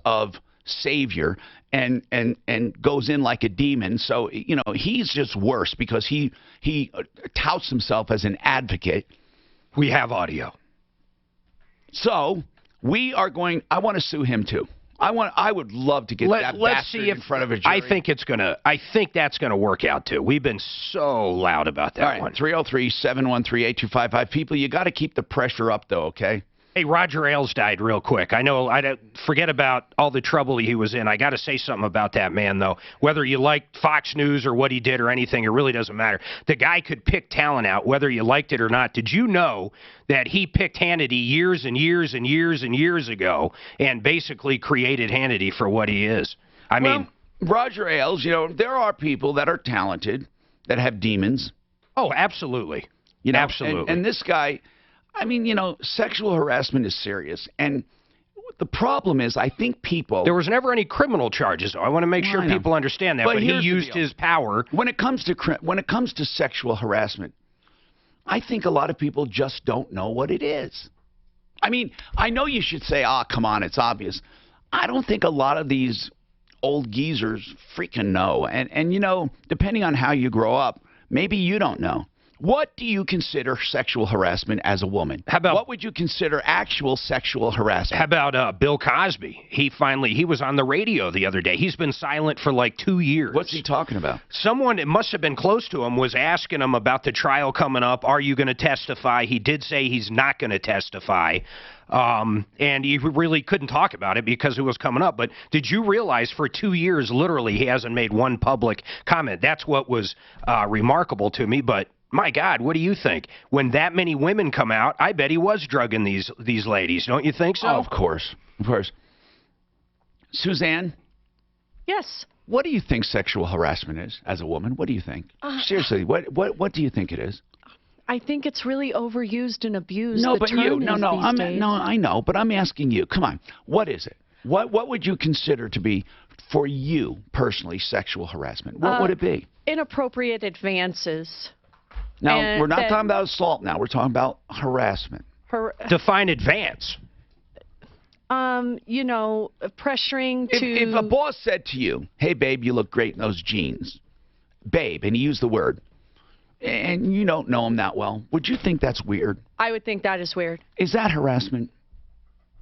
of savior and goes in like a demon. So, he's just worse because he touts himself as an advocate. We have audio. So I want to sue him too. I would love to get that bastard in front of a jury. I think that's gonna work out too. We've been so loud about that. All right, one. 303-713-8255. People, you got to keep the pressure up though, okay? Hey, Roger Ailes died real quick. I know, forget about all the trouble he was in. I got to say something about that man, though. Whether you like Fox News or what he did or anything, it really doesn't matter. The guy could pick talent out, whether you liked it or not. Did you know that he picked Hannity years and years and years and years ago and basically created Hannity for what he is? I mean, Roger Ailes, there are people that are talented that have demons. Oh, absolutely. Absolutely. And this guy... sexual harassment is serious. And the problem is, I think people... There was never any criminal charges, though. I want to make sure people understand that. But he used his power. When it comes to sexual harassment, I think a lot of people just don't know what it is. I mean, I know you should say, come on, it's obvious. I don't think a lot of these old geezers freaking know. And depending on how you grow up, maybe you don't know. What do you consider sexual harassment as a woman? What would you consider actual sexual harassment? How about Bill Cosby? He was on the radio the other day. He's been silent for like 2 years. What's he talking about? Someone, it must have been close to him, was asking him about the trial coming up. Are you going to testify? He did say he's not going to testify. And he really couldn't talk about it because it was coming up. But did you realize for 2 years, literally, he hasn't made one public comment? That's what was remarkable to me. But my God, what do you think? When that many women come out, I bet he was drugging these ladies. Don't you think so? Oh, of course. Of course. Suzanne? Yes. What do you think sexual harassment is as a woman? What do you think? Seriously, what do you think it is? I think it's really overused and abused. No, but I know, but I'm asking you. Come on. What is it? What would you consider to be, for you personally, sexual harassment? What would it be? Inappropriate advances. Now, we're not talking about assault now. We're talking about harassment. Define advance. Pressuring to... If a boss said to you, hey, babe, you look great in those jeans. Babe, and he used the word, and you don't know him that well, would you think that's weird? I would think that is weird. Is that harassment?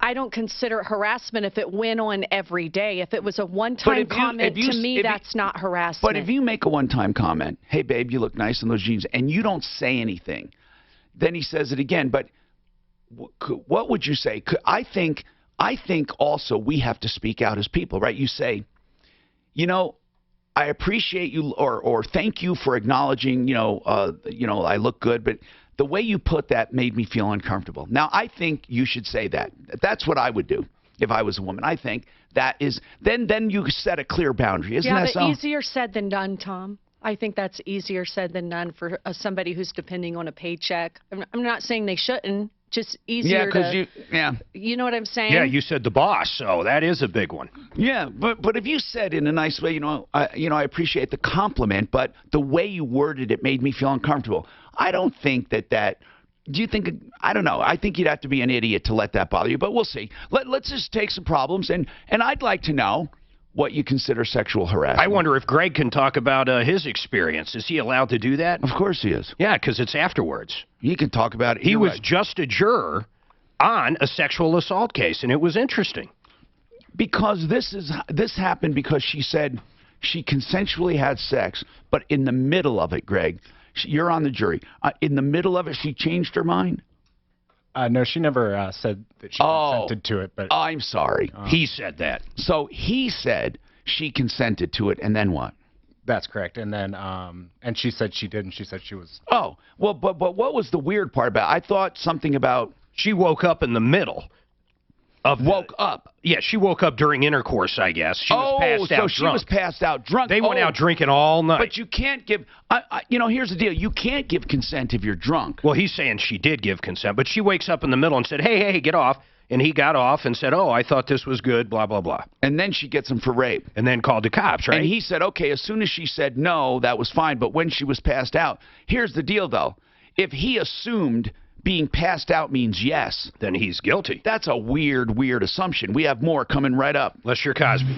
I don't consider it harassment if it went on every day. If it was a one-time comment, to me, that's not harassment. But if you make a one-time comment, hey, babe, you look nice in those jeans, and you don't say anything, then he says it again. But what would you say? I think also we have to speak out as people, right? You say, I appreciate you, or thank you for acknowledging, I look good, but the way you put that made me feel uncomfortable. Now, I think you should say that. That's what I would do if I was a woman. I think that is, then you set a clear boundary. Isn't that so? Yeah, but easier said than done, Tom. I think that's easier said than done for somebody who's depending on a paycheck. I'm not saying they shouldn't. Just easier you know what I'm saying? Yeah, you said the boss, so that is a big one. Yeah, but if you said in a nice way, I appreciate the compliment, but the way you worded it made me feel uncomfortable. I don't think that. Do you think? I don't know. I think you'd have to be an idiot to let that bother you, but we'll see. Let's just take some problems, and I'd like to know what you consider sexual harassment. I wonder if Greg can talk about his experience. Is he allowed to do that? Of course he is. Yeah, because it's afterwards. He can talk about it. He was just a juror on a sexual assault case, and it was interesting. Because this happened because she said she consensually had sex, but in the middle of it, Greg, you're on the jury. In the middle of it, she changed her mind? No, she never said that she consented to it. But I'm sorry. He said that. So he said she consented to it, and then what? That's correct. And then, and she said she did, and she said she was. Oh, well, but what was the weird part about it? I thought something about... She woke up in the middle. Woke up? Yeah, she woke up during intercourse, I guess. She was passed out drunk. She was passed out drunk. They went out drinking all night. But you can't give... here's the deal. You can't give consent if you're drunk. Well, he's saying she did give consent, but she wakes up in the middle and said, hey, get off. And he got off and said, I thought this was good, blah, blah, blah. And then she gets him for rape. And then called the cops, right? And he said, okay, as soon as she said no, that was fine. But when she was passed out, here's the deal, though. If he assumed being passed out means yes. Then he's guilty. That's a weird assumption. We have more coming right up. Unless you're Cosby.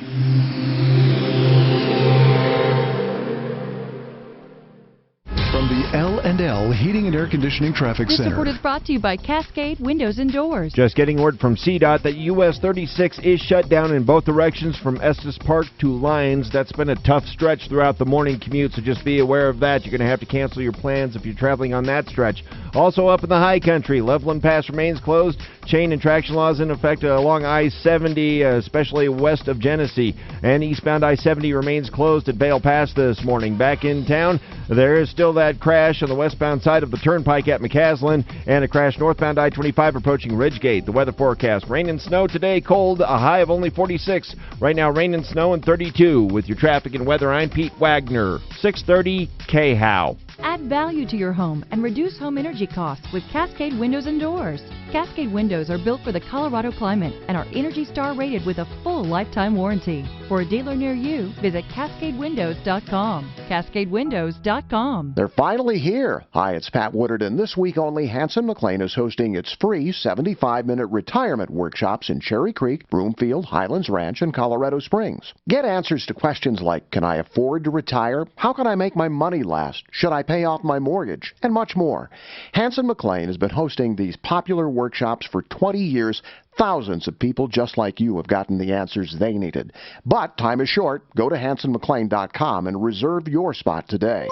From the L&L Heating and Air Conditioning Traffic This Center. report is brought to you by Cascade Windows and Doors. Just getting word from CDOT that US 36 is shut down in both directions from Estes Park to Lyons. That's been a tough stretch throughout the morning commute, so just be aware of that. You're going to have to cancel your plans if you're traveling on that stretch. Also up in the high country, Loveland Pass remains closed. Chain and traction laws in effect along I-70, especially west of Genesee. And eastbound I-70 remains closed at Vale Pass this morning. Back in town, there is still that crash on the westbound side of the turnpike at McCaslin, and a crash northbound I-25 approaching Ridgegate. The weather forecast: rain and snow today, cold, a high of only 46. Right now, rain and snow and 32. With your traffic and weather, I'm Pete Wagner, 630 KHOW. Add value to your home and reduce home energy costs with Cascade Windows and Doors. Cascade windows are built for the Colorado climate and are Energy Star rated with a full lifetime warranty. For a dealer near you, visit CascadeWindows.com. CascadeWindows.com. They're finally here. Hi, it's Pat Woodard, and this week only Hanson McLean is hosting its free 75-minute retirement workshops in Cherry Creek, Broomfield, Highlands Ranch, and Colorado Springs. Get answers to questions like, can I afford to retire? How can I make my money last? Should I pay off my mortgage? And much more. Hanson McLean has been hosting these popular workshops for 20 years. Thousands of people just like you have gotten the answers they needed. But time is short. Go to HansonMcLean.com and reserve your spot today.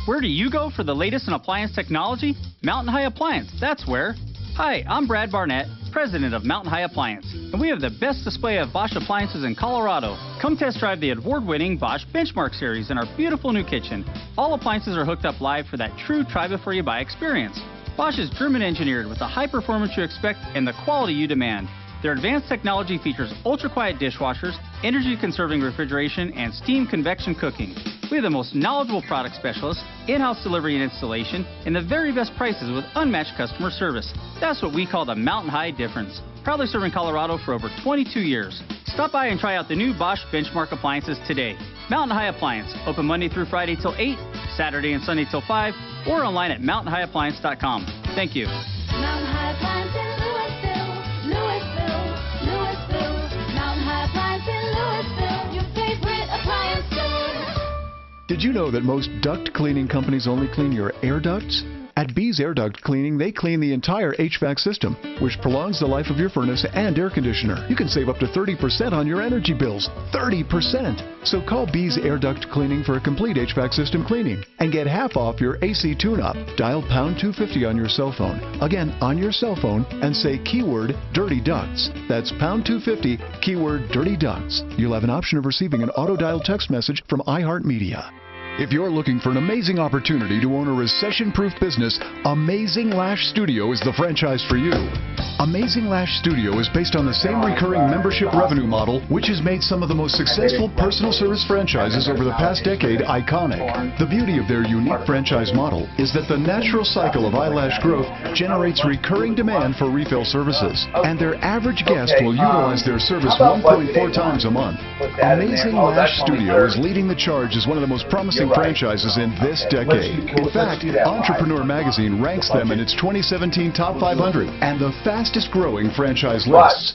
Where do you go for the latest in appliance technology? Mountain High Appliance, that's where. Hi, I'm Brad Barnett, president of Mountain High Appliance, and we have the best display of Bosch appliances in Colorado. Come test drive the award-winning Bosch Benchmark Series in our beautiful new kitchen. All appliances are hooked up live for that true try-before-you-buy experience. Bosch is German engineered with the high performance you expect and the quality you demand. Their advanced technology features ultra-quiet dishwashers, energy-conserving refrigeration, and steam convection cooking. We have the most knowledgeable product specialists, in-house delivery and installation, and the very best prices with unmatched customer service. That's what we call the Mountain High difference. Proudly serving Colorado for over 22 years. Stop by and try out the new Bosch Benchmark appliances today. Mountain High Appliance, open Monday through Friday till 8, Saturday and Sunday till 5, or online at mountainhighappliance.com. Thank you. Mountain High Appliance in Louisville. Mountain High Appliance in Louisville, your favorite appliance store. Did you know that most duct cleaning companies only clean your air ducts? At B's Air Duct Cleaning, they clean the entire HVAC system, which prolongs the life of your furnace and air conditioner. You can save up to 30% on your energy bills. 30%! So call B's Air Duct Cleaning for a complete HVAC system cleaning and get half off your AC tune-up. Dial pound 250 on your cell phone. Again, on your cell phone, and say keyword dirty ducts. That's pound 250, keyword dirty ducts. You'll have an option of receiving an auto-dial text message from iHeartMedia. If you're looking for an amazing opportunity to own a recession-proof business, Amazing Lash Studio is the franchise for you. Amazing Lash Studio is based on the same recurring membership revenue model, which has made some of the most successful personal service franchises over the past decade iconic. The beauty of their unique franchise model is that the natural cycle of eyelash growth generates recurring demand for refill services, and their average guest will utilize their service 1.4 times a month. Amazing Lash Studio is leading the charge as one of the most promising franchises in this decade. In fact, Entrepreneur Magazine ranks them in its 2017 Top 500 and the fastest growing franchise lists.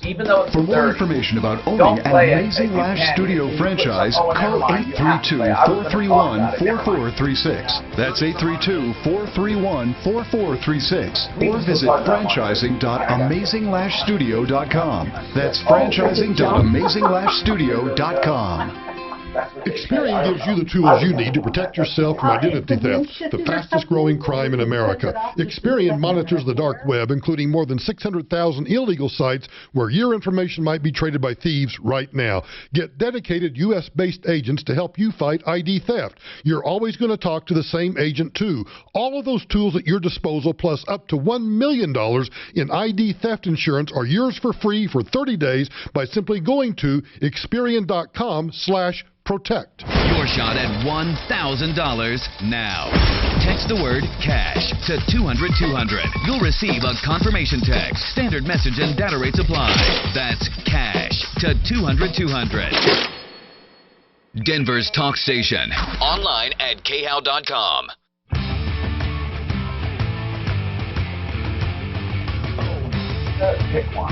For more information about owning an Amazing Lash Studio franchise, call 832-431-4436. That's 832-431-4436. Or visit franchising.amazinglashstudio.com. That's franchising.amazinglashstudio.com. Experian gives you the tools you need to protect yourself from identity theft, the fastest growing crime in America. Experian monitors the dark web, including more than 600,000 illegal sites where your information might be traded by thieves right now. Get dedicated U.S.-based agents to help you fight ID theft. You're always going to talk to the same agent too. All of those tools at your disposal, plus up to $1 million in ID theft insurance, are yours for free for 30 days by simply going to Experian.com/protect. Your shot at $1,000 now. Text the word CASH to 200-200. You'll receive a confirmation text. Standard message and data rates apply. That's CASH to 200-200. Denver's talk station. Online at khow.com. pick one.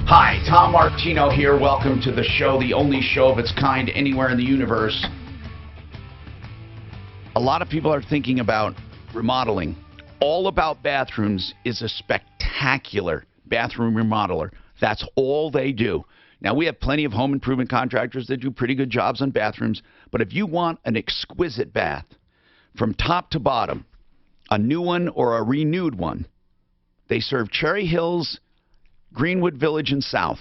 Hi, Tom Martino here. Welcome to the show, the only show of its kind anywhere in the universe. A lot of people are thinking about remodeling. All About Bathrooms is a spectacular bathroom remodeler. That's all they do. Now, we have plenty of home improvement contractors that do pretty good jobs on bathrooms, but if you want an exquisite bath from top to bottom, a new one or a renewed one, they serve Cherry Hills, Greenwood Village, and South.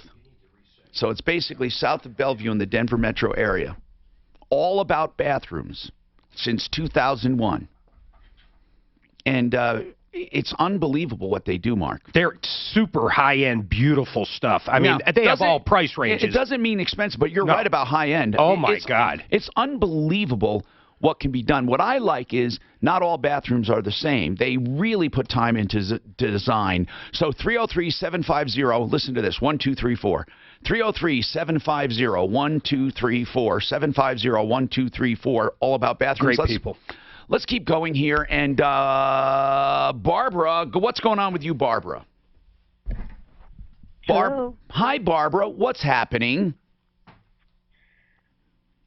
So it's basically south of Bellevue in the Denver metro area. All About Bathrooms since 2001. And it's unbelievable what they do, Mark. They're super high-end, beautiful stuff. I mean, they have all price ranges. It doesn't mean expensive, but you're right about high-end. Oh, my God. It's unbelievable what can be done. What I like is not all bathrooms are the same. They really put time into design. So 303-750, listen to this, 1234. 303-750-1234. 750-1234, all about bathrooms. Great people. Let's keep going here. And Barbara, what's going on with you, Barbara? Hello. Hi, Barbara. What's happening?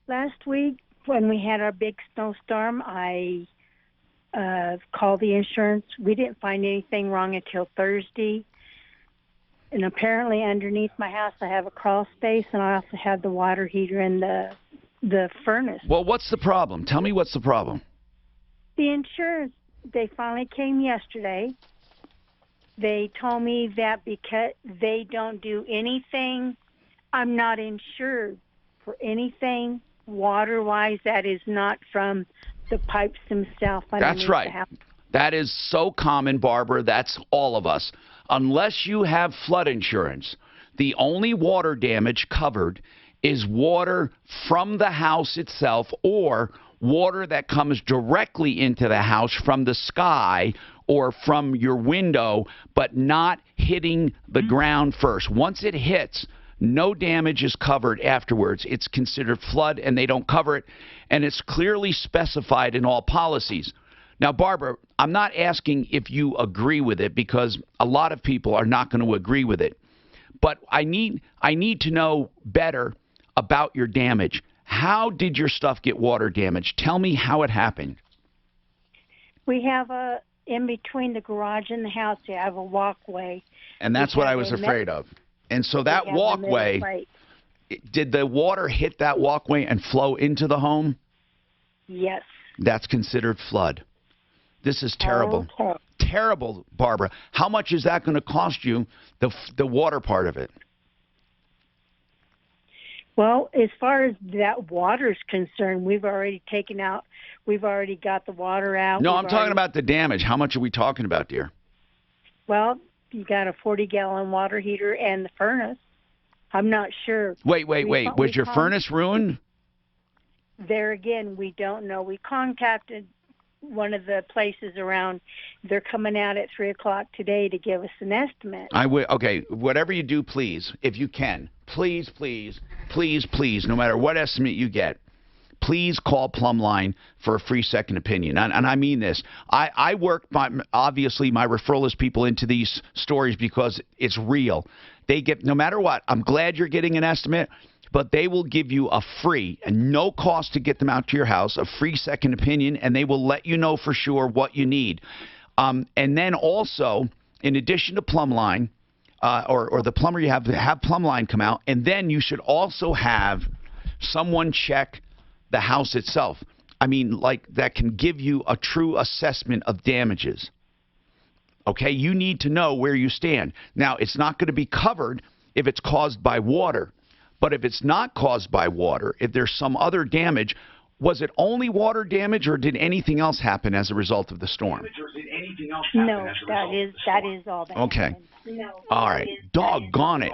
Last week, when we had our big snowstorm, I called the insurance. We didn't find anything wrong until Thursday. And apparently underneath my house, I have a crawl space, and I also have the water heater and the furnace. Well, what's the problem? Tell me what's the problem. The insurance, they finally came yesterday. They told me that because they don't do anything, I'm not insured for anything water-wise that is not from the pipes themselves. That's right. That is so common, Barbara. That's all of us. Unless you have flood insurance, the only water damage covered is water from the house itself or water that comes directly into the house from the sky or from your window, but not hitting the ground first. Once it hits, no damage is covered afterwards. It's considered flood, and they don't cover it, and it's clearly specified in all policies. Now, Barbara, I'm not asking if you agree with it because a lot of people are not going to agree with it, but I need to know better about your damage. How did your stuff get water damaged? Tell me how it happened. We have in between the garage and the house, you have a walkway. And that's what I was afraid of. And so that walkway, did the water hit that walkway and flow into the home? Yes. That's considered flood. This is terrible. Okay. Terrible, Barbara. How much is that going to cost you, the water part of it? Well, as far as that water's concerned, we've already got the water out. No, I'm talking about the damage. How much are we talking about, dear? Well, you got a 40-gallon water heater and the furnace. I'm not sure. Wait. Was your furnace ruined? There again, we don't know. We contacted one of the places around. They're coming out at 3 o'clock today to give us an estimate. Okay, whatever you do, please, if you can, please, no matter what estimate you get, please call Plumline for a free second opinion. And I mean this. I work, obviously, my referral is people into these stories because it's real. They get, no matter what, I'm glad you're getting an estimate, but they will give you a free and no cost to get them out to your house, a free second opinion, and they will let you know for sure what you need. And then also, in addition to Plumline, or the plumber you have Plumline come out, and then you should also have someone check the house itself. I mean, like, that can give you a true assessment of damages. Okay, you need to know where you stand. Now, it's not going to be covered if it's caused by water. But if it's not caused by water, if there's some other damage, was it only water damage or did anything else happen as a result of the storm? No, that is all that Okay. happened. No, all right. Doggone it.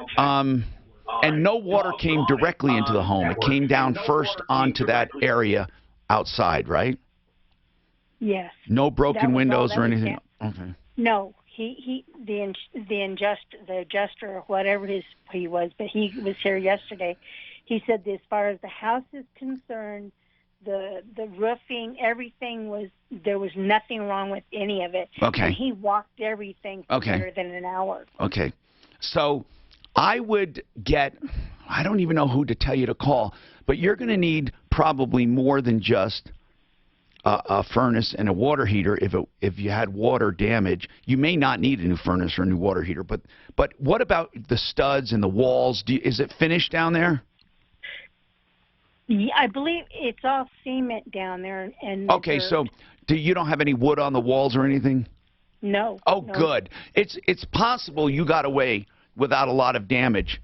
And no water came directly into the home. It came down first onto that area outside, right? Yes. No broken windows or anything? Okay. No. The adjuster or whatever he was, but he was here yesterday. He said that as far as the house is concerned, the roofing, everything was, there was nothing wrong with any of it. Okay. And he walked everything for better than an hour. Okay. So I would get, I don't even know who to tell you to call, but you're going to need probably more than just a furnace and a water heater. If you had water damage, you may not need a new furnace or a new water heater. But what about the studs and the walls? Is it finished down there? Yeah, I believe it's all cement down there. And okay, so you don't have any wood on the walls or anything? No. Oh, no. good. It's possible you got away without a lot of damage.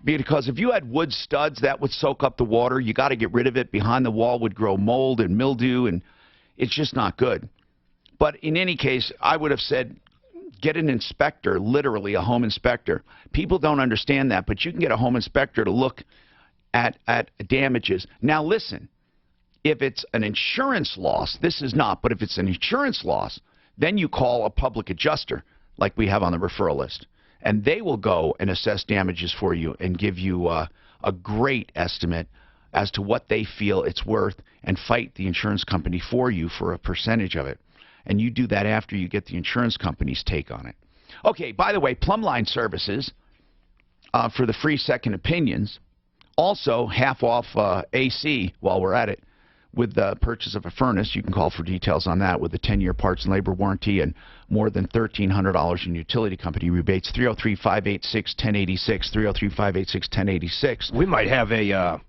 Because if you had wood studs, that would soak up the water. You got to get rid of it. Behind the wall would grow mold and mildew, and it's just not good. But in any case, I would have said get an inspector, literally a home inspector. People don't understand that, but you can get a home inspector to look at damages. Now, listen, if it's an insurance loss, this is not, but if it's an insurance loss, then you call a public adjuster like we have on the referral list. And they will go and assess damages for you and give you a great estimate as to what they feel it's worth and fight the insurance company for you for a percentage of it. And you do that after you get the insurance company's take on it. Okay, by the way, Plumbline Services for the free second opinions. Also, half off AC while we're at it. With the purchase of a furnace, you can call for details on that with a 10-year parts and labor warranty and more than $1,300 in utility company rebates. 303-586-1086, 303-586-1086. We might have a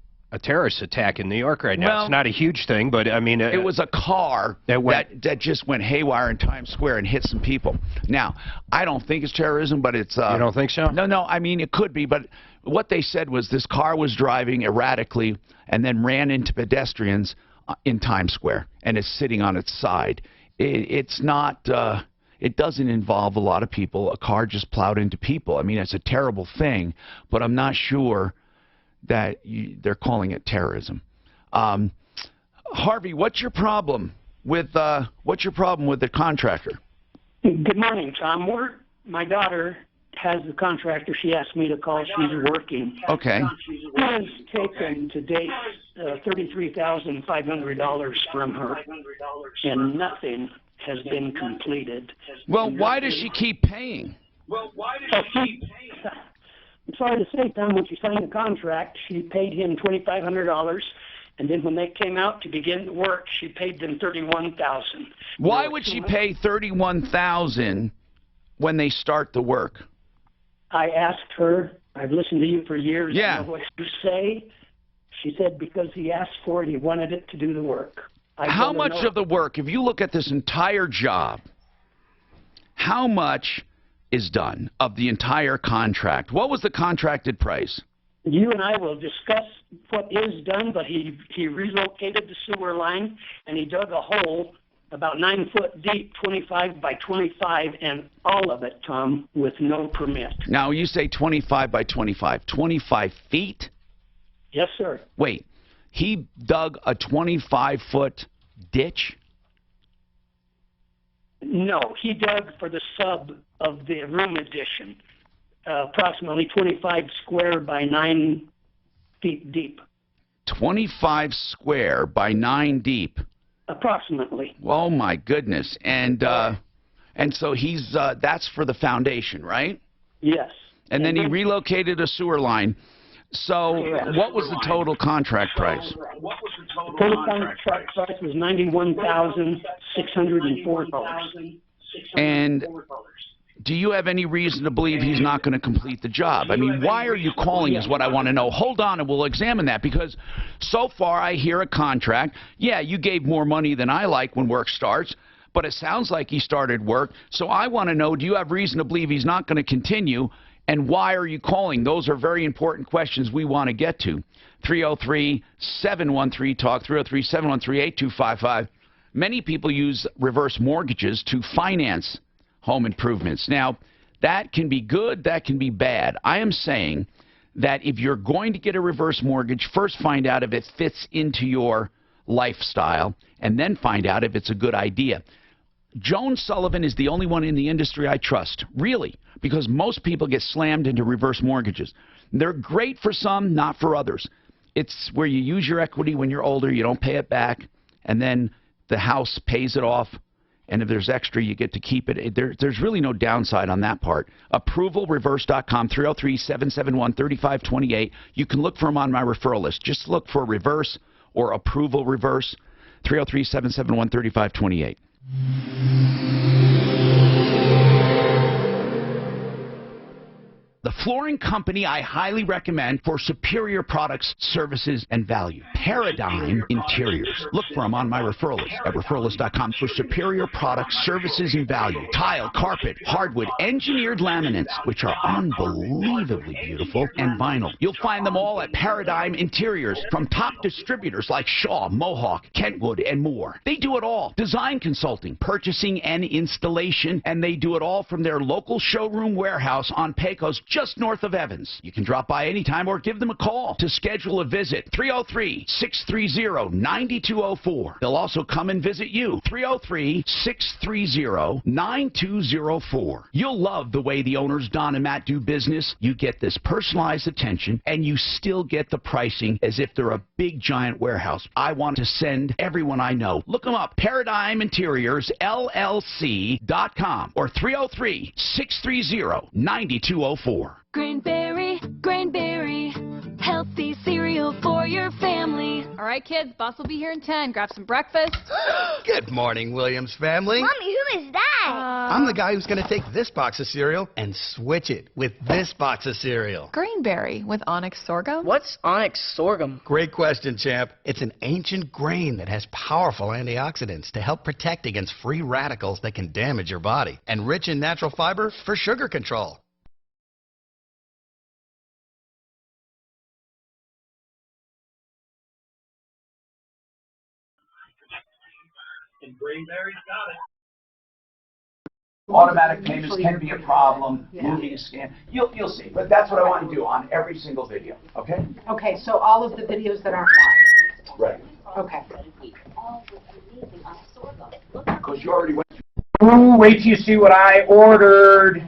terrorist attack in New York right now. Well, it's not a huge thing, but I mean... it was a car that just went haywire in Times Square and hit some people. Now, I don't think it's terrorism, but it's... you don't think so? No, I mean, it could be, but what they said was this car was driving erratically and then ran into pedestrians in Times Square, and it's sitting on its side. It's not... it doesn't involve a lot of people. A car just plowed into people. I mean, it's a terrible thing, but I'm not sure that they're calling it terrorism. Harvey, what's your problem with the contractor? Good morning, Tom. My daughter has the contractor. She asked me to call. She's working. Okay. He has taken to date $33,500 from her, and nothing has been completed. Well, why does she keep paying? I'm sorry to say, Tom, when she signed the contract, she paid him $2,500, and then when they came out to begin work, she paid them $31,000. Why would she pay $31,000 when they start the work? I asked her. I've listened to you for years. Yeah. I know what you say. She said because he asked for it, he wanted it to do the work. How much of the work, if you look at this entire job, how much is done of the entire contract? What was the contracted price? You and I will discuss what is done, but he relocated the sewer line, and he dug a hole about 9 foot deep, 25 by 25, and all of it, Tom, with no permit. Now, you say 25 by 25. 25 feet? Yes, sir. Wait, he dug a 25-foot ditch? No, he dug for the sub of the room addition, approximately 25 square by 9 feet deep. 25 square by 9 deep? Approximately. Oh, my goodness. And so he's that's for the foundation, right? Yes. And then he relocated a sewer line. So what was the total contract price? The total contract price was $91,604. And do you have any reason to believe he's not going to complete the job? I mean, why are you calling is what I want to know. Hold on, and we'll examine that, because so far I hear a contract. Yeah, you gave more money than I like when work starts, but it sounds like he started work. So I want to know, do you have reason to believe he's not going to continue, and why are you calling? Those are very important questions we want to get to. 303-713-TALK, 303-713-8255. Many people use reverse mortgages to finance home improvements. Now, that can be good, that can be bad. I am saying that if you're going to get a reverse mortgage, first find out if it fits into your lifestyle, and then find out if it's a good idea. Joan Sullivan is the only one in the industry I trust, really, because most people get slammed into reverse mortgages. They're great for some, not for others. It's where you use your equity when you're older, you don't pay it back, and then the house pays it off, and if there's extra, you get to keep it. There's really no downside on that part. ApprovalReverse.com, 303-771-3528. You can look for them on my referral list. Just look for Reverse or Approval Reverse, 303-771-3528. The flooring company I highly recommend for superior products, services, and value. Paradigm Interiors. Look for them on my referral list at referralist.com for superior products, services, and value. Tile, carpet, hardwood, engineered laminates, which are unbelievably beautiful, and vinyl. You'll find them all at Paradigm Interiors from top distributors like Shaw, Mohawk, Kentwood, and more. They do it all. Design consulting, purchasing, and installation, and they do it all from their local showroom warehouse on Pecos, just north of Evans. You can drop by anytime or give them a call to schedule a visit. 303-630-9204. They'll also come and visit you. 303-630-9204. You'll love the way the owners Don and Matt do business. You get this personalized attention, and you still get the pricing as if they're a big giant warehouse. I want to send everyone I know. Look them up. Paradigm Interiors, LLC.com or 303-630-9204. Grainberry, healthy cereal for your family. All right, kids, boss will be here in 10. Grab some breakfast. Good morning, Williams family. Mommy, who is that? I'm the guy who's going to take this box of cereal and switch it with this box of cereal. Grainberry with onyx sorghum. What's onyx sorghum? Great question, champ. It's an ancient grain that has powerful antioxidants to help protect against free radicals that can damage your body, and rich in natural fiber for sugar control. And Greenberry's got it. Automatic payments can be a problem. Moving a scan. You'll see. But that's what I want to do on every single video. Okay? Okay, so all of the videos that aren't live. Right. Okay. Because you already went through. Ooh, wait till you see what I ordered.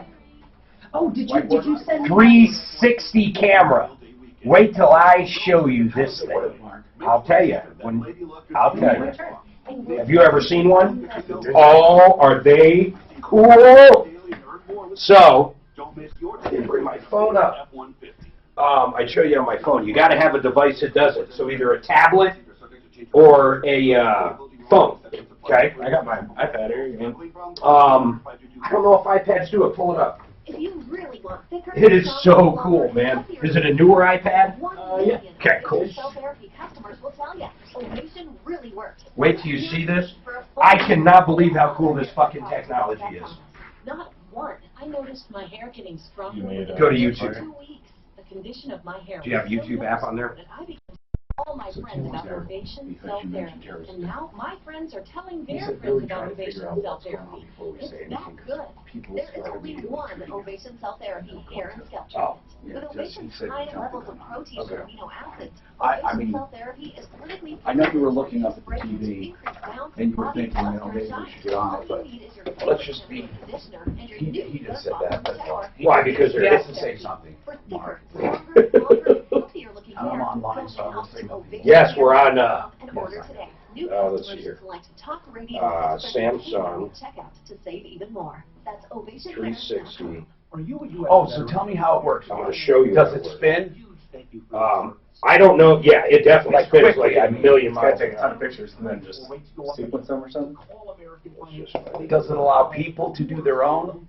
Oh, did you send 360 camera. Wait till I show you this thing. I'll tell you. I'll tell you. Have you ever seen one? Oh, are they cool? So, let me bring my phone up. I'd show you on my phone. You got to have a device that does it. So either a tablet or a phone. Okay, I got my iPad here. I don't know if iPads do it. Pull it up. If you really want thicker, It is so cool, man. Is it a newer iPad? Yeah. Okay, cool. Customers will tell you, Ovation really works. Wait till you see this. I cannot believe how cool this fucking technology is. Not one. I noticed my hair getting stronger. Go to YouTube. 2 weeks. The condition of my hair. Do you have a YouTube app on there? All my friends about Ovation self-therapy, and now my friends are telling their friends about Ovation self-therapy. It's that good. There is only one Ovation self-therapy hair and scalp treatment. With Ovation's high levels of protein and amino acids, Ovation self-therapy is clinically I know you were looking up at the TV, and you were thinking, maybe we should get on it, but let's just be. He just said that. That's all. Why? Because he has to say something. Mark. I'm online, so I'll say nothing. Yes, we're on. Let's see here. Samsung 360. Oh, so tell me how it works. I'm going to show you. Does it spin? I don't know. Yeah, it definitely spins like a million miles. Take a ton of pictures and then just sequence them or something. Does it allow people to do their own?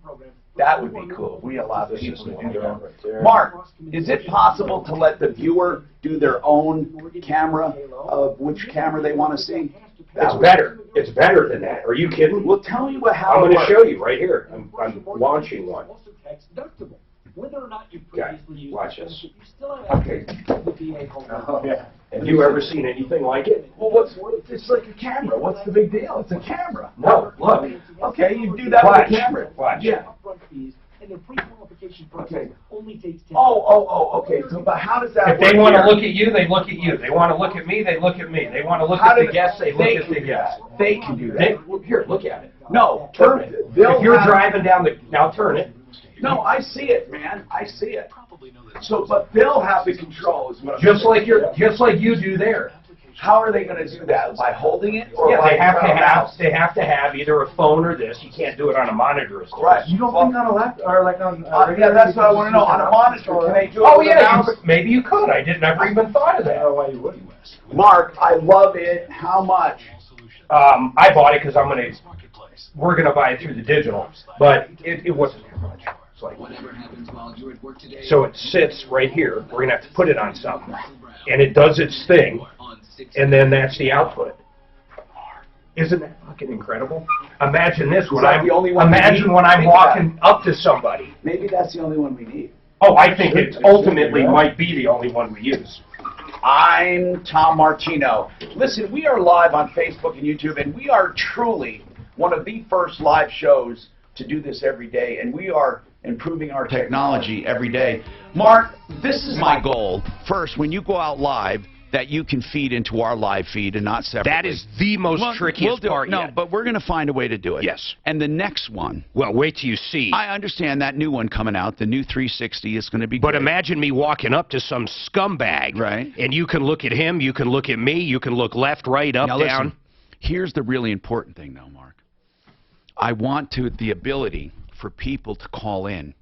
That would be cool. We allow people to do their own. Mark, is it possible to let the viewer do their own camera of which camera they want to see? It's better. It's better than that. Are you kidding? Well, tell me how I'm it going to works. show you right here. I'm launching one. Okay, watch this. Okay. Oh, yeah. Have you ever seen anything like it? Well, it's like a camera. What's the big deal? It's a camera. No, look. Okay, you do that Watch. with a camera. Watch. Yeah. Okay. Oh, okay. So, but how does that If work they want to here? look at you, they look at you. They want to look at me, they look at me. They want to look at the guests, they look at the guests. They can do that. Here, look at it. No, Turn it. If you're driving down the... Now turn it. No, I see it, man. I see it. So, but they'll have the controls. Just like you do there. How are they going to do that? By holding it, or Yeah, by they have to have either a phone or this. You can't do it on a monitor, of course. Right. You don't think on a laptop or like on? Yeah, that's what I want to know. On a monitor, can they do it? Oh with a yeah, mouse? maybe you could. I never even thought of I that. don't know why you wouldn't. Mark, I love it. How much? I bought it because we're gonna buy it through the digital, but it wasn't that much. It's like, so it sits right here. We're gonna have to put it on something, and it does its thing, and then that's the output. Isn't that fucking incredible? Imagine this when I'm walking up to somebody. Maybe that's the only one we need. Oh, I think it ultimately might be the only one we use. I'm Tom Martino. Listen, we are live on Facebook and YouTube, and we are truly one of the first live shows to do this every day, and we are improving our technology every day. Mark, this is my goal. First, when you go out live, that you can feed into our live feed and not separately. That is the most trickiest part No, yet. but we're going to find a way to do it. Yes. And the next one. Well, wait till you see. I understand that new one coming out, the new 360 is going to be But great. imagine me walking up to some scumbag. Right. And you can look at him, you can look at me, you can look left, right, up, Now, down. listen, here's the really important thing, though, Mark. I want the ability for people to call in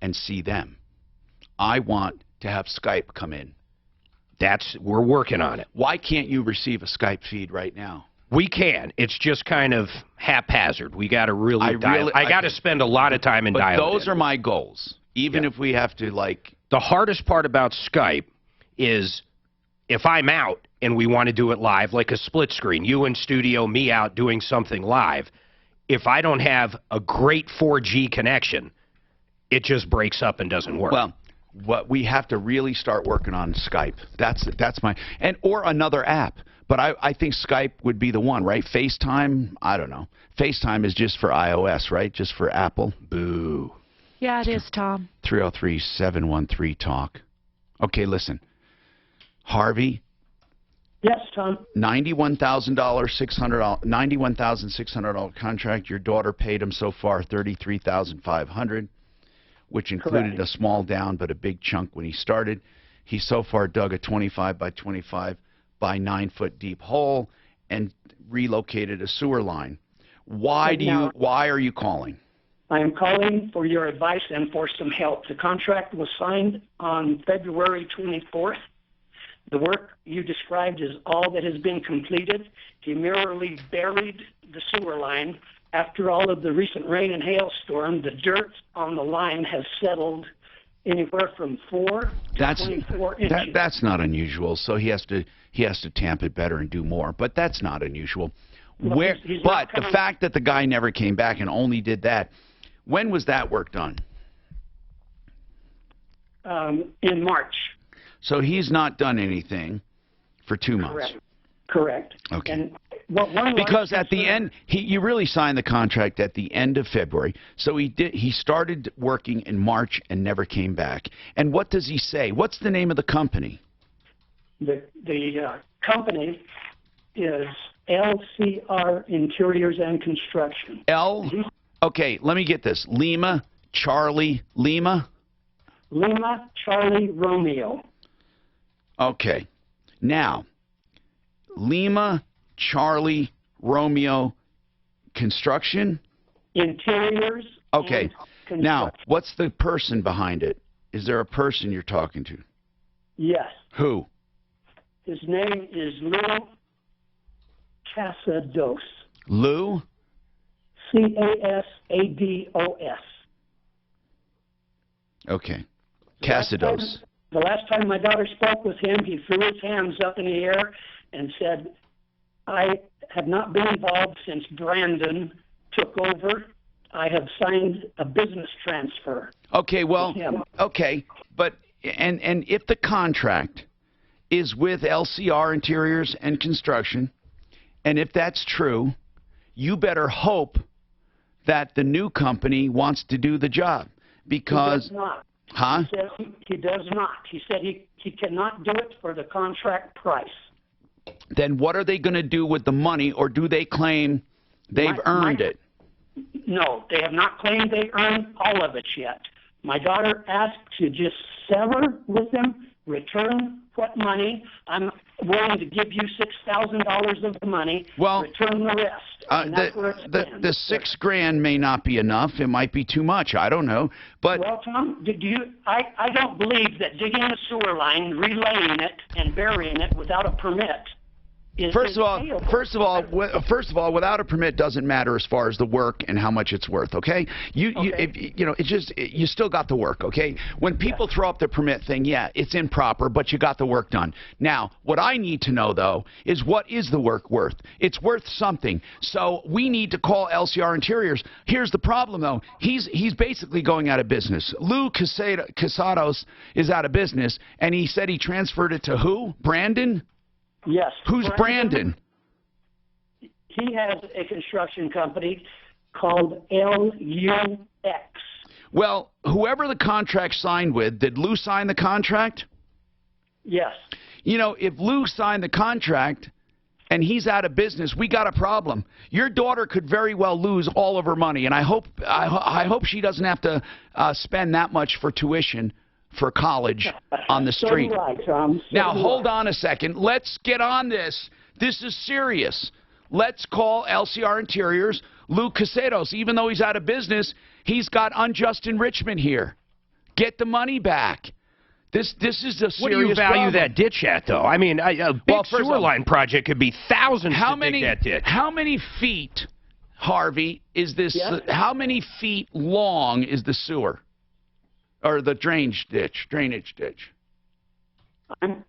and see them. I want to have Skype come in. We're working on it. Why can't you receive a Skype feed right now? We can. It's just kind of haphazard. We got to really dial. I got to spend a lot of time in dialing. But those are my goals. Even if we have to, like... The hardest part about Skype is if I'm out and we want to do it live, like a split screen, you in studio, me out doing something live, if I don't have a great 4G connection, it just breaks up and doesn't work. Well, what we have to really start working on Skype. That's my or another app. But I think Skype would be the one, right? FaceTime, I don't know. FaceTime is just for iOS, right? Just for Apple. Boo. Yeah, it is, Tom. 303-713-TALK. Okay, listen. Harvey. Yes, Tom. $91,600 contract. Your daughter paid him so far $33,500. Which included Correct. a small down but a big chunk when he started. He so far dug a 25 by 25 by 9 foot deep hole and relocated a sewer line. Why are you calling? I am calling for your advice and for some help. The contract was signed on February 24th. The work you described is all that has been completed. He merely buried the sewer line. After all of the recent rain and hailstorm, the dirt on the line has settled anywhere from 4 to 24 inches. That's not unusual. So he has to tamp it better and do more. But that's not unusual. Well, he's but the fact that the guy never came back and only did that, when was that work done? In March. So he's not done anything for 2 months. Correct. Okay. And because at the end, you really signed the contract at the end of February. So he started working in March and never came back. And what does he say? What's the name of the company? The company is LCR Interiors and Construction. Okay, let me get this. Lima, Charlie, Lima? Lima, Charlie, Romeo. Okay. Now, Lima, Charlie, Romeo, Construction? Interiors. Okay. Now, what's the person behind it? Is there a person you're talking to? Yes. Who? His name is Lou Casados. Lou? Casados. Okay. Casados. The last time my daughter spoke with him, he threw his hands up in the air and said, I have not been involved since Brandon took over. I have signed a business transfer. Okay, well, okay, but and if the contract is with LCR Interiors and Construction, and if that's true, you better hope that the new company wants to do the job, because he does not. Huh? He says he does not. He said he cannot do it for the contract price. Then what are they going to do with the money, or do they claim they've earned it? No, they have not claimed they earned all of it yet. My daughter asked to just sever with them, return what money. I'm willing to give you $6,000 of the money, return the rest. And that's where it stands. The $6,000 may not be enough. It might be too much. I don't know. But well, Tom, I don't believe that digging a sewer line, relaying it, and burying it without a permit First of all, without a permit doesn't matter as far as the work and how much it's worth. Okay, you still got the work. Okay, when people throw up the permit thing, yeah, it's improper, but you got the work done. Now, what I need to know though is what is the work worth? It's worth something. So we need to call LCR Interiors. Here's the problem though. He's basically going out of business. Lou Casados is out of business, and he said he transferred it to who? Brandon. Yes. Who's Brandon? He has a construction company called LUX. Well, whoever the contract signed with, did Lou sign the contract? Yes. You know, if Lou signed the contract and he's out of business, we got a problem. Your daughter could very well lose all of her money, and I hope she doesn't have to spend that much for tuition for college on the street. Now, hold on a second. Let's get on this. This is serious. Let's call LCR Interiors. Lou Casados, even though he's out of business, he's got unjust enrichment here. Get the money back. This is a serious What do you value problem. that ditch at, though? I mean, a big sewer line project could be thousands to dig that ditch. How many feet, Harvey, is this? Yes? How many feet long is the sewer? Or the drainage ditch. I'm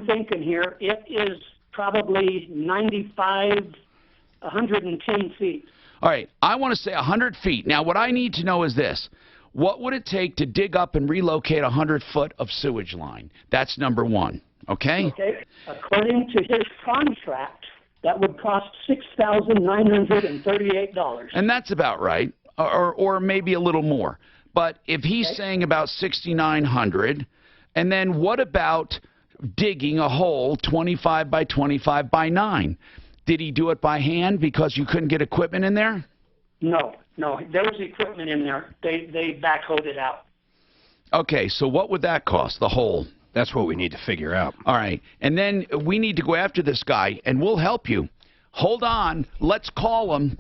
thinking here it is probably 110 feet. All right, I want to say 100 feet. Now, what I need to know is this. What would it take to dig up and relocate 100 foot of sewage line? That's number one, okay? Okay. According to his contract, that would cost $6,938. And that's about right, or maybe a little more. But if he's saying about 6,900, and then what about digging a hole 25 by 25 by 9? Did he do it by hand because you couldn't get equipment in there? No, there was equipment in there. They backhoed it out. Okay, so what would that cost, the hole? That's what we need to figure out. All right, and then we need to go after this guy, and we'll help you. Hold on, let's call him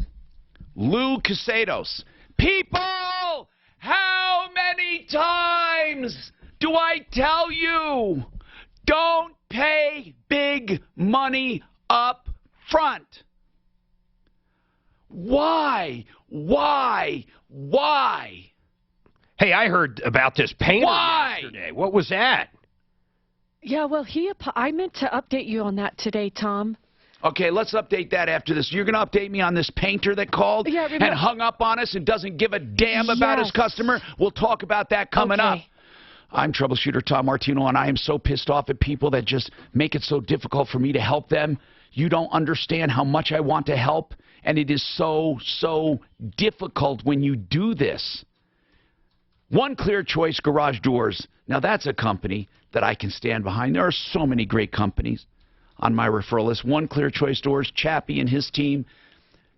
Lou Casados. People! How many times do I tell you, don't pay big money up front? Why? Hey, I heard about this painter yesterday. What was that? Yeah, well, I meant to update you on that today, Tom. Okay, let's update that after this. You're going to update me on this painter that called and hung up on us and doesn't give a damn about his customer? We'll talk about that coming up. I'm Troubleshooter Tom Martino, and I am so pissed off at people that just make it so difficult for me to help them. You don't understand how much I want to help, and it is so difficult when you do this. One Clear Choice Garage Doors. Now, that's a company that I can stand behind. There are so many great companies on my referral list. One Clear Choice Doors, Chappie and his team,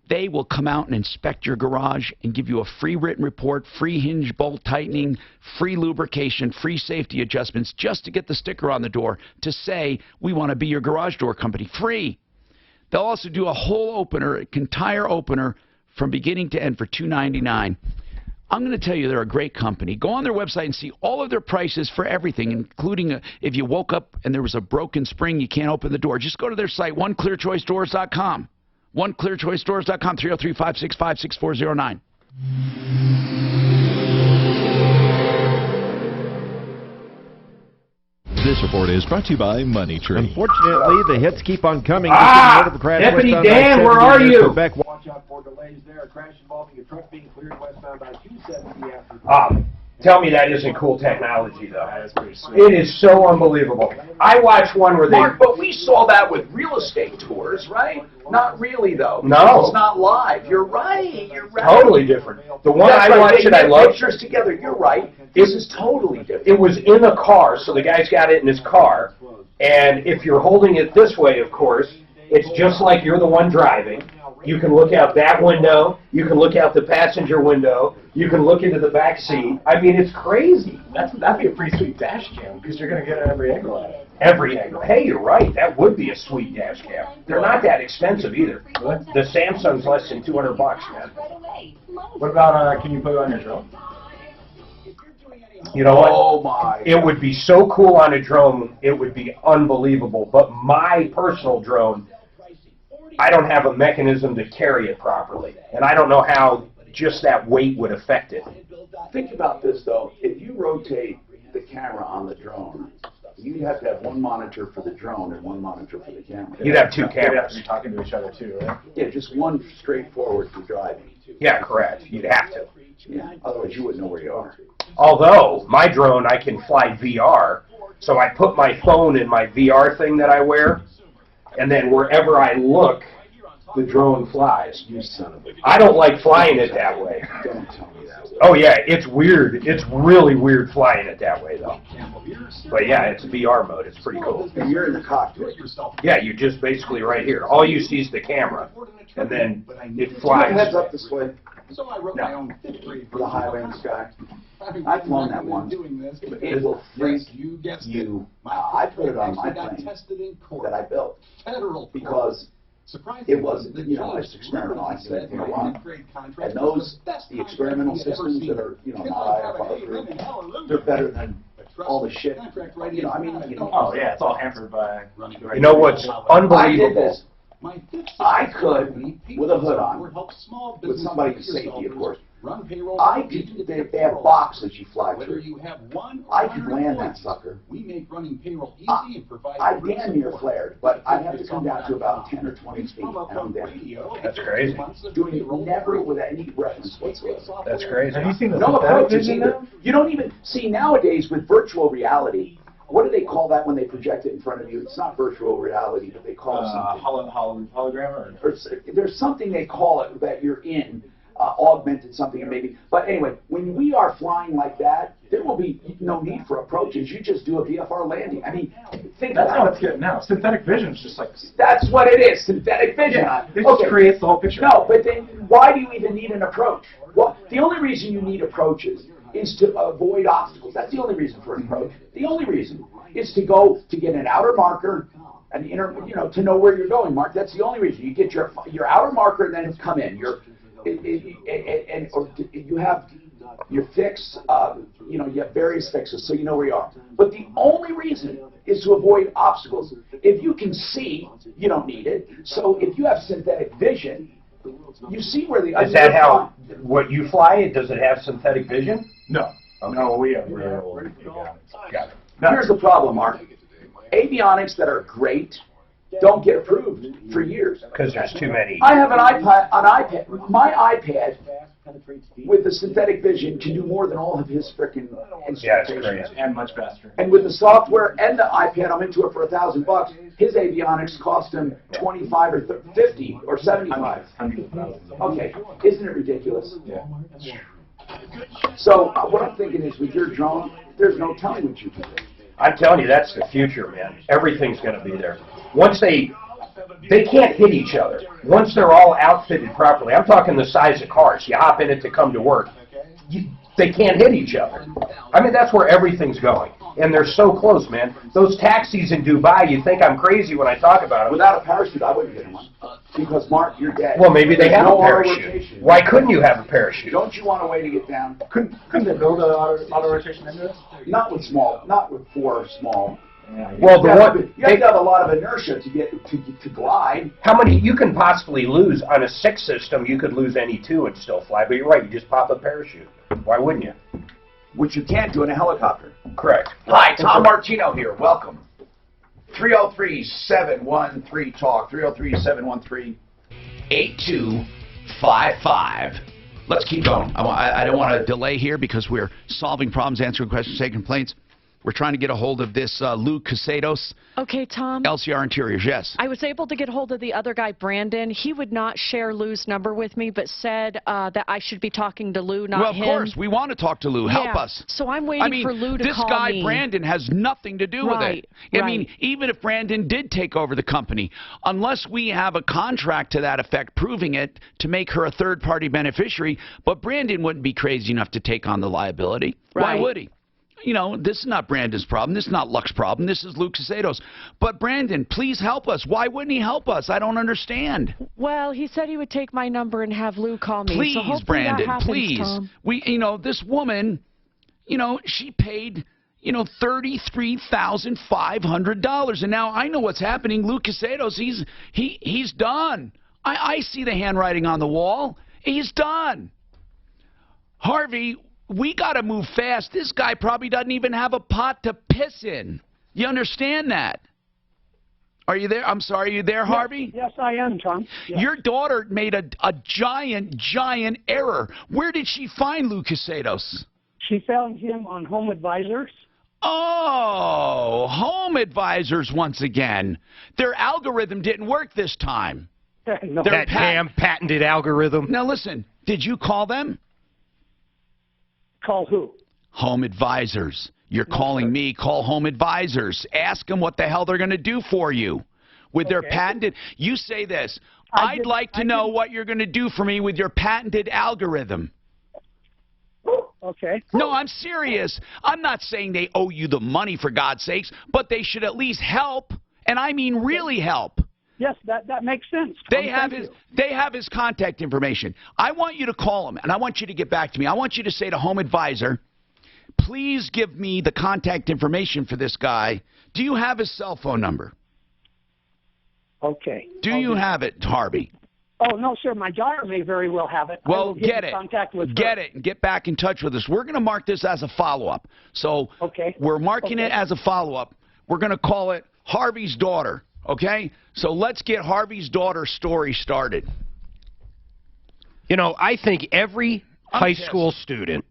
they will come out and inspect your garage and give you a free written report, free hinge bolt tightening, free lubrication, free safety adjustments, just to get the sticker on the door to say, we want to be your garage door company. Free. They'll also do a whole opener, an entire opener from beginning to end for $299. I'm going to tell you they're a great company. Go on their website and see all of their prices for everything, including if you woke up and there was a broken spring, you can't open the door. Just go to their site, oneclearchoicedoors.com. oneclearchoicedoors.com, 303-565-6409. This report is brought to you by Money Tree. Unfortunately, the hits keep on coming. Deputy Dan, where are you? Watch out for delays there. A crash involving a truck being cleared westbound on 270 after. Tell me that isn't cool technology, though. That is pretty sweet. It is so unbelievable. I watched one where they... Mark, but we saw that with real estate tours, right? Not really, though. No. It's not live. You're right. Totally different. The one I watched that I loved... pictures together. You're right. This is totally different. It was in a car, so the guy's got it in his car. And if you're holding it this way, of course, it's just like you're the one driving. You can look out that window. You can look out the passenger window. You can look into the back seat. I mean, it's crazy. That'd be a pretty sweet dash cam because you're gonna get every angle at it. Every angle. Hey, you're right. That would be a sweet dash cam. They're not that expensive either. The Samsung's less than $200, man. What about can you put it on your drone? You know what? Oh my! It would be so cool on a drone. It would be unbelievable. But my personal drone, I don't have a mechanism to carry it properly, and I don't know how just that weight would affect it. Think about this though. If you rotate the camera on the drone, you'd have to have one monitor for the drone and one monitor for the camera. You'd have two They'd have cameras. to be talking to each other too, right? Yeah, just one straightforward for driving. Yeah, correct. You'd have to. Yeah. Otherwise, you wouldn't know where you are. Although, my drone, I can fly VR, so I put my phone in my VR thing that I wear, and then wherever I look, the drone flies. You son of a... I don't like flying it that way. Don't tell me that. Oh yeah, it's weird. It's really weird flying it that way though. But yeah, it's VR mode. It's pretty cool. And you're in the cockpit. Yeah, you're just basically right here. All you see is the camera, and then it flies. Heads up display. No. For the highway in the sky. I've flown that once. It will freak you. I put it on my plane that I built because it wasn't, you know, it's experimental. I said, you know what? And those, the experimental systems that are, you know, not IFR approved, they're better than all the shit. You know, I mean, you know. Oh yeah, it's all hampered by running. You know what's unbelievable? I did this. I could, with a hood on, with somebody's safety, of course. I could, they have boxes you fly through. I could land that sucker. I damn near flared, but I have to come down to about 10 or 20 feet, and I'm down. That's crazy. Doing it never with any reference whatsoever. That's crazy. Have you seen the No synthetic approaches vision either. now? You don't even see nowadays with virtual reality. What do they call that when they project it in front of you? It's not virtual reality, but they call it something. Hologram Or there's something they call it that you're in, augmented something, or maybe. But anyway, when we are flying like that, there will be no need for approaches. You just do a VFR landing. I mean, think That's about how it. it's getting now. Synthetic vision is just like. That's what it is, synthetic vision. Yeah, it just creates the whole picture. No, but then why do you even need an approach? Well, the only reason you need approaches is to avoid obstacles. That's the only reason for an approach. The only reason is to go to get an outer marker, an inner, you know, to know where you're going, Mark. That's the only reason. You get your outer marker and then come in. Or you have your fix, you know, you have various fixes, so you know where you are. But the only reason is to avoid obstacles. If you can see, you don't need it. So if you have synthetic vision, you see where the... Is that how, what you fly, does it have synthetic vision? No. Okay. No, we have Got it. Now, here's the problem, Mark. Avionics that are great don't get approved for years. Because there's too many. I have an iPad. My iPad with the synthetic vision can do more than all of his frickin' instrumentations. Yeah, it's crazy. And much faster. And with the software and the iPad, I'm into it for $1,000. His avionics cost him 25 or 50 or 75. Okay, isn't it ridiculous? Yeah. So what I'm thinking is, with your drone, there's no telling what you can do. I'm telling you, that's the future, man. Everything's going to be there. Once they can't hit each other. Once they're all outfitted properly, I'm talking the size of cars. You hop in it to come to work. They can't hit each other. I mean, that's where everything's going. And they're so close, man. Those taxis in Dubai, you think I'm crazy when I talk about them. Without a parachute, I wouldn't get in one. Because, Mark, you're dead. Well, maybe they There's have no a parachute. auto-rotation. Why couldn't you have a parachute? Don't you want a way to get down? Couldn't they build an auto rotation into it? Not with four small. Yeah, well, you have to have a lot of inertia to get to glide. How many you can possibly lose on a 6 system? You could lose any 2 and still fly. But you're right. You just pop a parachute. Why wouldn't you? Which you can't do in a helicopter. Correct. Hi, Tom Martino here. Welcome. 303-713-TALK. 303-713-8255. Let's keep going. I don't want to delay here because we're solving problems, answering questions, taking complaints. We're trying to get a hold of this Lou Casados. Okay, Tom. LCR Interiors, yes. I was able to get hold of the other guy, Brandon. He would not share Lou's number with me, but said that I should be talking to Lou, not him. Well, of course. We want to talk to Lou. Help us. So I'm waiting for Lou to call me. This guy, Brandon, has nothing to do with it. I mean, even if Brandon did take over the company, unless we have a contract to that effect proving it to make her a third-party beneficiary, but Brandon wouldn't be crazy enough to take on the liability. Why would he? You know, this is not Brandon's problem. This is not Luck's problem. This is Lou Casados. But, Brandon, please help us. Why wouldn't he help us? I don't understand. Well, he said he would take my number and have Lou call me. Please, so hopefully Brandon, that happens, please. Tom. This woman, she paid, $33,500. And now I know what's happening. Lou Casados, he's done. I see the handwriting on the wall. He's done. Harvey, we got to move fast. This guy probably doesn't even have a pot to piss in. You understand that? Are you there? I'm sorry, are you there, Harvey? Yes, I am, Tom. Yes. Your daughter made a giant error. Where did she find Lou Casados? She found him on Home Advisors. Oh, Home Advisors once again. Their algorithm didn't work this time. No. That damn patented algorithm. Now listen, did you call them? Call who? Home Advisors. You're calling me. Call Home Advisors. Ask them what the hell they're going to do for you with their patented. You say this. I'd like to know what you're going to do for me with your patented algorithm. Okay. No, I'm serious. I'm not saying they owe you the money, for God's sakes, but they should at least help, and I mean really help. Yes, that makes sense. They have his contact information. I want you to call him, and I want you to get back to me. I want you to say to Home Advisor, please give me the contact information for this guy. Do you have his cell phone number? Okay. Do you have it, Harvey? Oh, no, sir. My daughter may very well have it. Well, get it. Contact with her. Get it and get back in touch with us. We're going to mark this as a follow-up. So we're marking it as a follow-up. We're going to call it Harvey's daughter. Okay? So let's get Harvey's daughter's story started. I think every high school student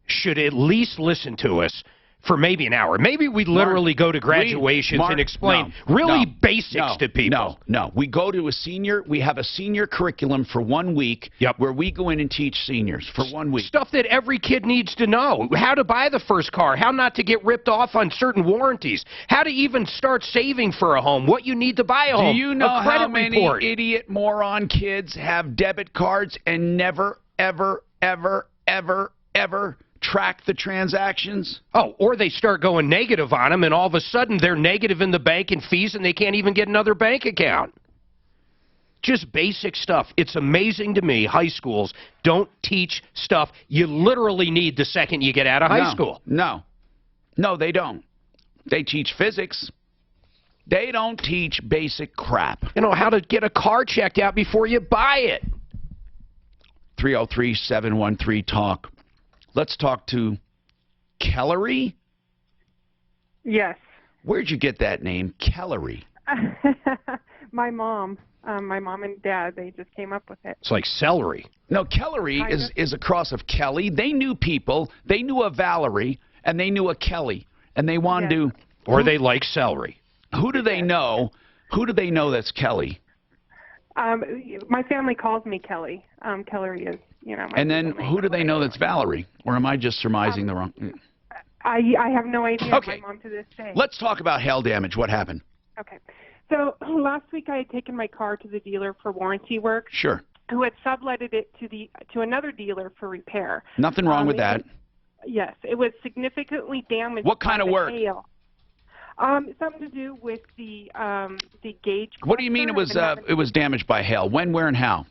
should at least listen to us for maybe an hour. Maybe we literally go to graduations and explain basics to people. No. We go to we have a senior curriculum for 1 week where we go in and teach seniors for 1 week. Stuff that every kid needs to know. How to buy the first car, how not to get ripped off on certain warranties, how to even start saving for a home, what you need to buy a home. Do you know how many idiot moron kids have debit cards and never, ever, ever, ever, ever track the transactions? Oh, or they start going negative on them, and all of a sudden they're negative in the bank in fees, and they can't even get another bank account. Just basic stuff. It's amazing to me high schools don't teach stuff you literally need the second you get out of high school. No, they don't. They teach physics. They don't teach basic crap. How to get a car checked out before you buy it. 303-713-TALK. Let's talk to Kellery. Yes. Where'd you get that name, Kellery? My mom and dad, they just came up with it. It's like celery. No, Kellery is a cross of Kelly. They knew people. They knew a Valerie, and they knew a Kelly, and they wanted to. Or they like celery. Who do they know? Who do they know that's Kelly? My family calls me Kelly. Kellery is, my And then who do they know that's Valerie? Or am I just surmising the wrong? I have no idea. Okay. My mom to this day. Let's talk about hail damage. What happened? Okay. So last week I had taken my car to the dealer for warranty work. Sure. Who had subletted it to another dealer for repair. Nothing wrong with that. Yes, it was significantly damaged. What kind of work? Hail. Something to do with the gauge. What do you mean it was damaged by hail? When, where, and how?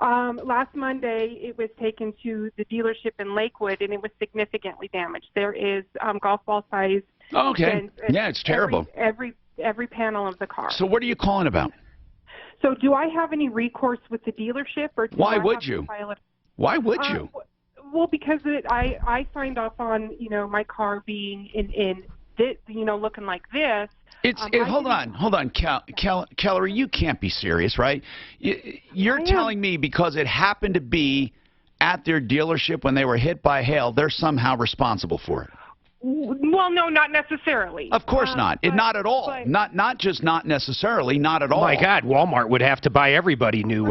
Last Monday, it was taken to the dealership in Lakewood, and it was significantly damaged. There is golf ball size. Oh, okay. Yeah, it's terrible. Every panel of the car. So what are you calling about? So do I have any recourse with the dealership, or do Why I would have you? To file it? Why would you? Well, because I signed off on my car being in this, looking like this. Hold on, Kellery, you can't be serious, right? You're telling me because it happened to be at their dealership when they were hit by hail, they're somehow responsible for it. Well, no, not necessarily. Of course not. Not at all. Not just not necessarily. Not at all. My God, Walmart would have to buy everybody new.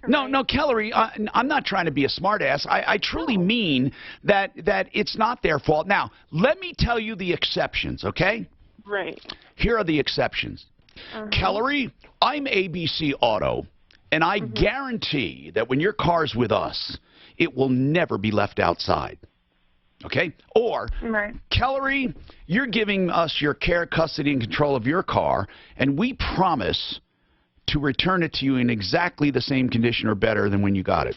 No, Kellery, I'm not trying to be a smartass. I truly mean that it's not their fault. Now, let me tell you the exceptions, okay? Right. Here are the exceptions. Kellery, I'm ABC Auto, and I guarantee that when your car's with us, it will never be left outside. Okay? Or, Kellery, you're giving us your care, custody, and control of your car, and we promise to return it to you in exactly the same condition or better than when you got it.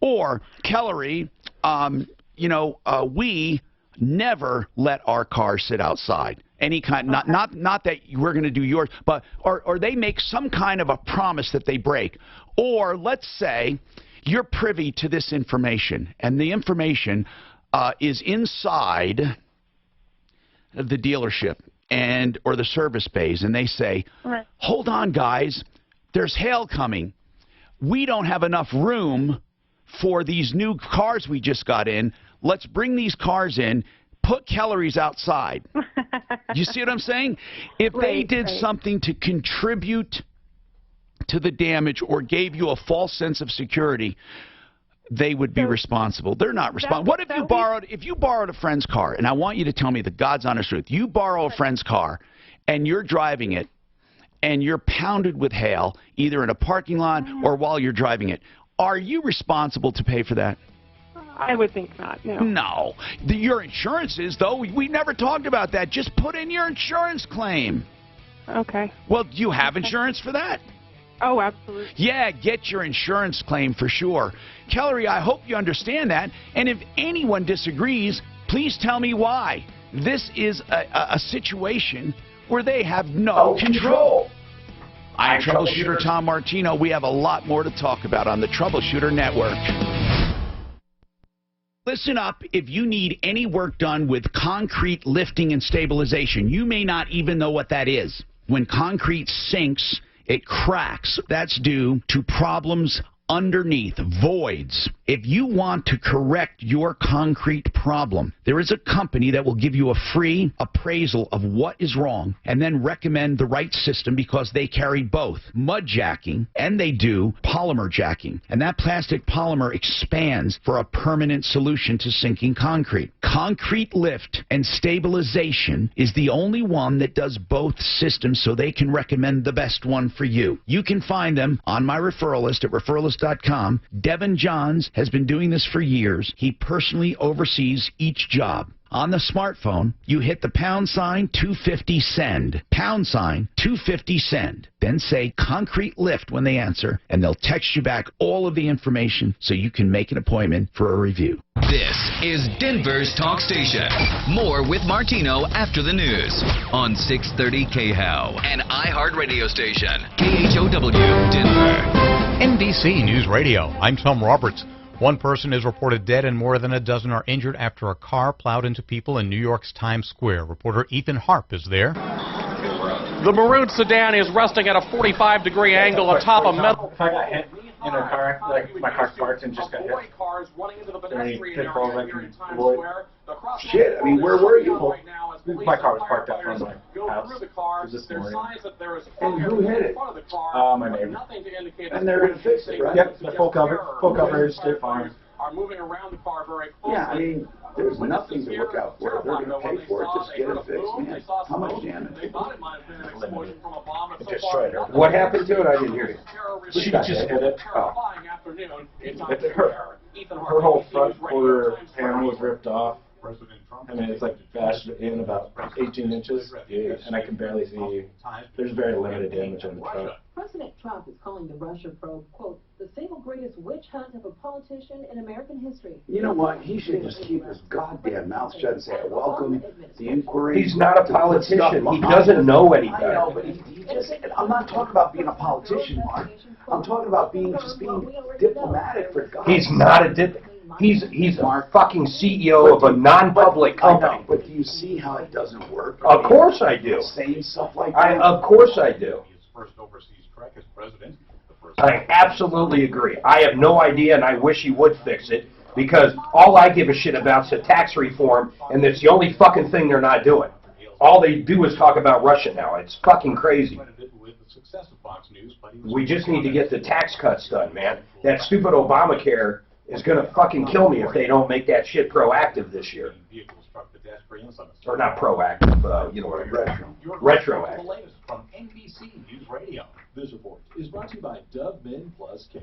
Or, Kellery, we never let our car sit outside. Any kind, not that we're going to do yours, but or they make some kind of a promise that they break. Or let's say you're privy to this information, and the information is inside of the dealership or the service bays, and they say, hold on, guys, there's hail coming. We don't have enough room for these new cars we just got in. Let's bring these cars in, put Kellery's outside. You see what I'm saying? If they did something to contribute to the damage or gave you a false sense of security, they would be responsible. They're not responsible. What if you borrowed a friend's car, and I want you to tell me the God's honest truth. You borrow a friend's car, and you're driving it, and you're pounded with hail, either in a parking lot or while you're driving it. Are you responsible to pay for that? I would think not, no. No. Your insurance is, though. We never talked about that. Just put in your insurance claim. Okay. Well, do you have insurance for that? Oh, absolutely. Yeah, get your insurance claim for sure. Kellery, I hope you understand that. And if anyone disagrees, please tell me why. This is a situation where they have no control. I'm Troubleshooter Tom Martino. We have a lot more to talk about on the Troubleshooter Network. Listen up, if you need any work done with concrete lifting and stabilization, you may not even know what that is. When concrete sinks, it cracks. That's due to problems underneath, voids. If you want to correct your concrete problem, there is a company that will give you a free appraisal of what is wrong and then recommend the right system because they carry both mud jacking and they do polymer jacking. And that plastic polymer expands for a permanent solution to sinking concrete. Concrete lift and stabilization is the only one that does both systems, so they can recommend the best one for you. You can find them on my referral list at referralist.com. Devin Johns has been doing this for years. He personally oversees each job. On the smartphone, you hit the #250 send. #250 send. Then say concrete lift when they answer, and they'll text you back all of the information so you can make an appointment for a review. This is Denver's talk station. More with Martino after the news on 630 KHOW, an iHeart radio station. KHOW, Denver. NBC News Radio. I'm Tom Roberts. One person is reported dead and more than a dozen are injured after a car plowed into people in New York's Times Square. Reporter Ethan Harp is there. The maroon sedan is resting at a 45-degree angle atop a metal. If I got hit in a car, like my car parked and just got hit, any pitfalls I can avoid? Shit, I mean, where were you? My car was parked out front of my house. It was this morning. And who hit it? My neighbor. And they're going to fix it, right? Yep, the full coverage, State Farm. Are moving around the car very closely. Yeah, I mean, there's nothing to look out for. They're going to pay for it. Just get it fixed, man. How much damage? It destroyed her. What happened to it? I didn't hear you. She just hit it. Her whole front quarter panel was ripped off. I mean, it's like bashed in about 18 inches, and I can barely see. There's very limited damage on the truck. President Trump is calling the Russia probe, quote, the single greatest witch hunt of a politician in American history. You know what? He should just keep his goddamn mouth shut and say, I welcome the inquiry. He's not a politician. He doesn't know any better. I know, but he just, I'm not talking about being a politician, Mark. I'm talking about being diplomatic for God. He's not a diplomat. He's a fucking CEO of a non-public company. I know, but do you see how it doesn't work? Of course I do. Saying stuff like that? Of course I do. First overseas trek as president. I absolutely agree. I have no idea, and I wish he would fix it. Because all I give a shit about is the tax reform, and it's the only fucking thing they're not doing. All they do is talk about Russia now. It's fucking crazy. We just need to get the tax cuts done, man. That stupid Obamacare is going to fucking kill me if they don't make that shit proactive this year. Or not proactive, you know what I mean. Retroactive. The latest from NBC News Radio. This report is brought to you by Dove Men Plus Care.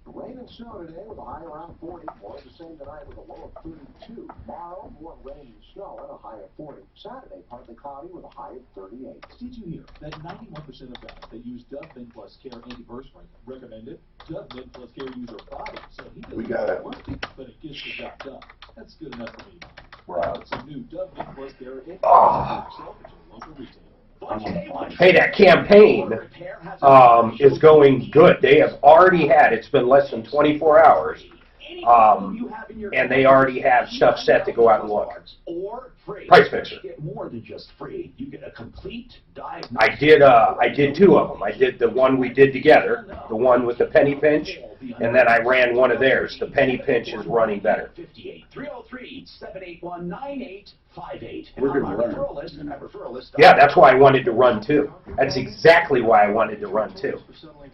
Rain and snow today with a high around 40. More the same tonight with a low of 32. Tomorrow, more rain and snow and a high of 40. Saturday, partly cloudy with a high of 38. Did you hear that 91% of guys that use Dove Men Plus Care antiperspirant recommend it? Dove Men Plus Care user Bobby said he doesn't want it, but it gets the job done. That's good enough for me. Right. It's a new Dove Men Plus Care local retailer. Hey, that campaign is going good. They have already had, it's been less than 24 hours, and they already have stuff set to go out and look. Price Fixer. More than just free. You get a complete diagnosis. I did two of them. I did the one we did together, the one with the penny pinch, and then I ran one of theirs. The penny pinch is running better. 303-781-9858. We're going to learn. Yeah, that's why I wanted to run two. That's exactly why I wanted to run two.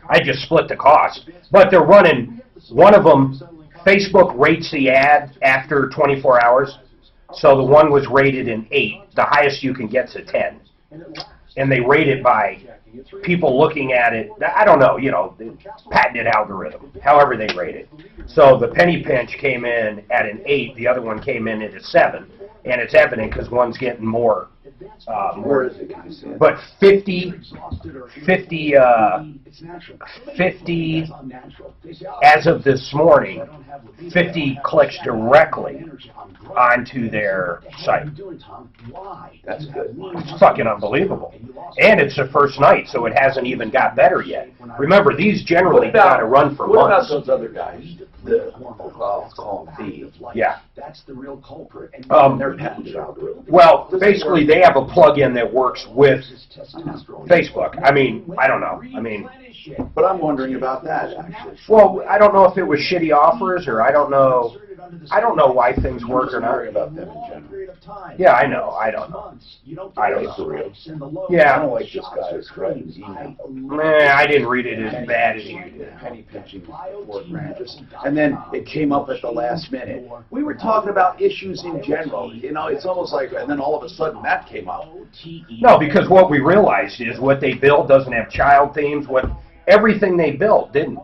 I just split the cost. But they're running, one of them, Facebook rates the ad after 24 hours. So the one was rated an 8. The highest you can get's a 10. And they rate it by people looking at it. I don't know, you know, the patented algorithm, however they rate it. So the penny pinch came in at an 8. The other one came in at a 7. And it's evident because one's getting more. Where is it? Can you see it? But 50, as of this morning, 50 clicks directly onto their site. That's good. It's fucking unbelievable. And it's the first night, so it hasn't even got better yet. Remember, these generally got to run for months. What about those other guys? Let's call them thieves. Yeah. That's the real culprit. They're patented algorithm. Well, basically, they have a plug-in that works with Facebook. I mean, I don't know. I mean, but I'm wondering about that, actually. Well, I don't know if it was shitty offers, or I don't know. I don't know why things work or not. About them in general. Yeah, I know. I don't know. I don't know. Yeah. I don't like this guy who's writing his email. I didn't read it as bad as you did. Penny pinching 4 grand. And then it came up at the last minute. We were talking about issues in general. You know, it's almost like, and then all of a sudden that came up. No, because what we realized is what they build doesn't have child themes. Everything they built didn't.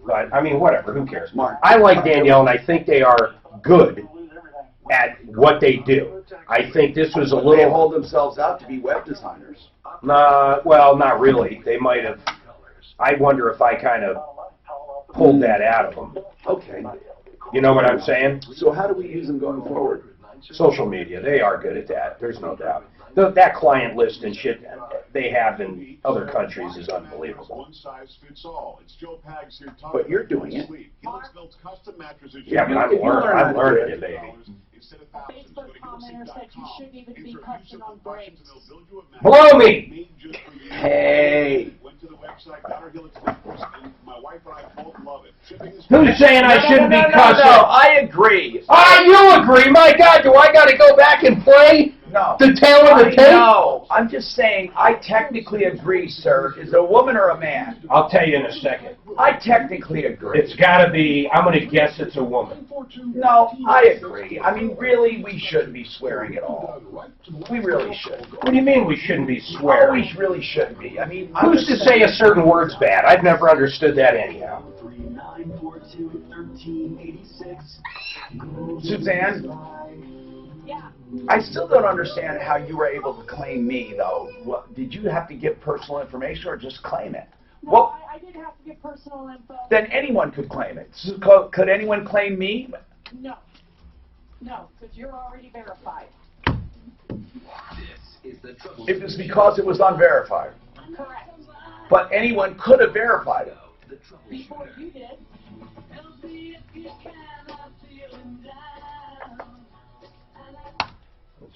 But, I mean, whatever, who cares? I like Danielle, and I think they are good at what they do. I think this was a little... They hold themselves out to be web designers. Well, not really. They might have... I wonder if I kind of pulled that out of them. Okay. You know what I'm saying? So how do we use them going forward? Social media, they are good at that. There's no doubt. That client list and shit they have in other countries is unbelievable. But you're doing it. Yeah, but I'm learning it, baby. Facebook commenter said you shouldn't even be cussing on breaks. Blow me! Hey! Who's saying I shouldn't be cussing? No, I agree. You agree? My God, do I got to go back and play the tail of the tape? No, I'm just saying I technically agree, sir. Is it a woman or a man? I'll tell you in a second. I technically agree. It's got to be, I'm going to guess it's a woman. No, I agree. I mean, really, we shouldn't be swearing at all. We really should. What do you mean we shouldn't be swearing? We really shouldn't be. I mean, who's to say a certain word's bad? I've never understood that anyhow. Suzanne? I still don't understand how you were able to claim me, though. Did you have to give personal information or just claim it? No, well, I didn't have to give personal info. Then anyone could claim it. So could anyone claim me? No. No, because you're already verified. It was because it was unverified. Correct. But anyone could have verified it. Before you did.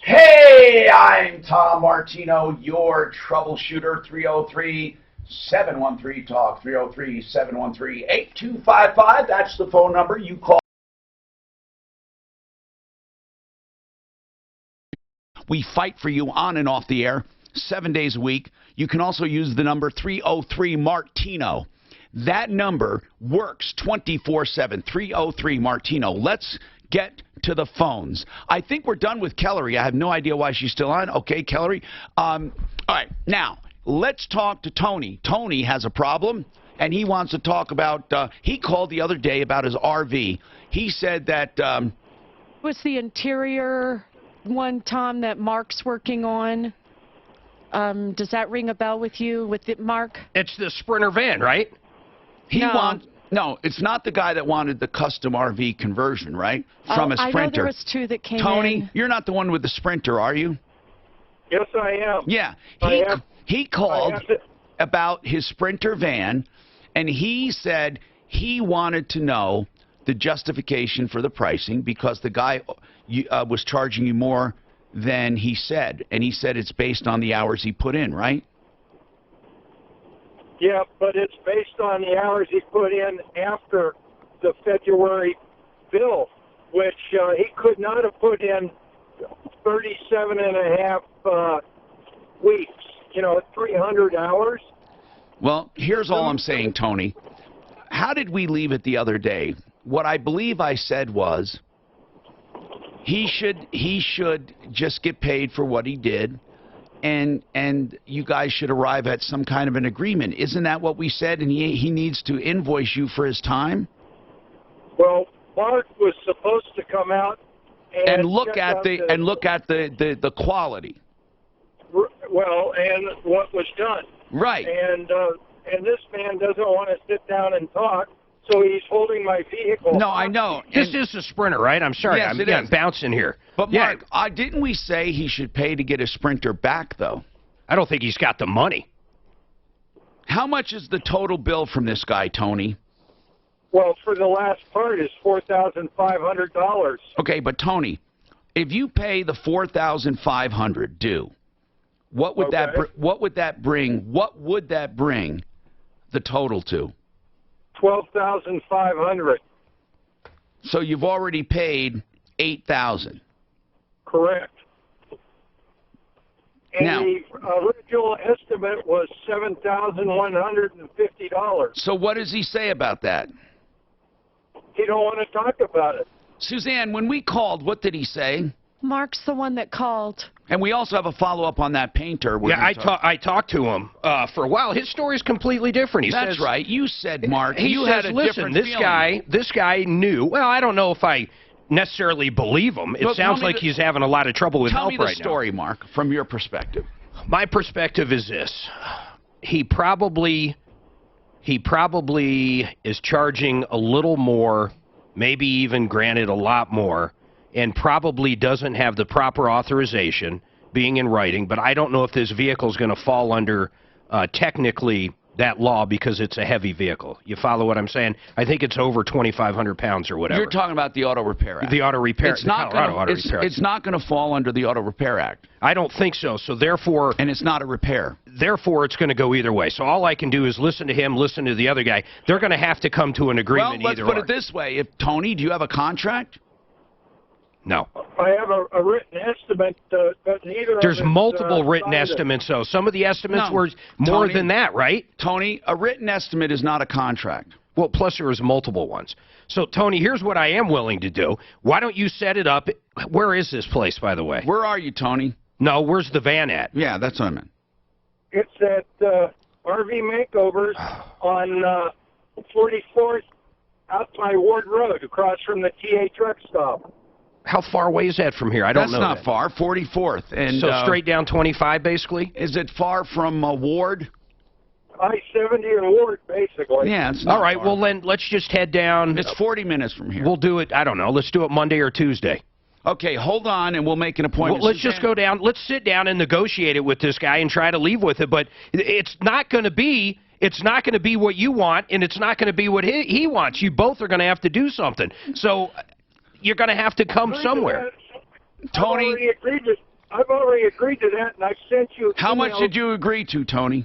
Hey, I'm Tom Martino, your troubleshooter. 303-713-TALK, 303-713-8255. That's the phone number you call. We fight for you on and off the air 7 days a week. You can also use the number 303-MARTINO. That number works 24/7, 303-MARTINO. Let's get to the phones. I think we're done with Kellery. I have no idea why she's still on. Okay, Kellery. All right, now, let's talk to Tony. Tony has a problem, and he wants to talk about, he called the other day about his RV. He said that... What's the interior one, Tom, that Mark's working on? Does that ring a bell with you, Mark? It's the Sprinter van, right? No, it's not the guy that wanted the custom RV conversion, right? From a Sprinter. I know there was two that came Tony, in. you're not the one with the Sprinter, are you? Yes, I am. Yeah. He called about his Sprinter van, and he said he wanted to know the justification for the pricing because the guy was charging you more than he said. And he said it's based on the hours he put in, right? Yeah, but it's based on the hours he put in after the February bill, which he could not have put in 37 and a half weeks, 300 hours. Well, here's all I'm saying, Tony. How did we leave it the other day? What I believe I said was he should just get paid for what he did. And you guys should arrive at some kind of an agreement. Isn't that what we said? And he needs to invoice you for his time? Well, Mark was supposed to come out and look at the quality. Well, and what was done. Right. And this man doesn't want to sit down and talk, so he's holding my vehicle. No, I know. This is a Sprinter, right? I'm sorry. Yes, I'm bouncing here. But, Mark, didn't we say he should pay to get his Sprinter back, though? I don't think he's got the money. How much is the total bill from this guy, Tony? Well, for the last part is $4,500. Okay, but, Tony, if you pay the $4,500 due, what would that bring the total to? $12,500. So you've already paid $8,000. Correct. And now, the original estimate was $7,150. So what does he say about that? He don't want to talk about it. Suzanne, when we called, what did he say? Mark's the one that called. And we also have a follow-up on that painter. Yeah, I talked to him for a while. His story is completely different. That's says, right. You said, Mark, he you says, had a listen, different this guy knew. Well, I don't know if I necessarily believe him. It sounds like he's having a lot of trouble with help right now. Tell me the story, Mark, from your perspective. My perspective is this. He probably is charging a little more, maybe even granted a lot more, and probably doesn't have the proper authorization being in writing, but I don't know if this vehicle is going to fall under technically that law because it's a heavy vehicle. You follow what I'm saying? I think it's over 2,500 pounds or whatever. You're talking about the Auto Repair Act. The Auto Repair Act. It's not going to fall under the Auto Repair Act. I don't think so. So therefore... And it's not a repair. Therefore, it's going to go either way. So all I can do is listen to him, listen to the other guy. They're going to have to come to an agreement either way. Well, let's put it this way. Tony, do you have a contract? No. I have a written estimate, but neither There's of multiple written estimates, though. Some of the estimates were more than that, right? Tony, a written estimate is not a contract. Well, plus there was multiple ones. So, Tony, here's what I am willing to do. Why don't you set it up? Where is this place, by the way? Where are you, Tony? No, where's the van at? Yeah, that's what I meant. It's at RV Makeovers on 44th out by Ward Road, across from the TA truck stop. How far away is that from here? I don't know. That's not far. 44th. And, so straight down 25, basically? Is it far from Ward? I-70 and Ward, basically. Yeah, it's not all right, far. well, then let's just head down. It's 40 minutes from here. We'll do it, I don't know, let's do it Monday or Tuesday. Okay, hold on, and we'll make an appointment. Well, let's just go down. Let's sit down and negotiate it with this guy and try to leave with it. But it's not going to be... It's not going to be what you want, and it's not going to be what he wants. You both are going to have to do something. So... You're going to have to come somewhere. Tony, I've already agreed to that, and I've sent you. How much did you agree to, Tony?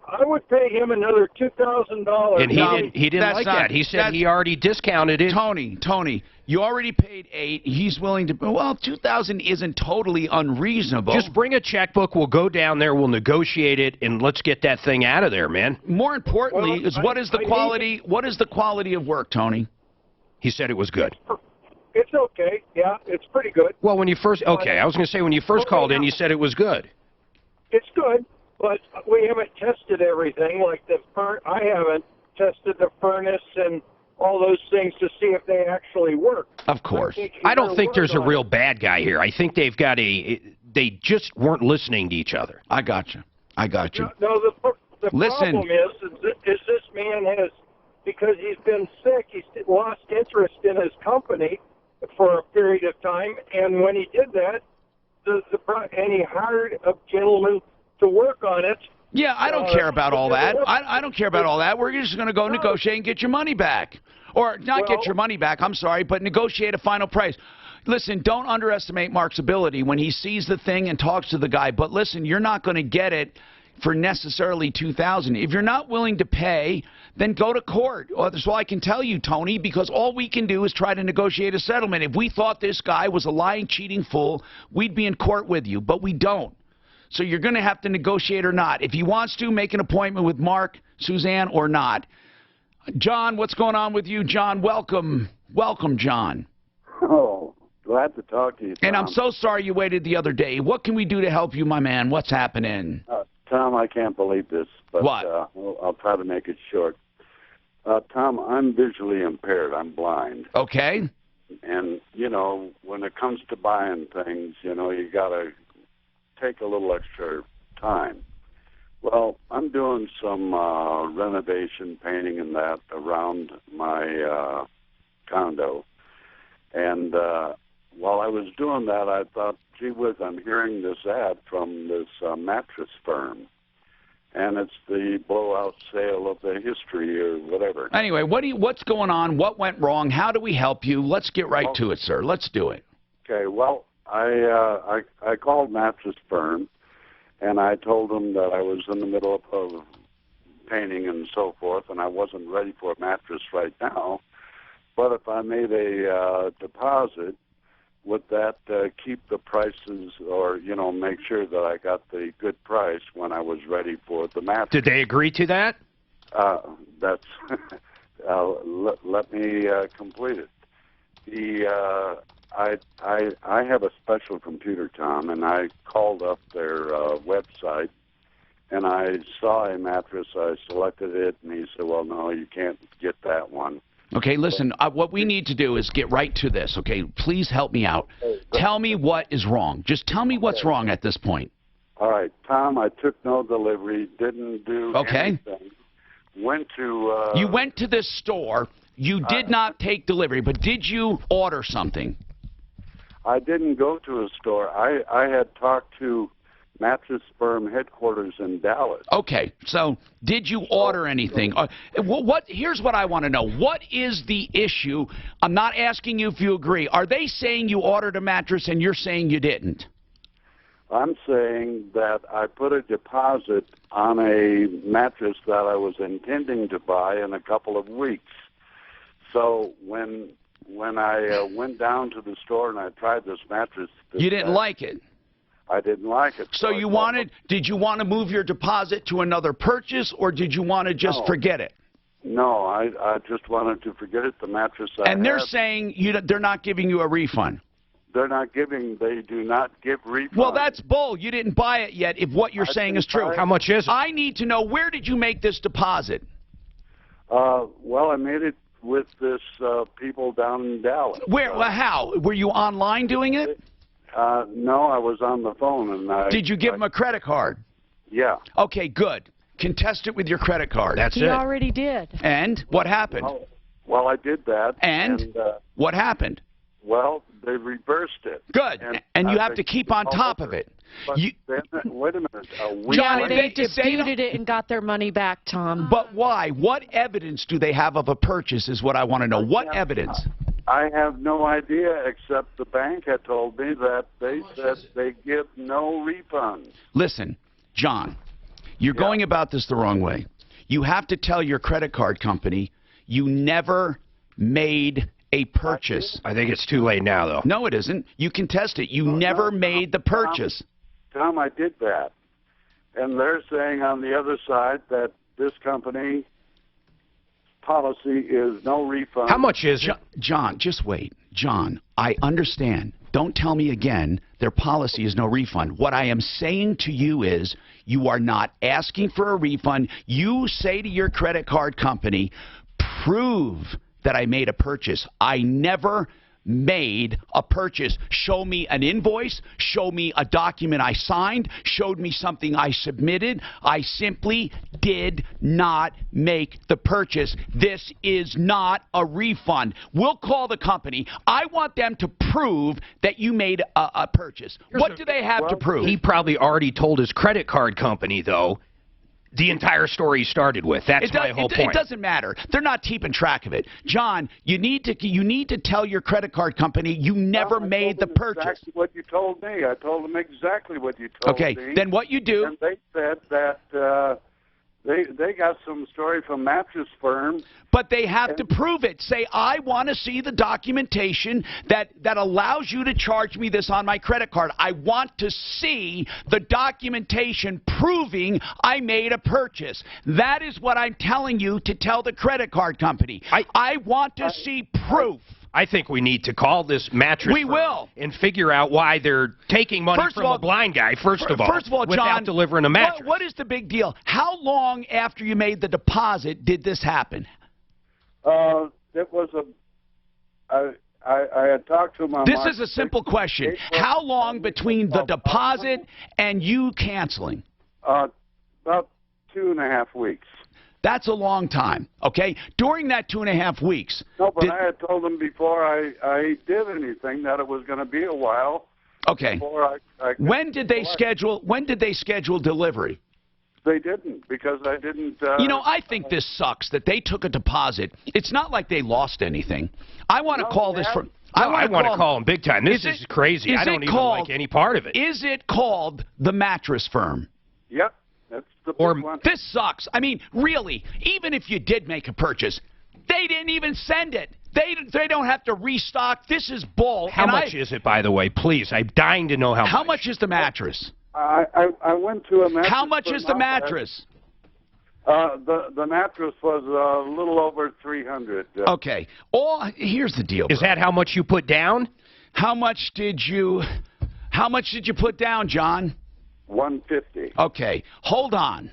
I would pay him another $2,000. And he didn't like that. He said he already discounted it. Tony, you already paid $8,000. He's willing to. Well, $2,000 isn't totally unreasonable. Just bring a checkbook. We'll go down there. We'll negotiate it, and let's get that thing out of there, man. More importantly, what is the quality? What is the quality of work, Tony? He said it was good. It's okay. Yeah, it's pretty good. Well, when you first I was going to say when you first called in, you said it was good. It's good, but we haven't tested everything. Like I haven't tested the furnace and all those things to see if they actually work. Of course. I don't think there's a real bad guy here. I think they've got they just weren't listening to each other. I got you. No, the problem is this man has, because he's been sick, he's lost interest in his company for a period of time, and when he did that, and he hired a gentleman to work on it. Yeah, I don't care about all that. I don't care about all that. We're just going to go negotiate and get your money back. Or not get your money back, I'm sorry, but negotiate a final price. Listen, don't underestimate Mark's ability when he sees the thing and talks to the guy. But listen, you're not going to get it for necessarily $2,000. If you're not willing to pay, then go to court. Well, that's all I can tell you, Tony, because all we can do is try to negotiate a settlement. If we thought this guy was a lying, cheating fool, we'd be in court with you, but we don't. So you're going to have to negotiate or not. If he wants to, make an appointment with Mark, Suzanne, or not. John, what's going on with you? John, welcome. Welcome, John. Oh, glad to talk to you, Tom. And I'm so sorry you waited the other day. What can we do to help you, my man? What's happening? Tom, I can't believe this, but what? I'll try to make it short. Tom, I'm visually impaired. I'm blind. Okay. And, you know, when it comes to buying things, you know, you got to take a little extra time. Well, I'm doing some renovation, painting and that around my condo. And while I was doing that, I thought, gee whiz, I'm hearing this ad from this mattress firm. And it's the blowout sale of the history or whatever. Anyway, what's going on? What went wrong? How do we help you? Let's get right to it, sir. Let's do it. Okay, well, I called mattress firm, and I told them that I was in the middle of painting and so forth, and I wasn't ready for a mattress right now. But if I made a deposit, would that keep the prices, or, you know, make sure that I got the good price when I was ready for the mattress? Did they agree to that? That's let me complete it. I have a special computer, Tom, and I called up their website, and I saw a mattress. I selected it, and he said, well, no, you can't get that one. Okay, listen, what we need to do is get right to this, okay? Please help me out. Tell me what is wrong. Just tell me what's wrong at this point. All right, Tom, I took no delivery, didn't do anything. Went to... You went to this store. You did not take delivery, but did you order something? I didn't go to a store. I had talked to mattress firm headquarters in Dallas. Okay, so did you order anything? Here's what I want to know. What is the issue? I'm not asking you if you agree. Are they saying you ordered a mattress and you're saying you didn't? I'm saying that I put a deposit on a mattress that I was intending to buy in a couple of weeks. So when I went down to the store and I tried this mattress... You didn't like it? I didn't like it. So did you want to move your deposit to another purchase, or did you want to just forget it? No, I just wanted to forget it, the mattress I And they're saying they're not giving you a refund. They do not give refunds. Well, that's bull. You didn't buy it yet if what you're saying is true. How much is it? I need to know, where did you make this deposit? Well, I made it with this people down in Dallas. How? Were you online doing it? No, I was on the phone. And did you give him a credit card? Yeah. Okay, good. Contest it with your credit card. That's it. He already did. And what happened? Well, I did that. And what happened? Well, they reversed it. Good. And you have to keep on top of it. But wait a minute. John, they disputed it and got their money back, Tom. But why? What evidence do they have of a purchase is what I want to know. What evidence? I have no idea, except the bank had told me that they said they give no refunds. Listen, John, You're going about this the wrong way. You have to tell your credit card company you never made a purchase. I think it's too late now, though. No, it isn't. You can test it. You never made the purchase. Tom, I did that. And they're saying on the other side that this company policy is no refund. How much is it? John, just wait. John, I understand. Don't tell me again their policy is no refund. What I am saying to you is you are not asking for a refund. You say to your credit card company, prove that I made a purchase. I never made a purchase. Show me an invoice. Show me a document I signed. Showed me something I submitted. I simply did not make the purchase. This is not a refund. We'll call the company. I want them to prove that you made a purchase. What do they have to prove? He probably already told his credit card company, though, the entire story started with. That's my whole point. It doesn't matter. They're not keeping track of it. John, you need to tell your credit card company you never made the purchase. Exactly what you told me. I told them exactly what you told me. Okay, then what you do... And they said that they got some story from Mattress Firm. But they have to prove it. Say, I want to see the documentation that allows you to charge me this on my credit card. I want to see the documentation proving I made a purchase. That is what I'm telling you to tell the credit card company. I want to see proof. I think we need to call this mattress firm and figure out why they're taking money from a blind guy, first of all, John, without delivering a mattress. What is the big deal? How long after you made the deposit did this happen? It was I had talked to my This is a simple question. How long between the deposit and you canceling? About 2.5 weeks. That's a long time, okay? During that 2.5 weeks... No, but I had told them before I did anything that it was going to be a while. Okay. When did they schedule delivery? They didn't, because I didn't... I think this sucks that they took a deposit. It's not like they lost anything. I want to call this from... I want to call them big time. This is crazy. I don't even like any part of it. Is it called the Mattress Firm? Yep. That's the big one. This sucks. I mean, really, even if you did make a purchase, they didn't even send it. They don't have to restock. This is bull. How much is it, by the way? Please, I'm dying to know how much. How much is the mattress? I went to a mattress. How much is the mattress? The mattress was a little over $300. Okay. Here's the deal. Is that how much you put down? How much did you put down, John? $150. Okay. Hold on.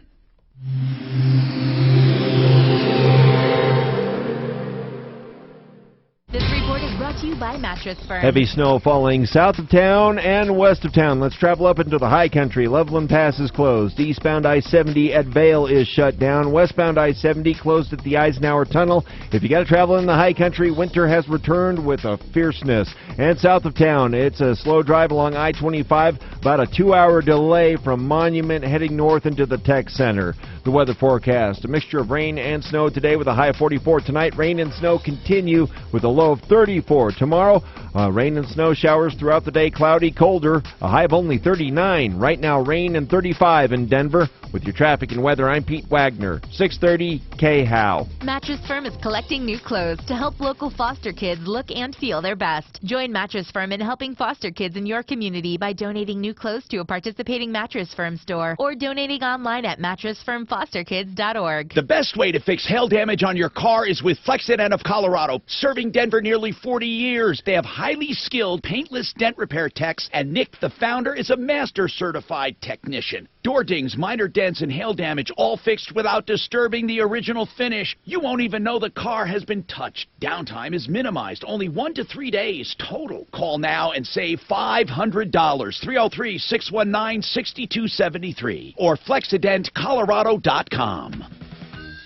This report is brought to you by Mattress Firm. Heavy snow falling south of town and west of town. Let's travel up into the high country. Loveland Pass is closed. Eastbound I-70 at Vail is shut down. Westbound I-70 closed at the Eisenhower Tunnel. If you got to travel in the high country, winter has returned with a fierceness. And south of town, it's a slow drive along I-25, about a 2-hour delay from Monument heading north into the Tech Center. The weather forecast, a mixture of rain and snow today with a high of 44. Tonight, rain and snow continue with a low of 34. Tomorrow, rain and snow showers throughout the day, cloudy, colder, a high of only 39. Right now, rain and 35 in Denver. With your traffic and weather, I'm Pete Wagner, 630 KHOW. Mattress Firm is collecting new clothes to help local foster kids look and feel their best. Join Mattress Firm in helping foster kids in your community by donating new clothes to a participating Mattress Firm store or donating online at mattressfirmfosterkids.org. The best way to fix hail damage on your car is with Flexident of Colorado, serving Denver nearly 40 years. They have highly skilled paintless dent repair techs, and Nick, the founder, is a master certified technician. Door dings, minor dents, and hail damage all fixed without disturbing the original finish. You won't even know the car has been touched. Downtime is minimized, only 1 to 3 days total. Call now and save $500. 303-619-6273 or flexidentcolorado.com.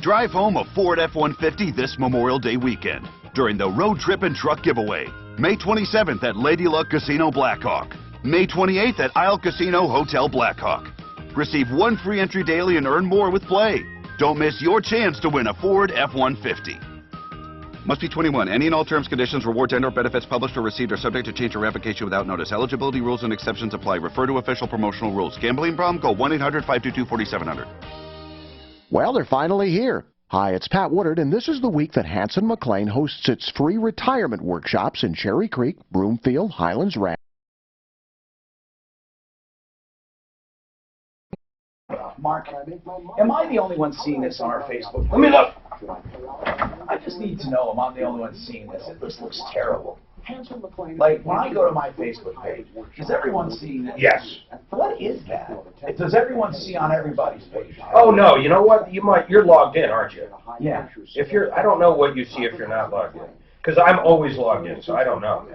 Drive home a Ford F-150 this Memorial Day weekend during the Road Trip and Truck Giveaway. May 27th at Lady Luck Casino Blackhawk. May 28th at Isle Casino Hotel Blackhawk. Receive 1 free entry daily and earn more with play. Don't miss your chance to win a Ford F-150. Must be 21. Any and all terms, conditions, rewards, and/or benefits published or received are subject to change or revocation without notice. Eligibility rules and exceptions apply. Refer to official promotional rules. Gambling problem? Call 1-800-522-4700. Well, they're finally here. Hi, it's Pat Woodard, and this is the week that Hanson McLean hosts its free retirement workshops in Cherry Creek, Broomfield, Highlands Ranch. Mark, am I the only one seeing this on our Facebook page? Let me look. I just need to know, am I the only one seeing this? This looks terrible. Like, when I go to my Facebook page, is everyone seeing this? Yes. What is that? Does everyone see on everybody's page? Oh no, you know what? You're logged in, aren't you? Yeah. I don't know what you see if you're not logged in. Because I'm always logged in, so I don't know.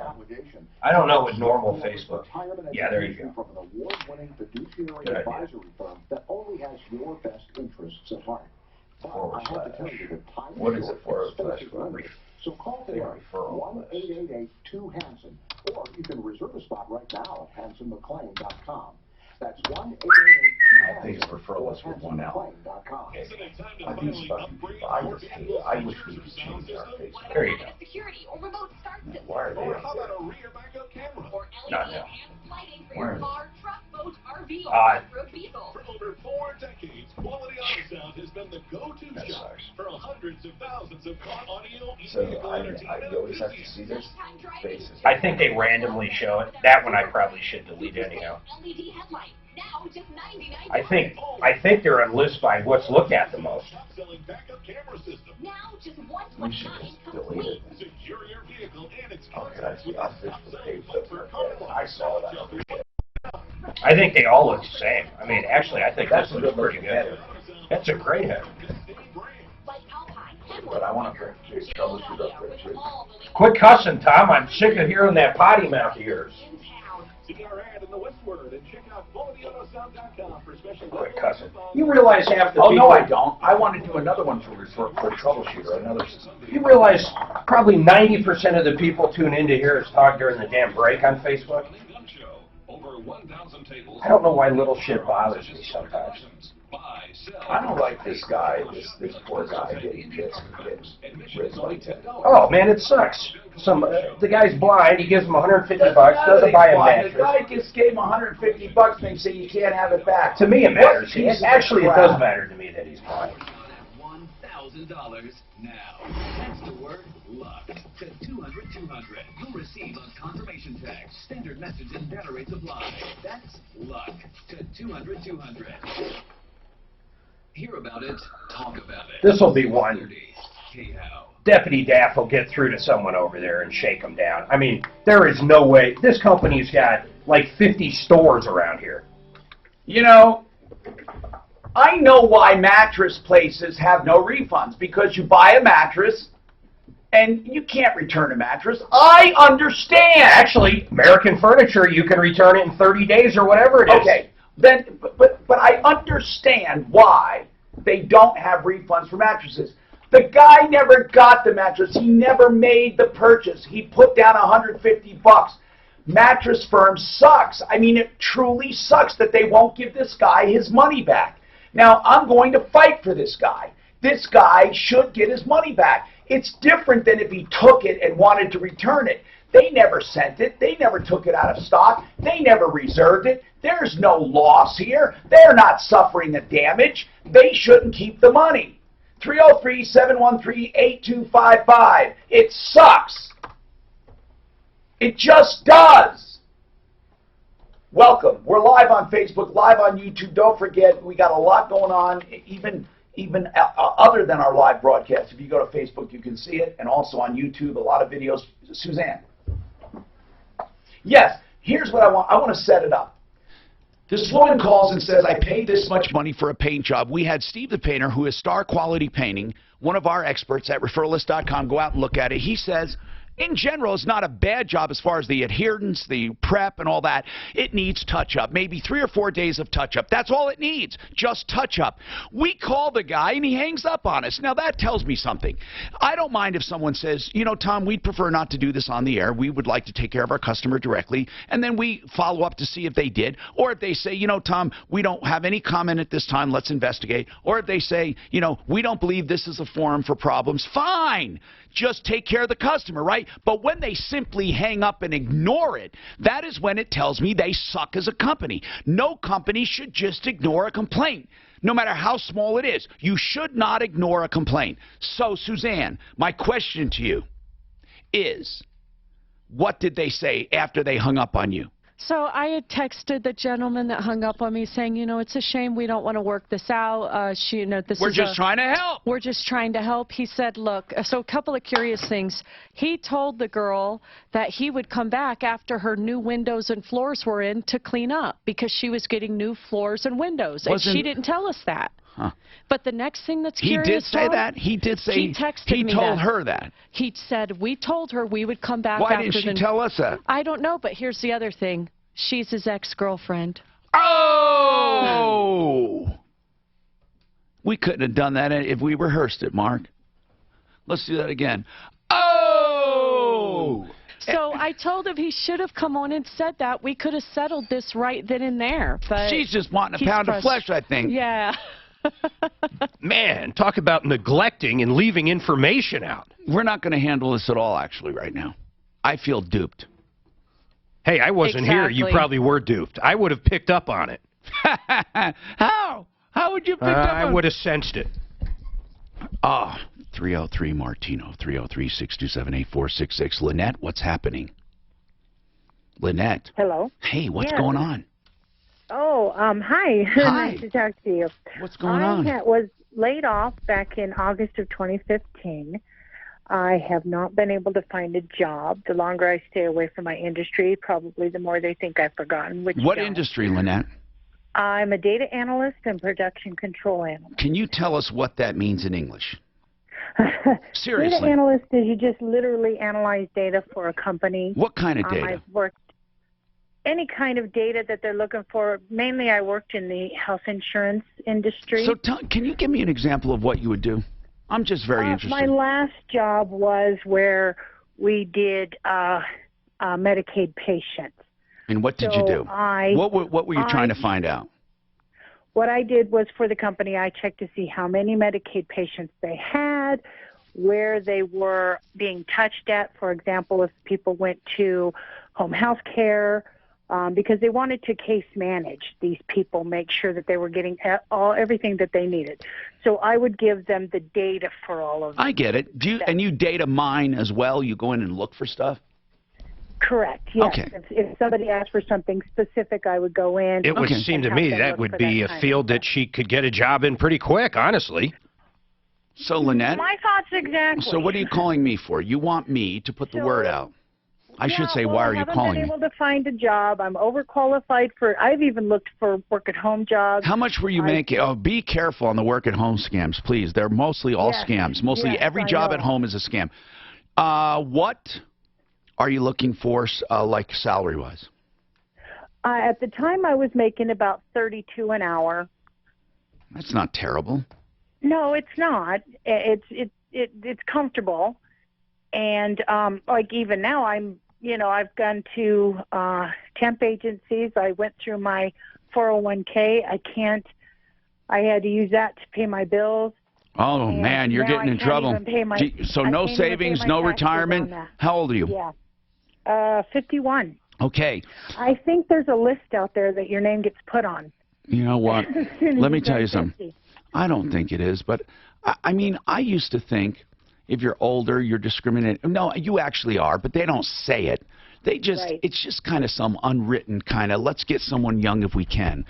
I don't know what normal Facebook. Yeah, there you go. Good idea. What is it for? So call for 1-888-2-HANSON, or you can reserve a spot right now at hansonmclean.com. That's 1-888-2-HANSON. I think it's referral list with one L. I think it's about I just hate it. I wish we could change our face. There you go. Why are they up there? Not now. Where is it? For over 4 decades, Quality Audio Sound has been the go-to shop for hundreds of thousands of audio So I always have to see their faces. I think they randomly show it. That one I probably should delete anyhow. I think they're on list by what's looked at the most. We should just delete it. Okay, I see. The page doesn't look bad. I saw that. I think they all look the same. I mean, actually, I think this looks pretty good. That's a great header. But I want to bring Troubleshooter up there too. Quit cussing, Tom. I'm sick of hearing that potty mouth of yours. Quit cussing. You realize half the people... Oh, no, I don't. I want to do another one for Troubleshooter, another system. You realize probably 90% of the people tune into here is talk during the damn break on Facebook? I don't know why little shit bothers me sometimes. I don't like this guy, this poor guy getting ripped like that. Oh man, it sucks. The guy's blind. He gives him $150. Doesn't buy a mattress. The guy just gave him $150 and say you can't have it back. To me, it matters. Actually, it does matter to me that he's blind. $1,000 now. Text the word luck to 200-200. You'll receive a confirmation text. Standard message and data rates apply. That's luck to 200-200. Hear about it, talk about it. This will be one. Deputy Daff will get through to someone over there and shake them down. I mean, there is no way. This company's got like 50 stores around here. You know, I know why mattress places have no refunds. Because you buy a mattress and you can't return a mattress. I understand. Actually, American Furniture, you can return it in 30 days or whatever it is. Okay. Then, but I understand why they don't have refunds for mattresses. The guy never got the mattress. He never made the purchase. He put down $150. Mattress firm sucks. I mean, it truly sucks that they won't give this guy his money back. Now, I'm going to fight for this guy. This guy should get his money back. It's different than if he took it and wanted to return it. They never sent it. They never took it out of stock. They never reserved it. There's no loss here. They're not suffering the damage. They shouldn't keep the money. 303-713-8255. It sucks. It just does. Welcome. We're live on Facebook, live on YouTube. Don't forget, we got a lot going on, even other than our live broadcast. If you go to Facebook, you can see it, and also on YouTube, a lot of videos. Suzanne. Yes, here's what I want. I want to set it up. This woman calls and says, I paid this much money for a paint job. We had Steve the painter, who is Star Quality Painting, one of our experts at referralist.com, go out and look at it. He says, in general, it's not a bad job as far as the adherence, the prep, and all that. It needs touch-up, maybe 3 or 4 days of touch-up. That's all it needs, just touch-up. We call the guy, and he hangs up on us. Now, that tells me something. I don't mind if someone says, you know, Tom, we'd prefer not to do this on the air. We would like to take care of our customer directly, and then we follow up to see if they did. Or if they say, you know, Tom, we don't have any comment at this time. Let's investigate. Or if they say, you know, we don't believe this is a forum for problems. Fine. Just take care of the customer, right? But when they simply hang up and ignore it, that is when it tells me they suck as a company. No company should just ignore a complaint. no matter how small it is. You should not ignore a complaint. So, Suzanne, my question to you is, what did they say after they hung up on you? So I had texted the gentleman that hung up on me saying, you know, it's a shame we don't want to work this out. We're just trying to help. We're just trying to help. He said, look, so a couple of curious things. He told the girl that he would come back after her new windows and floors were in to clean up because she was getting new floors and windows. And she didn't tell us that. Huh. But the next thing that's He curious, did say Tom, that? He did say he texted me told that. her that. He said, we told her we would come back Why after didn't she tell us that? I don't know, but here's the other thing. She's his ex-girlfriend. Oh! We couldn't have done that if we rehearsed it, Mark. Let's do that again. Oh! So I told him he should have come on and said that. We could have settled this right then and there. But she's just wanting a pound of flesh, I think. Yeah. Man, talk about neglecting and leaving information out. We're not going to handle this at all, actually, right now. I feel duped. Hey, I wasn't here. You probably were duped. I would have picked up on it. How? How would you pick up on it? I would have sensed it. 303 Martino, 303-627-8466. Lynette, what's happening? Lynette. Hello. Hey, what's going on? Oh, hi. Hi. Nice to talk to you. What's going on? I was laid off back in August of 2015. I have not been able to find a job. The longer I stay away from my industry, probably the more they think I've forgotten. What industry, Lynette? I'm a data analyst and production control analyst. Can you tell us what that means in English? Seriously. Data analyst is you just literally analyze data for a company. What kind of data? I've worked any kind of data that they're looking for. Mainly I worked in the health insurance industry. So can you give me an example of what you would do? I'm just very interested. My last job was where we did Medicaid patients. And what did you do? What were you trying to find out? What I did was for the company, I checked to see how many Medicaid patients they had, where they were being touched at. For example, if people went to home health care, because they wanted to case manage these people, make sure that they were getting everything that they needed. So I would give them the data for all of them. I get it. And you data mine as well? You go in and look for stuff? Correct, yes. Okay. If somebody asked for something specific, I would go in. It would seem to me that would be a field that she could get a job in pretty quick, honestly. So, Lynette? My thoughts exactly. So what are you calling me for? You want me to put the word out. I should say, why are you calling me? I haven't been able to find a job. I'm overqualified for, I've even looked for work-at-home jobs. How much were you making? Oh, be careful on the work-at-home scams, please. They're mostly all scams. Mostly every job at home is a scam. What are you looking for, like salary-wise? At the time, I was making about $32 an hour. That's not terrible. No, it's not. It's comfortable. And like even now, I've gone to temp agencies. I went through my 401k. I had to use that to pay my bills. Oh, and man, you're getting in trouble. So no savings, no retirement. How old are you? Yeah, 51. Okay. I think there's a list out there that your name gets put on. You know what? Let me tell you something. I don't think it is, but I mean, I used to think if you're older, you're discriminated. No, you actually are, but they don't say it. They just, it's just kind of some unwritten kind of, let's get someone young if we can.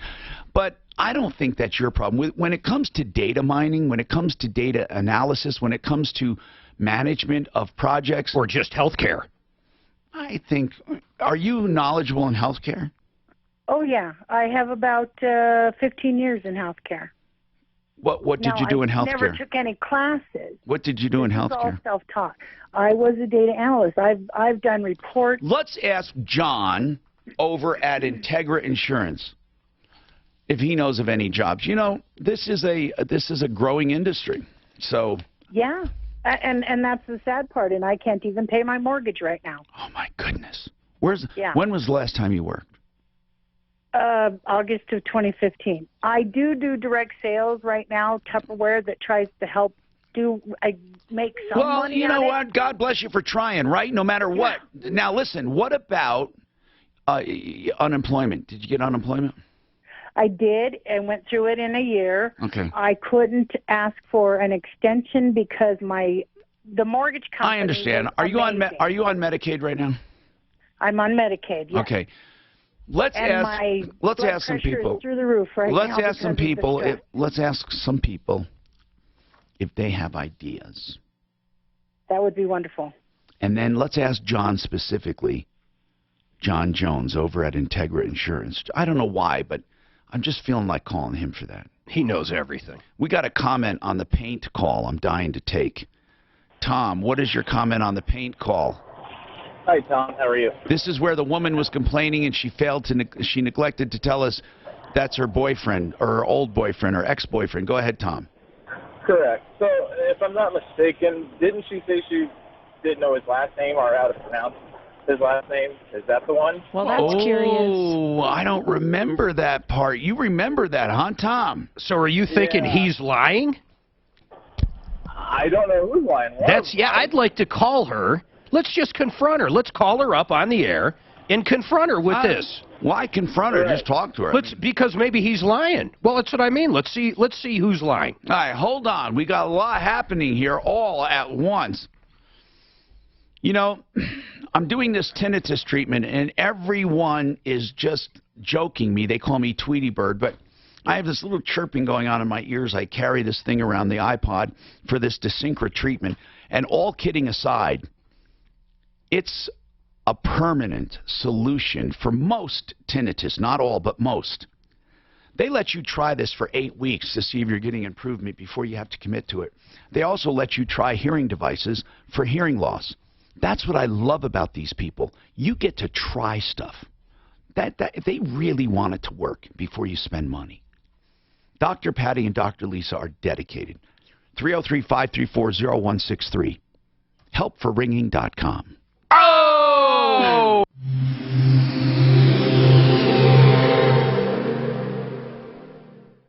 But I don't think that's your problem. When it comes to data mining, when it comes to data analysis, when it comes to management of projects. Or just healthcare. I think, are you knowledgeable in healthcare? Oh, yeah. I have about 15 years in healthcare. What did you do in healthcare? I never took any classes. What did you do in healthcare? All self-taught. I was a data analyst. I've done reports. Let's ask John over at Integra Insurance if he knows of any jobs. You know, this is a growing industry. So yeah, and that's the sad part. And I can't even pay my mortgage right now. Oh my goodness. When was the last time you worked? August of 2015. I do direct sales right now, Tupperware, that tries to help I make some money. Well, you know what? God bless you for trying, right? No matter what. Now, listen, what about unemployment? Did you get unemployment? I did and went through it in a year. Okay. I couldn't ask for an extension because the mortgage company. I understand. Are you on Medicaid right now? I'm on Medicaid. Yes. Okay. Let's ask some people. Through the roof right let's now ask some people. Let's ask some people if they have ideas. That would be wonderful. And then let's ask John specifically. John Jones over at Integra Insurance. I don't know why, but I'm just feeling like calling him for that. He knows everything. We got a comment on the paint call I'm dying to take. Tom, what is your comment on the paint call? Hi, Tom. How are you? This is where the woman was complaining and she she neglected to tell us that's her boyfriend or her old boyfriend or ex-boyfriend. Go ahead, Tom. Correct. So, if I'm not mistaken, didn't she say she didn't know his last name or how to pronounce his last name? Is that the one? Well, that's curious. Oh, I don't remember that part. You remember that, huh, Tom? So are you thinking he's lying? I don't know who's lying. I'd like to call her. Let's just confront her. Let's call her up on the air and confront her with this. Why confront her? Just talk to her. Because maybe he's lying. Well, that's what I mean. Let's see who's lying. All right, hold on. We got a lot happening here all at once. You know, I'm doing this tinnitus treatment, and everyone is just joking me. They call me Tweety Bird, but I have this little chirping going on in my ears. I carry this thing around the iPod for this Desincra treatment. And all kidding aside, it's a permanent solution for most tinnitus, not all, but most. They let you try this for 8 weeks to see if you're getting improvement before you have to commit to it. They also let you try hearing devices for hearing loss. That's what I love about these people. You get to try stuff. They really want it to work before you spend money. Dr. Patty and Dr. Lisa are dedicated. 303-534-0163. Helpforringing.com. Oh!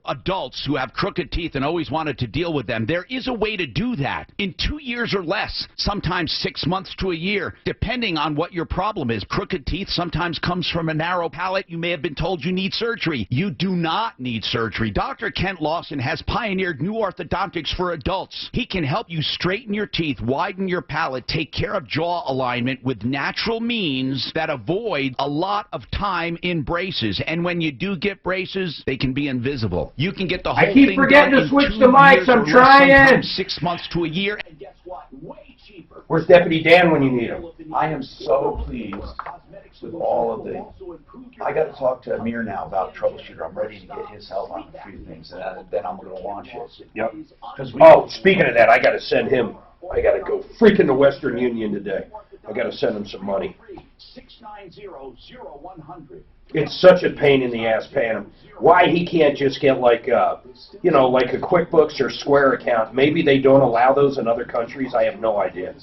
Adults who have crooked teeth and always wanted to deal with them, there is a way to do that in 2 years or less, sometimes 6 months to a year, depending on what your problem is. Crooked teeth sometimes comes from a narrow palate. You may have been told you need surgery. You do not need surgery. Dr. Kent Lawson has pioneered new orthodontics for adults. He can help you straighten your teeth, widen your palate, take care of jaw alignment with natural means that avoid a lot of time in braces. And when you do get braces, they can be invisible. You can get the whole thing I keep forgetting to switch the mics. I'm trying. Sometimes 6 months to a year. And guess what? Way cheaper. Where's Deputy Dan when you need him? I am so pleased with all of the. I got to talk to Amir now about Troubleshooter. I'm ready to get his help on a few things, and then I'm going to launch it. Yep. Oh, speaking of that, I got to send him. I got to go freaking to Western Union today. I got to send him some money. 690-0100. It's such a pain in the ass paying him. Why he can't just get like a QuickBooks or Square account? Maybe they don't allow those in other countries. I have no idea.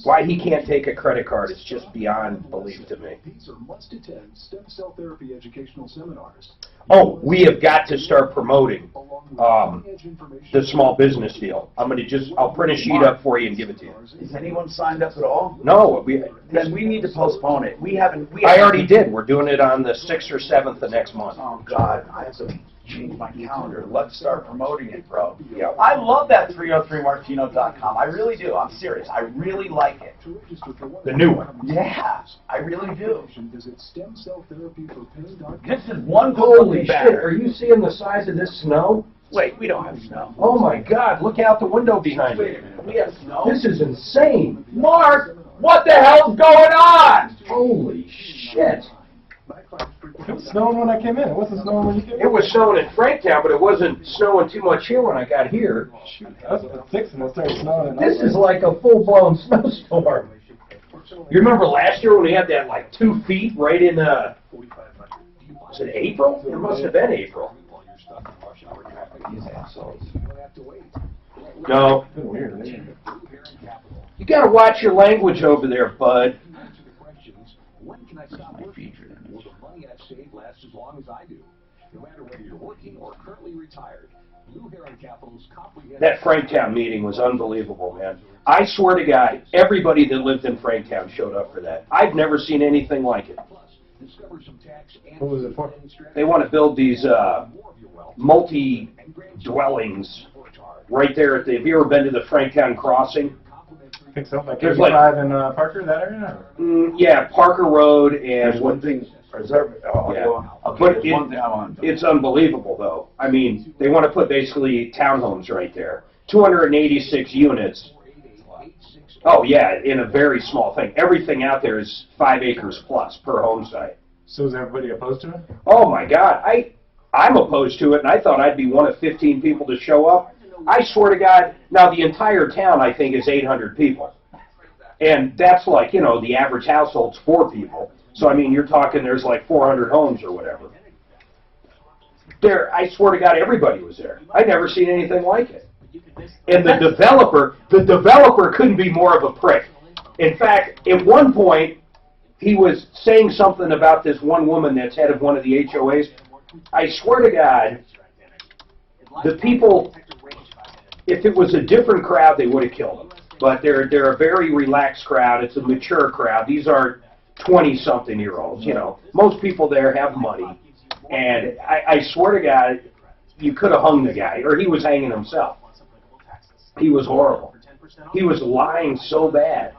Why he can't take a credit card is just beyond belief to me. These are must-attend stem cell therapy educational seminars. Oh, we have got to start promoting the small business deal. I'll print a sheet up for you and give it to you. Is anyone signed up at all? No. Then we need to postpone it. I already did. We're doing it on the 6th or 7th of next month. Oh, God. I have to change my calendar. Let's start promoting it, bro. Yeah. I love that 303martino.com. I really do. I'm serious. I really like it. The new one. Yeah, I really do. Visit stemcelltherapyforpain.com. This is one Holy shit, better. are you seeing the size of this snow? Wait, we don't have snow. Oh my God, look out the window behind you. We have snow? This is insane. Mark, what the hell's going on? Holy shit. It was snowing when I came in. It wasn't snowing when you came in. It was snowing in Franktown, but it wasn't snowing too much here when I got here. Shoot, I was at 6 and it started snowing. This is like a full-blown snowstorm. You remember last year when we had that like 2 feet right in, was it April? It must have been April. No. You gotta watch your language over there, bud. When can I stop working? Will the money I've saved last as long as I do? No matter whether you're working or currently retired, Blue Heron Capital's comprehensive... That Franktown meeting was unbelievable, man. I swear to God, everybody that lived in Franktown showed up for that. I've never seen anything like it. What was it for? They want to build these multi-dwellings right there at the, have you ever been to the Franktown Crossing? I think so. Like There's 85 in Parker, that area? Yeah, Parker Road and... There's one thing, is there, But it's unbelievable, though. I mean, they want to put basically townhomes right there. 286 units. Oh, yeah, in a very small thing. Everything out there is 5 acres plus per home site. So is everybody opposed to it? Oh, my God. I'm opposed to it, and I thought I'd be one of 15 people to show up. I swear to God, now the entire town, I think, is 800 people. And that's like, you know, the average household's 4 people. So, I mean, you're talking there's like 400 homes or whatever. There, I swear to God, everybody was there. I'd never seen anything like it. And the developer couldn't be more of a prick. In fact, at one point, he was saying something about this one woman that's head of one of the HOAs. I swear to God, the people, if it was a different crowd, they would have killed him. But they're a very relaxed crowd. It's a mature crowd. These are 20-something-year-olds, you know. Most people there have money. And I swear to God, you could have hung the guy, or he was hanging himself. He was horrible. He was lying so bad.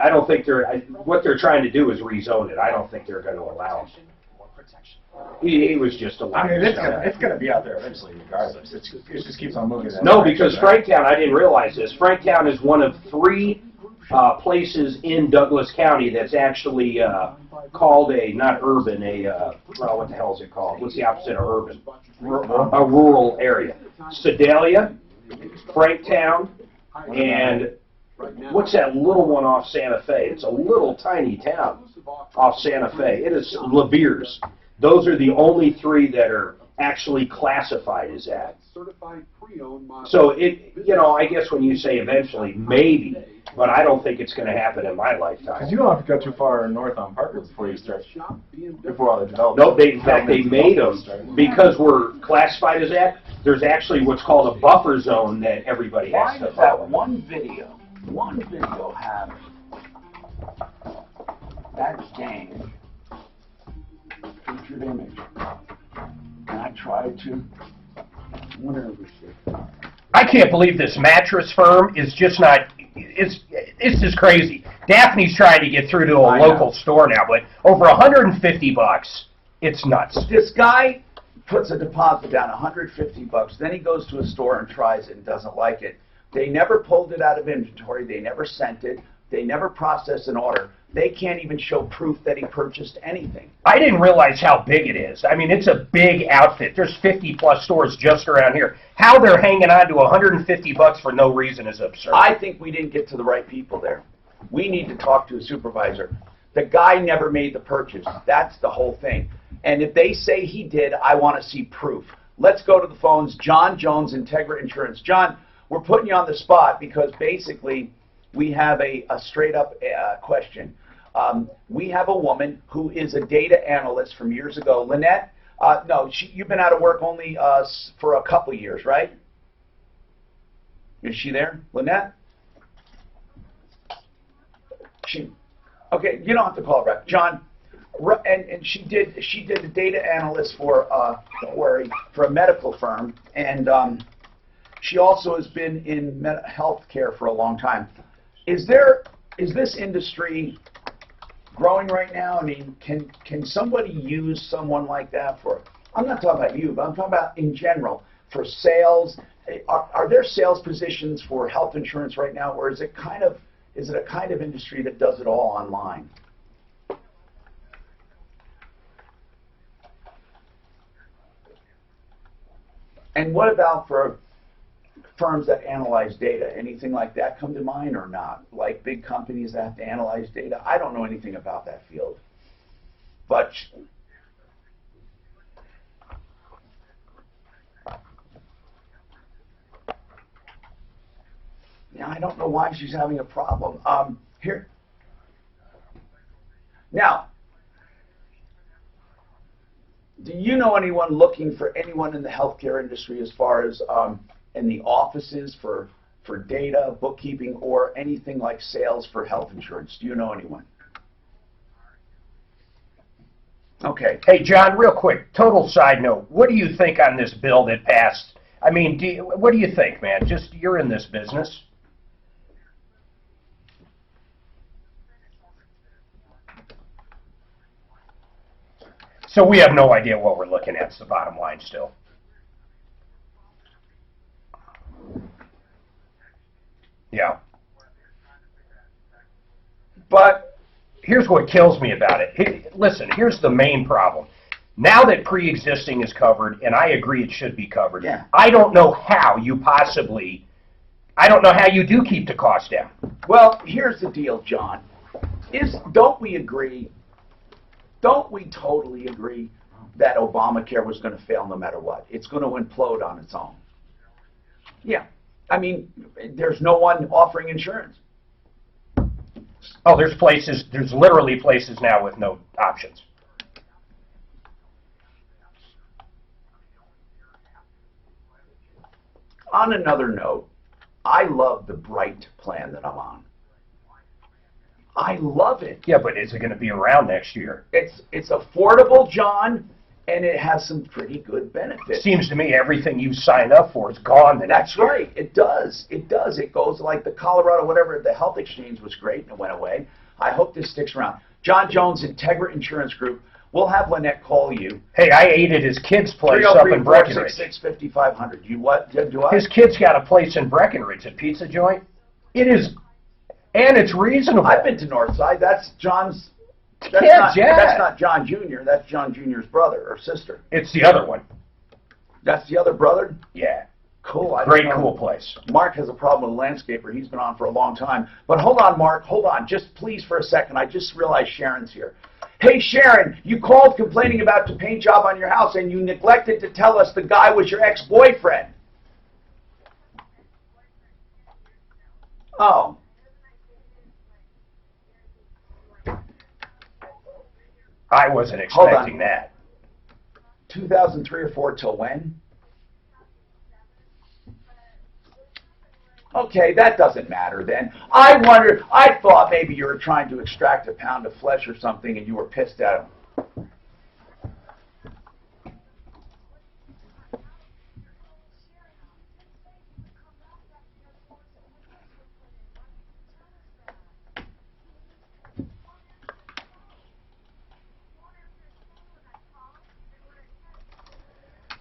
I don't think what they're trying to do is rezone it. I don't think they're going to allow him. He was just a liar. I mean, it's going to be out there eventually regardless. It just keeps on moving. No, because Franktown, I didn't realize this. Franktown is one of 3 places in Douglas County that's actually called not urban, well, what the hell is it called? What's the opposite of urban? A rural area. Sedalia, Franktown, and what's that little one off Santa Fe? It's a little tiny town off Santa Fe. It is Labeers. Those are the only 3 that are actually classified as that. So it, you know, I guess when you say eventually, maybe, but I don't think it's going to happen in my lifetime. Because you don't have to go too far north on Parker before you start, before all the development. No, in fact, they made them, because we're classified as that, there's actually what's called a buffer zone that everybody has to follow. That one video have that gang featured image? And I tried to, whatever shit. I can't believe this mattress firm is just not, it's just crazy. Daphne's trying to get through to a local store now, but over $150, it's nuts. This guy puts a deposit down, $150, then he goes to a store and tries it and doesn't like it. They never pulled it out of inventory, they never sent it, they never processed an order. They can't even show proof that he purchased anything. I didn't realize how big it is. I mean, it's a big outfit. There's 50+ stores just around here. How they're hanging on to $150 for no reason is absurd. I think we didn't get to the right people there. We need to talk to a supervisor. The guy never made the purchase. That's the whole thing. And if they say he did, I want to see proof. Let's go to the phones. John Jones, Integra Insurance. John, we're putting you on the spot because basically we have a straight-up question. We have a woman who is a data analyst from years ago. Lynette, no, you've been out of work only for a couple years, right? Is she there, Lynette? Okay, you don't have to call her back, John. And she did the data analyst for don't worry, for a medical firm, and she also has been in health care for a long time. Is this industry growing right now? I mean, can somebody use someone like that for? I'm not talking about you, but I'm talking about in general for sales. Are there sales positions for health insurance right now, or is it a kind of industry that does it all online? And what about for firms that analyze data? Anything like that come to mind or not? Like big companies that have to analyze data? I don't know anything about that field. But yeah, I don't know why she's having a problem. Here. Now, do you know anyone looking for anyone in the healthcare industry as far as in the offices for data, bookkeeping, or anything like sales for health insurance? Do you know anyone? Okay. Hey, John, real quick, total side note. What do you think on this bill that passed? I mean, what do you think, man? Just, you're in this business. So we have no idea what we're looking at is the bottom line still. Yeah. But here's what kills me about it. Listen, here's the main problem. Now that pre-existing is covered, and I agree it should be covered, yeah. I don't know how you do keep the cost down. Well, here's the deal, John. Don't we totally agree that Obamacare was going to fail no matter what? It's going to implode on its own. Yeah. I mean, there's no one offering insurance. Oh, there's literally places now with no options. On another note, I love the Bright plan that I'm on. I love it. Yeah, but is it going to be around next year? It's affordable, John, and it has some pretty good benefits. Seems to me everything you signed up for is gone the next year. That's right. It does. It does. It goes like the Colorado, whatever, the health exchange was great and it went away. I hope this sticks around. John Jones, Integra Insurance Group. We'll have Lynette call you. Hey, I ate at his kid's place up in Breckenridge. 303-466-5500. You what? Do I? His kid's got a place in Breckenridge, a pizza joint. It is, and it's reasonable. I've been to Northside. That's John's. That's not John Jr. That's John Jr.'s brother or sister. It's the other one. That's the other brother? Yeah. Cool. Great cool place. Mark has a problem with a landscaper. He's been on for a long time. But hold on, Mark. Hold on. Just please for a second. I just realized Sharon's here. Hey, Sharon, you called complaining about the paint job on your house, and you neglected to tell us the guy was your ex-boyfriend. Oh. I wasn't expecting that. 2003 or 4 till when? Okay, that doesn't matter then. I thought maybe you were trying to extract a pound of flesh or something and you were pissed at him.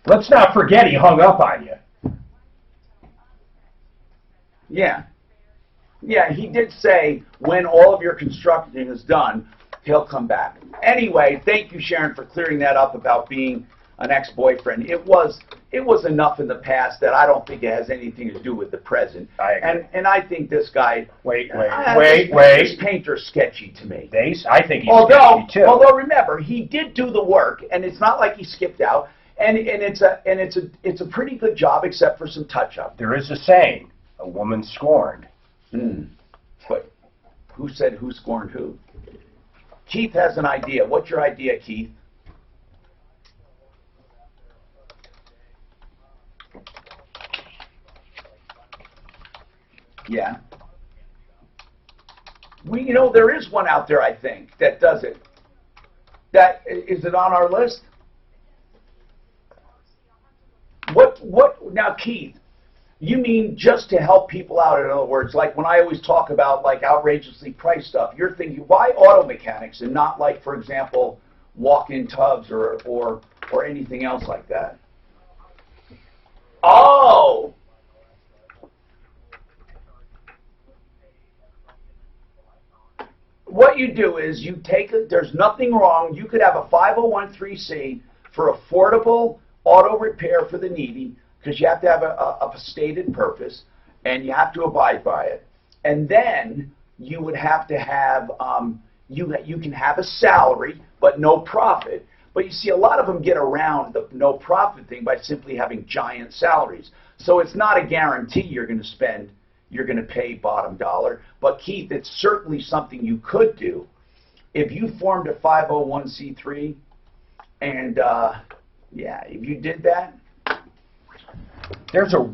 Let's not forget he hung up on you. Yeah. Yeah, he did say when all of your construction is done, he'll come back. Anyway, thank you, Sharon, for clearing that up about being an ex-boyfriend. It was enough in the past that I don't think it has anything to do with the present. I agree. And I think this guy... Wait. This painter's sketchy to me. I think he's sketchy too. Although remember, he did do the work, and it's not like he skipped out. And it's a pretty good job, except for some touch-up. There is a saying: a woman scorned. But who said who scorned who? Keith has an idea. What's your idea, Keith? Yeah. There is one out there, I think, that does it. Is it on our list? What now, Keith? You mean just to help people out? In other words, like when I always talk about like outrageously priced stuff, you're thinking why auto mechanics and not like, for example, walk-in tubs or anything else like that? Oh. What you do is you take there's nothing wrong. You could have a 501(c) for affordable auto repair for the needy, because you have to have a stated purpose, and you have to abide by it. And then you would have to have, you can have a salary, but no profit. But you see, a lot of them get around the no profit thing by simply having giant salaries. So it's not a guarantee you're going to pay bottom dollar. But Keith, it's certainly something you could do. If you formed a 501(c)(3 and yeah, if you did that, there's a...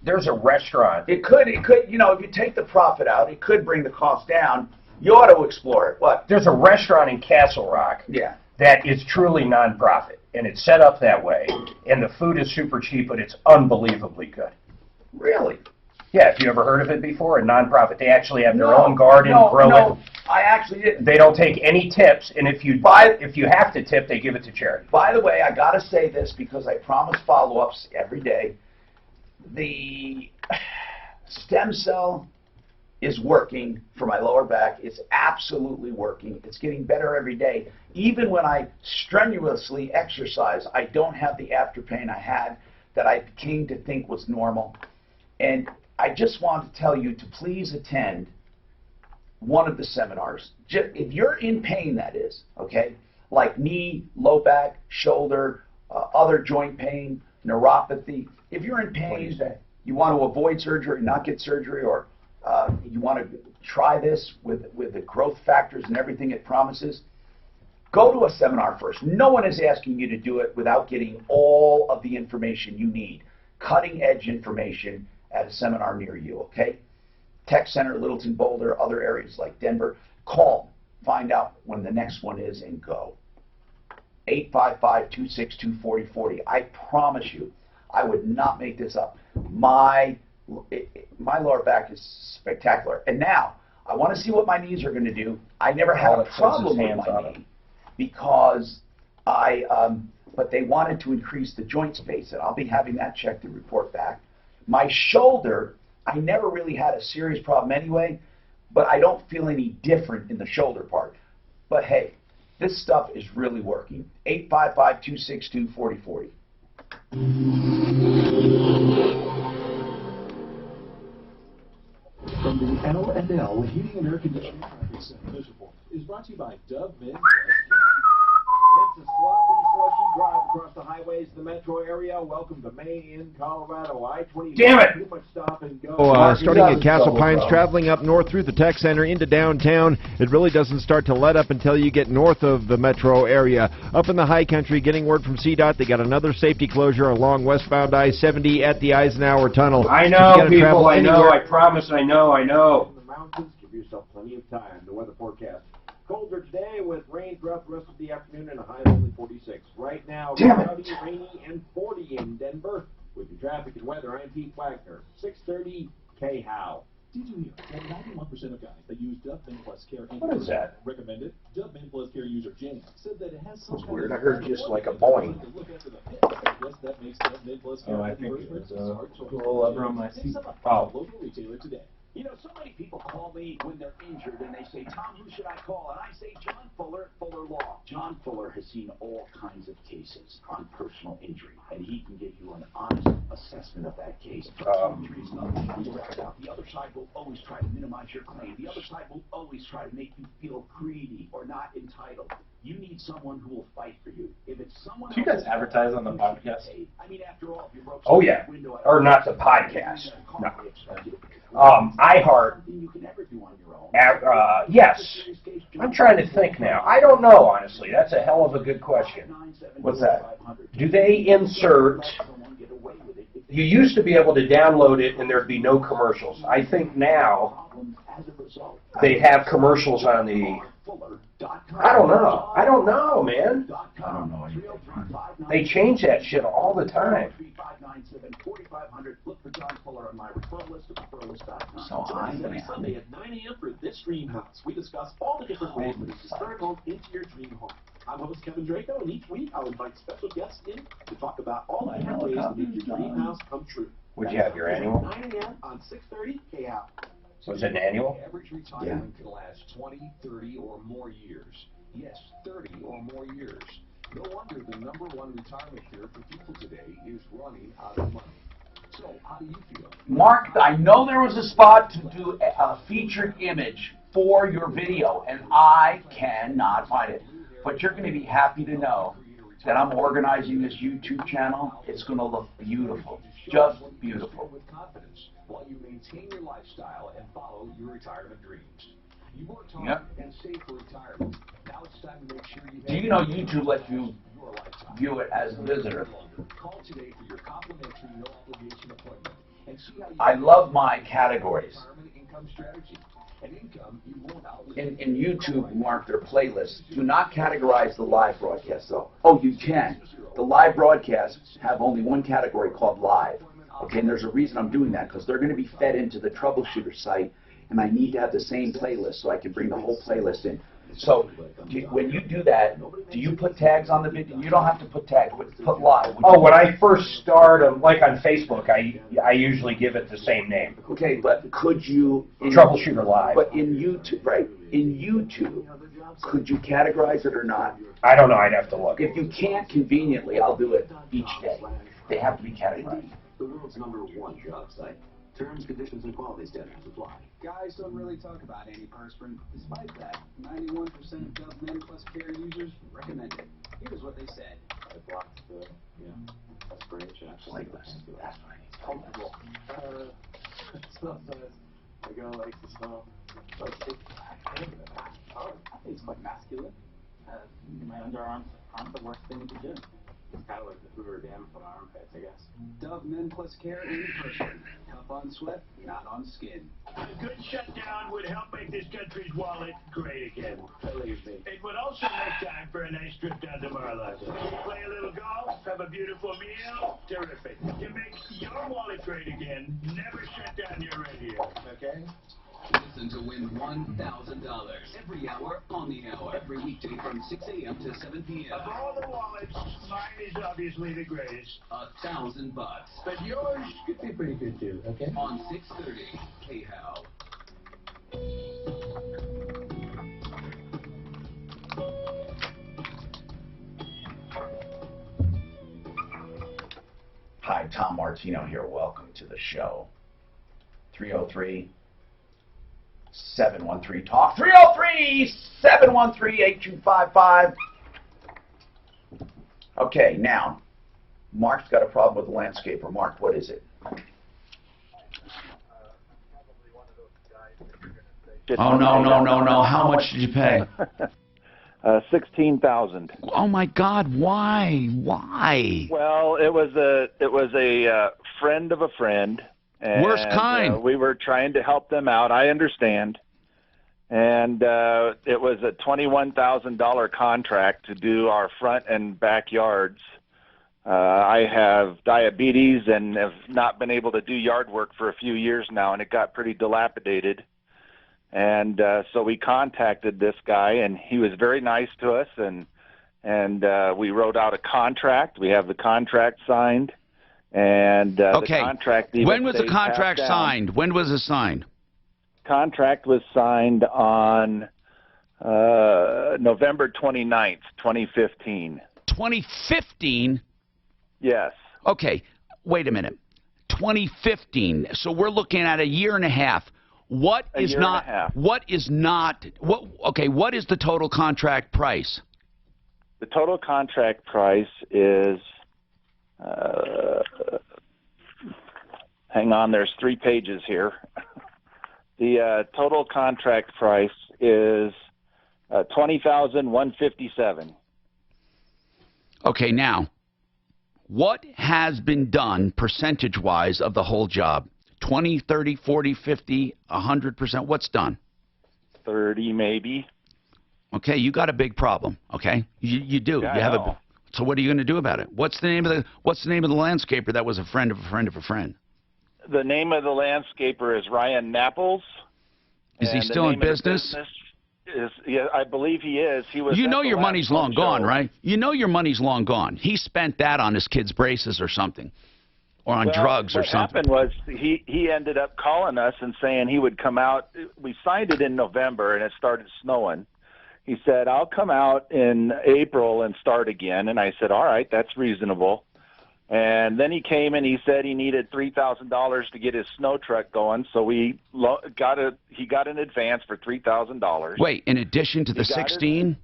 there's a restaurant. It could, you know, if you take the profit out, it could bring the cost down. You ought to explore it. What? There's a restaurant in Castle Rock that is truly nonprofit, and it's set up that way, and the food is super cheap, but it's unbelievably good. Really? Yeah, have you ever heard of it before? A nonprofit. They actually have their own garden, grow it. I actually didn't. They don't take any tips, and if you have to tip, they give it to charity. By the way, I got to say this because I promise follow-ups every day. The stem cell is working for my lower back. It's absolutely working. It's getting better every day. Even when I strenuously exercise, I don't have the after pain I had that I came to think was normal. And I just want to tell you to please attend one of the seminars. If you're in pain, that is, okay, like knee, low back, shoulder, other joint pain, neuropathy. If you're in pain, you want to avoid surgery, not get surgery, or you want to try this with the growth factors and everything it promises, go to a seminar first. No one is asking you to do it without getting all of the information you need, cutting edge information at a seminar near you, okay? Tech Center, Littleton, Boulder, other areas like Denver. Call, find out when the next one is, and go. 855-262-4040. I promise you, I would not make this up. My lower back is spectacular. And now, I want to see what my knees are going to do. I never had a problem with my knee because but they wanted to increase the joint space, and I'll be having that checked and report back. My shoulder, I never really had a serious problem anyway, but I don't feel any different in the shoulder part. But hey, this stuff is really working. 855-262-4040. From the L&L Heating and Air Conditioning Traffic Center, this report is brought to you by Dove Men. It's a sloppy, slushy drive across the highways of the metro area. Welcome to Maine, Colorado. I-20. Damn it! Pretty much stop and go. Starting at Castle Pines, traveling up north through the Tech Center into downtown. It really doesn't start to let up until you get north of the metro area. Up in the high country, getting word from CDOT, they got another safety closure along westbound I-70 at the Eisenhower Tunnel. I know, people. I know. I promise. I know. In the mountains, give yourself plenty of time. The weather forecast. Colder today with rain throughout the rest of the afternoon and a high of only 46. Right now, cloudy, rainy, and 40 in Denver. With your traffic and weather, I'm Pete Wagner. 630 K-How. Did you hear that 91% of guys that use Dove Men Plus Care What is that? recommended? Dove Men Plus Care user Jan said that it has some That's weird. I heard just like a boing. Yes, that makes Dove Men Plus Care I think it was a little over on my seat. Local retailer today. You know, so many people call me when they're injured and they say, Tom, who should I call? And I say, John Fuller, Fuller Law. John Fuller has seen all kinds of cases on personal injury, and he can give you an honest assessment of that case. The other side will always try to minimize your claim. The other side will always try to make you feel greedy or not entitled. You need someone who will fight for you. If it's someone Do you guys advertise on the podcast? I mean, after all, if you broke Oh, yeah. Or not the podcast. No. iHeart. Yes. I'm trying to think now. I don't know, honestly. That's a hell of a good question. What's that? Do they insert... You used to be able to download it and there'd be no commercials. I think now they have commercials on the... I don't know. I don't know, man. I don't know anything. They change that shit all the time. Look for John Fuller on my referral list at referrallist.com. So every Sunday at 9 a.m. for This Dream House, we discuss all the different ways to turn home into your dream home. I'm host Kevin Draco, and each week I'll invite special guests in to talk about all the different ways to make your dream house come true. Would you have your annual? 9 a.m. on 630 KHOW. So is it an annual? Average retirement can last 20, 30, or more years. Yes, 30 or more years. No wonder the #1 retirement cure for people today is running out of money. So, how do you feel? Mark, I know there was a spot to do a featured image for your video, and I cannot find it. But you're going to be happy to know that I'm organizing this YouTube channel. It's going to look beautiful, just beautiful. With confidence while you maintain your lifestyle and follow your retirement dreams. You worked hard and saved for retirement. Now it's time to make sure you have... Do you know YouTube lets you view it as a visitor? Call today for your complimentary no obligation appointment I love my categories. In YouTube, mark their playlists. Do not categorize the live broadcast, though. Oh, you can. The live broadcasts have only one category called live. Okay, and there's a reason I'm doing that, because they're going to be fed into the Troubleshooter site, and I need to have the same playlist so I can bring the whole playlist in. So when you do that, do you put tags on the video? You don't have to put tags, but put live. Oh, when I first start, like on Facebook, I usually give it the same name. Okay, but could you... Troubleshooter Live. But in YouTube, right, in YouTube, could you categorize it or not? I don't know, I'd have to look. If you can't conveniently, I'll do it each day. They have to be categorized. The world's #1 job site. Terms, conditions, and quality standards apply. Guys don't really talk about antiperspirant. Despite that, 91% of Dove Men Plus Care users recommend it. Here's what they said. It blocks the, aspiration. Playlist. That's what I need. Comfortable. Smell says, the girl likes the smell. But I think it's quite masculine. My underarms aren't the worst thing to do. It's kind of like the Hoover Dam for armpits, I guess. Dove Men Plus Care in person. Tough on sweat, not on skin. A good shutdown would help make this country's wallet great again. Believe me. It would also make time for a nice trip down to Mar-a-Lago. Play a little golf, have a beautiful meal. Terrific. You make your wallet great again. Never shut down your radio, okay? Listen to win $1,000 every hour on the hour. Every weekday from 6 a.m. to 7 p.m. Of all the wallets, mine is obviously the greatest. $1,000. But yours could be pretty good too, okay? On 630 KHOW. Hi, Tom Martino here. Welcome to the show. 303-713-TALK. 303-713-8255. Okay, now, Mark's got a problem with the landscaper. Mark, what is it? Oh, no. How much did you pay? $16,000. Oh my God! Why? Well, it was a friend of a friend. And, worst kind. We were trying to help them out. I understand. And it was a $21,000 contract to do our front and backyards. I have diabetes and have not been able to do yard work for a few years now, and it got pretty dilapidated. And so we contacted this guy, and he was very nice to us, and we wrote out a contract. We have the contract signed, and the contract. When was the contract signed? When was it signed? Contract was signed on November 29th, 2015. 2015? Yes. Okay, wait a minute. 2015. So we're looking at a year and a half. What is the total contract price? The total contract price is, hang on, there's 3 pages here. The total contract price is $20,157. Okay, now, what has been done percentage-wise of the whole job? 20, 30, 40, 50, 100%? What's done? 30 maybe. Okay, you got a big problem. Okay, you do. Yeah, you have a. So what are you going to do about it? What's the name of the landscaper that was a friend of a friend of a friend? The name of the landscaper is Ryan Napples. Is he still in business? Yeah, I believe he is. He was. You know your money's long gone, right? You know your money's long gone. He spent that on his kids' braces or something, or on drugs or something. What happened was he ended up calling us and saying he would come out. We signed it in November and it started snowing. He said, I'll come out in April and start again. And I said, all right, that's reasonable. And then he came and he said he needed $3,000 to get his snow truck going. So he got an advance for $3,000. Wait, in addition to the 16?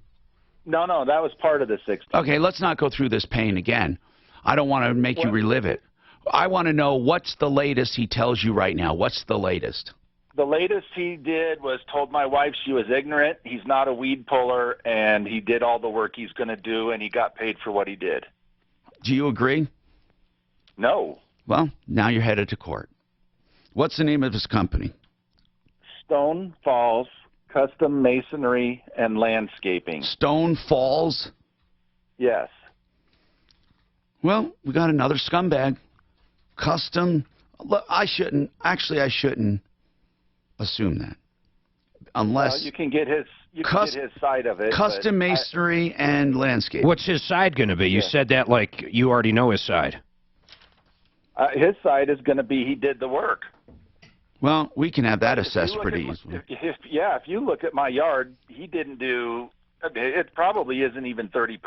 No, that was part of the 16. Okay, let's not go through this pain again. I don't want to make you relive it. I want to know what's the latest he tells you right now. What's the latest? The latest he did was told my wife she was ignorant. He's not a weed puller, and he did all the work he's going to do, and he got paid for what he did. Do you agree? No. Well, now you're headed to court. What's the name of his company? Stone Falls Custom Masonry and Landscaping. Stone Falls? Yes. Well, we got another scumbag. Custom. Look, I shouldn't assume that. Unless you can get his side of it. Custom masonry and landscape. What's his side going to be? You said that like you already know his side. His side is going to be he did the work. Well, we can have that assessed pretty easily. If you look at my yard, he didn't do. It probably isn't even 30%.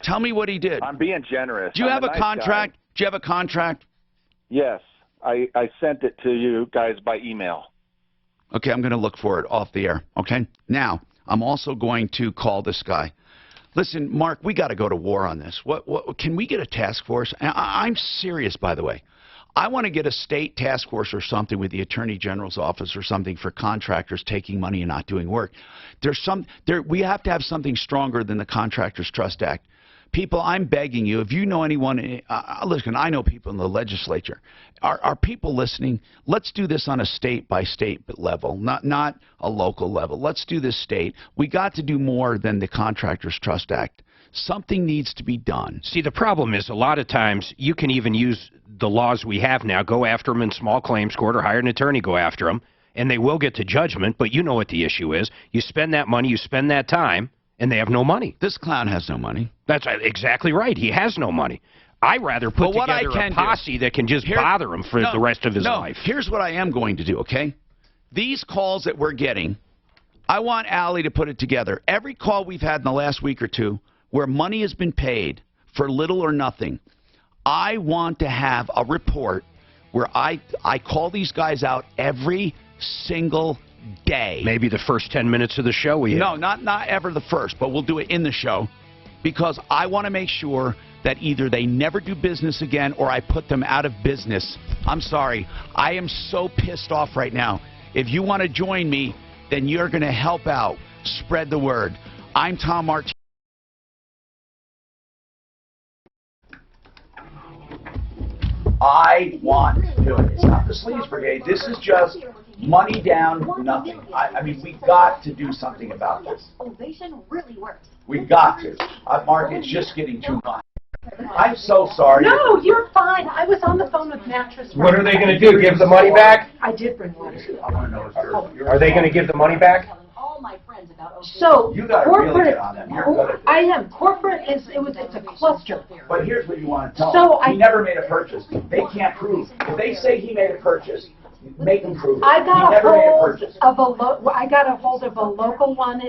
Tell me what he did. I'm being generous. Do you have a contract? Do you have a contract? Yes, I sent it to you guys by email. Okay, I'm going to look for it off the air. Okay. Now, I'm also going to call this guy. Listen, Mark, we got to go to war on this. What can we get a task force? I'm serious, by the way. I want to get a state task force or something with the Attorney General's office or something for contractors taking money and not doing work. We have to have something stronger than the Contractors Trust Act. People, I'm begging you, if you know anyone, listen, I know people in the legislature. Are people listening? Let's do this on a state-by-state level, not a local level. Let's do this state. We got to do more than the Contractors Trust Act. Something needs to be done. See, the problem is a lot of times you can even use the laws we have now, go after them in small claims court or hire an attorney, go after them, and they will get to judgment, but you know what the issue is. You spend that money, you spend that time, and they have no money. This clown has no money. That's exactly right. He has no money. I'd rather put together a posse that can just bother him for the rest of his life. Here's what I am going to do, okay? These calls that we're getting, I want Allie to put it together. Every call we've had in the last week or two where money has been paid for little or nothing, I want to have a report where I call these guys out every single day. Maybe the first 10 minutes of the show we have. No, not ever the first, but we'll do it in the show because I want to make sure that either they never do business again or I put them out of business. I'm sorry. I am so pissed off right now. If you want to join me, then you're going to help out. Spread the word. I'm Tom Martinez. I want to do it. It's not the Sleeves Brigade. This is just money down, nothing. I mean, we've got to do something about this. Ovation really works. We've got to. Mark, it's just getting too much. I'm so sorry. No, you're fine. I was on the phone with Mattress. What are they going to do? Give the money back? I did bring one. I want to know if you're Are they going to give the money back? So you got to really get on them. You're good at this. I am. Corporate it's a cluster. But here's what you want to tell So them. He never made a purchase. They can't prove. If they say he made a purchase, make them prove it. I got he never made a purchase. I got a hold of a local one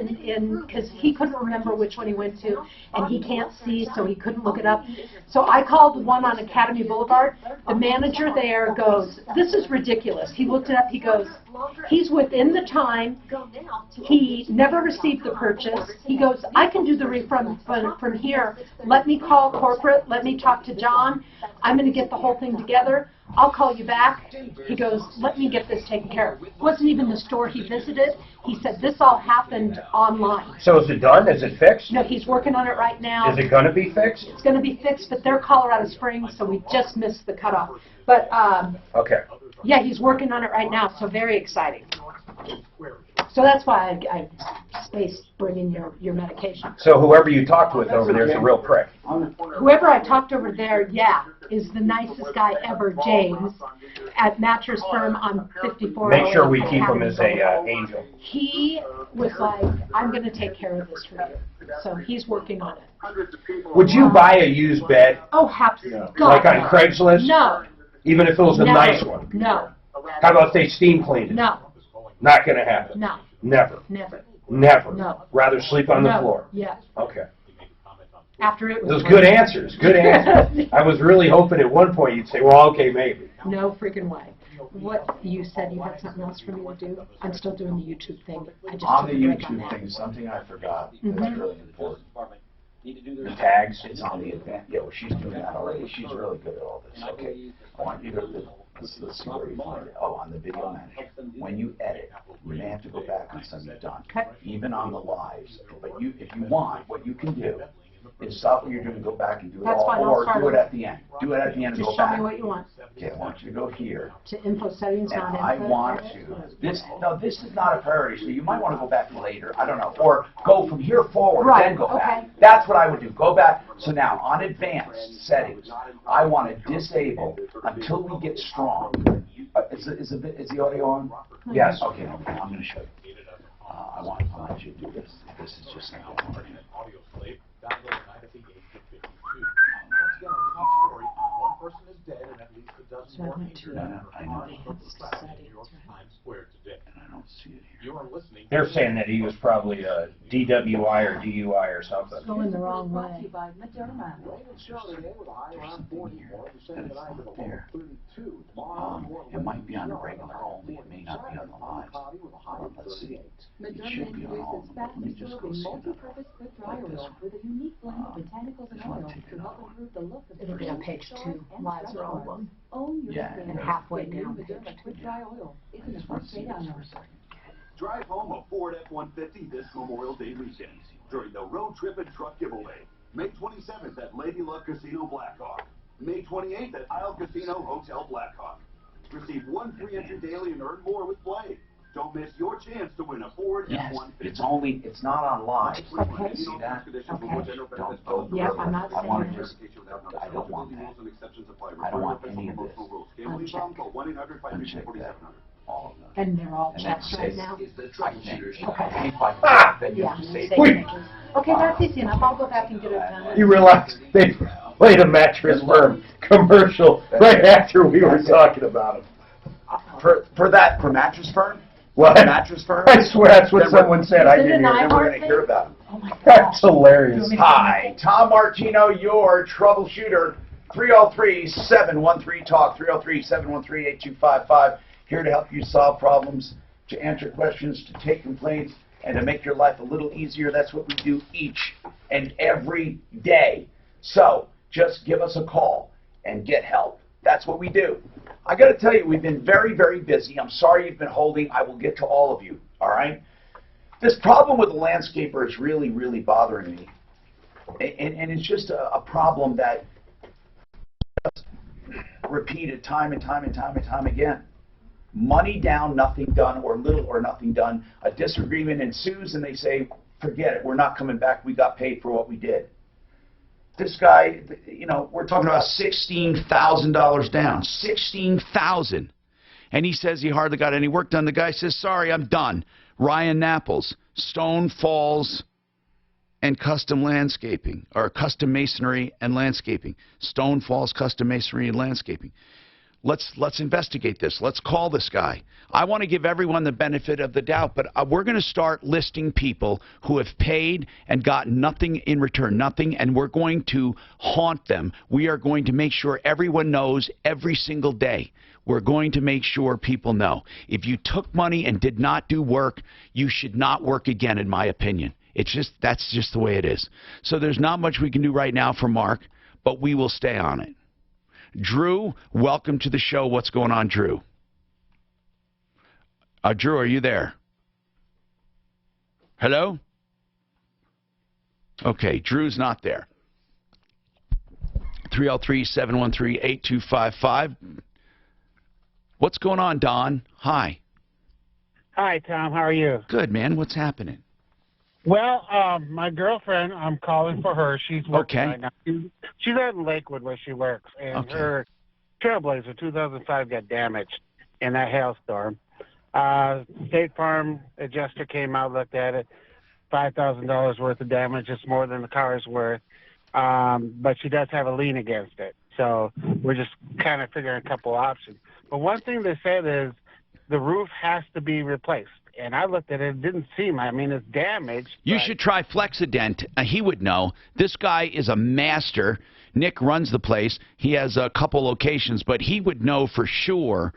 because he couldn't remember which one he went to, and he can't see, so he couldn't look it up. So I called one on Academy Boulevard. The manager there goes, "This is ridiculous." He looked it up. He goes, "He's within the time. He never received the purchase." He goes, "I can do the refund from here. Let me call corporate. Let me talk to John. I'm going to get the whole thing together. I'll call you back." He goes, "Let me get this taken care of." It wasn't even the store he visited. He said this all happened online. So is it done? Is it fixed? No, he's working on it right now. Is it going to be fixed? It's going to be fixed, but they're Colorado Springs, so we just missed the cutoff. But okay. Yeah, he's working on it right now, so very exciting. So that's why I spaced bringing your medication. So whoever you talked with over there is a real prick. Whoever I talked over there, is the nicest guy ever, James, at Mattress Firm on 54. Make sure we keep him as a angel. He was like, "I'm going to take care of this for you." So he's working on it. Would you buy a used bed? Oh, absolutely. Like on Craigslist? No. Even if it was a Never. nice one? No. How about if they steam cleaned it? No. Not going to happen? No. Never? Never. Never? No. Rather sleep on the No. floor? Yeah. Okay. After it was Those good answers. Good answers. I was really hoping at one point you'd say, well, okay, maybe. No freaking way. What you said you had something else for me to do? I'm still doing the YouTube thing. I just On the took a break on YouTube that. thing, something I forgot Mhm. that's really important. The tags, it's on the advance. Yeah, well, she's doing that already. She's really good at all this. Okay, I want you to let's see where you find it. Oh, on the video manager. When you edit, you may have to go back on some you've done, even on the lives. But if you want, what you can do is stop what you're doing, go back and do it That's all, fine, I'll or start do it over. at the end. Do it at the end and Just go show back. me what you want. Okay, I want you to go here. To info settings, And not I input. want to, this is not a priority, so you might want to go back later, I don't know, or go from here forward, Right, then go back. okay. That's what I would do, go back. So now, on advanced settings, I want to disable until we get strong. Is the audio on? Yes. Okay, I'm going to show you. I want you to do this. This is just now hard. One person is dead and at least a dozen more injured. I know. New York Times Square today. I don't see it here. You are listening. They're saying that he was probably a DWI or DUI or something. Going the wrong way. It might be on the regular only. It may not be on the live. Let's see. It should be on all of them. Let me just go see that. It'll be on page 2. Lives are all of them. Yeah. And halfway down page 2. Drive home a Ford F-150 this Memorial Day weekend during the Road Trip and Truck Giveaway. May 27th at Lady Luck Casino Blackhawk. May 28th at Isle Casino Hotel Blackhawk. Receive 1 free entry daily and earn more with play. Don't miss your chance to win a Ford F-150. It's not on live. Okay. See that? Okay. Don't go Yeah, through it. I'm not I want saying to just, I don't want that. I don't want any of this. Uncheck. Uncheck that. All of them. And they're all And then checked right say, now? okay. Then you Yeah. say, Okay, that's easy enough. I'll go back and get it done. You realize they played a mattress firm commercial right after we were talking about him. For Mattress Firm? What? Mattress Firm? I swear that's what someone said. I didn't hear. Then we're going to hear about him. Oh my God. That's hilarious. Hi, Tom Martino, your troubleshooter. 303-713-TALK, 303-713-8255. Here to help you solve problems, to answer questions, to take complaints, and to make your life a little easier. That's what we do each and every day. So just give us a call and get help. That's what we do. I got to tell you, we've been very, very busy. I'm sorry you've been holding. I will get to all of you, all right? This problem with the landscaper is really, really bothering me. And it's just a problem that just repeated time and time and time and time again. Money down, nothing done, or little or nothing done. A disagreement ensues, and they say, forget it, we're not coming back. We got paid for what we did. This guy, you know, we're talking about $16,000 down. $16,000. And he says he hardly got any work done. The guy says, sorry, I'm done. Ryan Napples, Stone Falls and Custom Landscaping, or Custom Masonry and Landscaping. Stone Falls Custom Masonry and Landscaping. Let's investigate this. Let's call this guy. I want to give everyone the benefit of the doubt, but we're going to start listing people who have paid and got nothing in return, nothing, and we're going to haunt them. We are going to make sure everyone knows every single day. We're going to make sure people know. If you took money and did not do work, you should not work again, in my opinion. That's just the way it is. So there's not much we can do right now for Mark, but we will stay on it. Drew, welcome to the show. What's going on, Drew? Drew, are you there? Hello? Okay, Drew's not there. 303-713-8255. What's going on, Don? Hi. Hi, Tom. How are you? Good, man. What's happening? Well, my girlfriend, I'm calling for her. She's working right now. She's out in Lakewood where she works, and her Trailblazer 2005 got damaged in that hailstorm. State Farm adjuster came out, looked at it, $5,000 worth of damage. It's more than the car is worth, but she does have a lien against it. So we're just kind of figuring a couple options. But one thing they said is the roof has to be replaced. And I looked at it, it didn't seem, I mean, it's damaged. You should try Flexident. He would know. This guy is a master. Nick runs the place. He has a couple locations, but he would know for sure,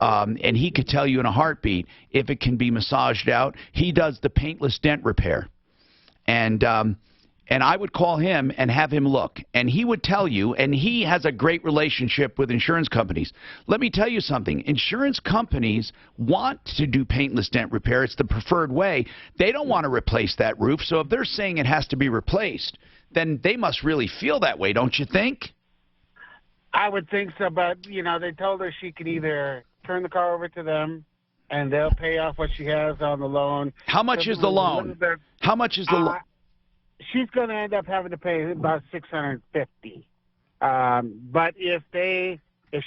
and he could tell you in a heartbeat if it can be massaged out. He does the paintless dent repair. And I would call him and have him look. And he would tell you, and he has a great relationship with insurance companies. Let me tell you something. Insurance companies want to do paintless dent repair. It's the preferred way. They don't want to replace that roof. So if they're saying it has to be replaced, then they must really feel that way, don't you think? I would think so, but, you know, they told her she could either turn the car over to them and they'll pay off what she has on the loan. How much is the loan? How much is the loan? She's going to end up having to pay about $650. But if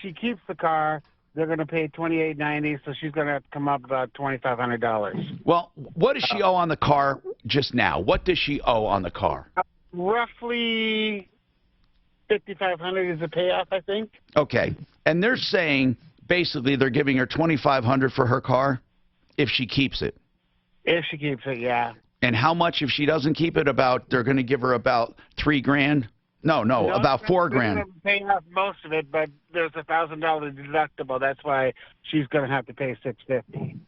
she keeps the car, they're going to pay $2,890, so she's going to have to come up about $2,500. Well, what does she owe on the car just now? What does she owe on the car? Roughly $5,500 is the payoff, I think. Okay, and they're saying basically they're giving her $2,500 for her car if she keeps it. If she keeps it, yeah. And how much if she doesn't keep it? They're going to give her about $3,000. No, about $4,000. They're going to pay off most of it, but there's a $1,000 deductible. That's why she's going to have to pay $650.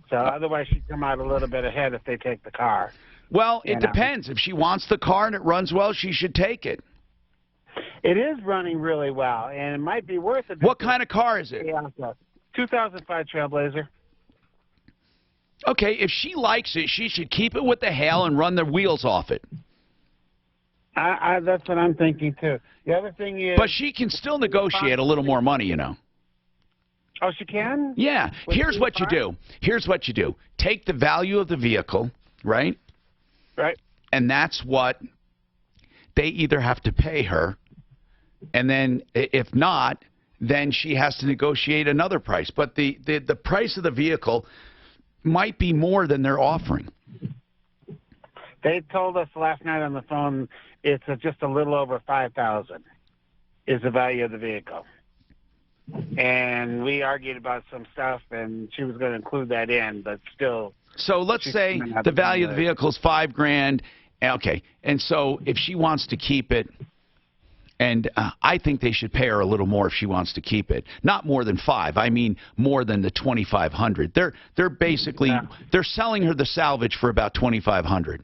So otherwise, she'd come out a little bit ahead if they take the car. Well, it depends. If she wants the car and it runs well, she should take it. It is running really well, and it might be worth it. What kind of car is it? 2005 Trailblazer. Okay, if she likes it, she should keep it with the hail and run the wheels off it. That's what I'm thinking, too. The other thing is... But she can still negotiate a little more money, you know. Oh, she can? Yeah. Here's what you do. Here's what you do. Take the value of the vehicle, right? Right. And that's what they either have to pay her, and then if not, then she has to negotiate another price. But the price of the vehicle might be more than they're offering. They told us last night on the phone it's just a little over $5,000 is the value of the vehicle. And we argued about some stuff, and she was going to include that in, but still. So let's say the value of the vehicle is $5,000. Okay, and so if she wants to keep it, and I think they should pay her a little more if she wants to keep it. Not more than $5,000. I mean more than the $2,500. They're basically they're selling her the salvage for about $2,500.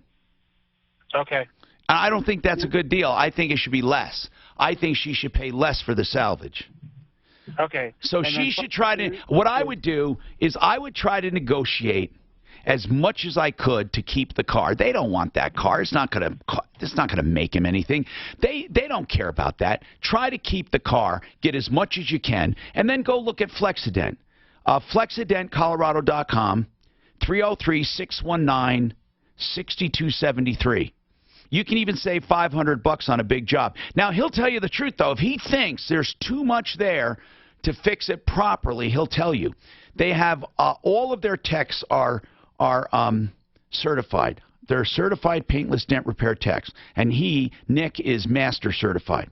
Okay. I don't think that's a good deal. I think it should be less. I think she should pay less for the salvage. Okay. So she should try to. What I would do is I would try to negotiate as much as I could to keep the car. They don't want that car. It's not going to make him anything. They don't care about that. Try to keep the car, get as much as you can, and then go look at Flexident. Flexidentcolorado.com, 303-619-6273. You can even save $500 on a big job. Now, he'll tell you the truth, though. If he thinks there's too much there to fix it properly, he'll tell you. They have all of their techs are certified. They're certified paintless dent repair techs. And Nick, is master certified.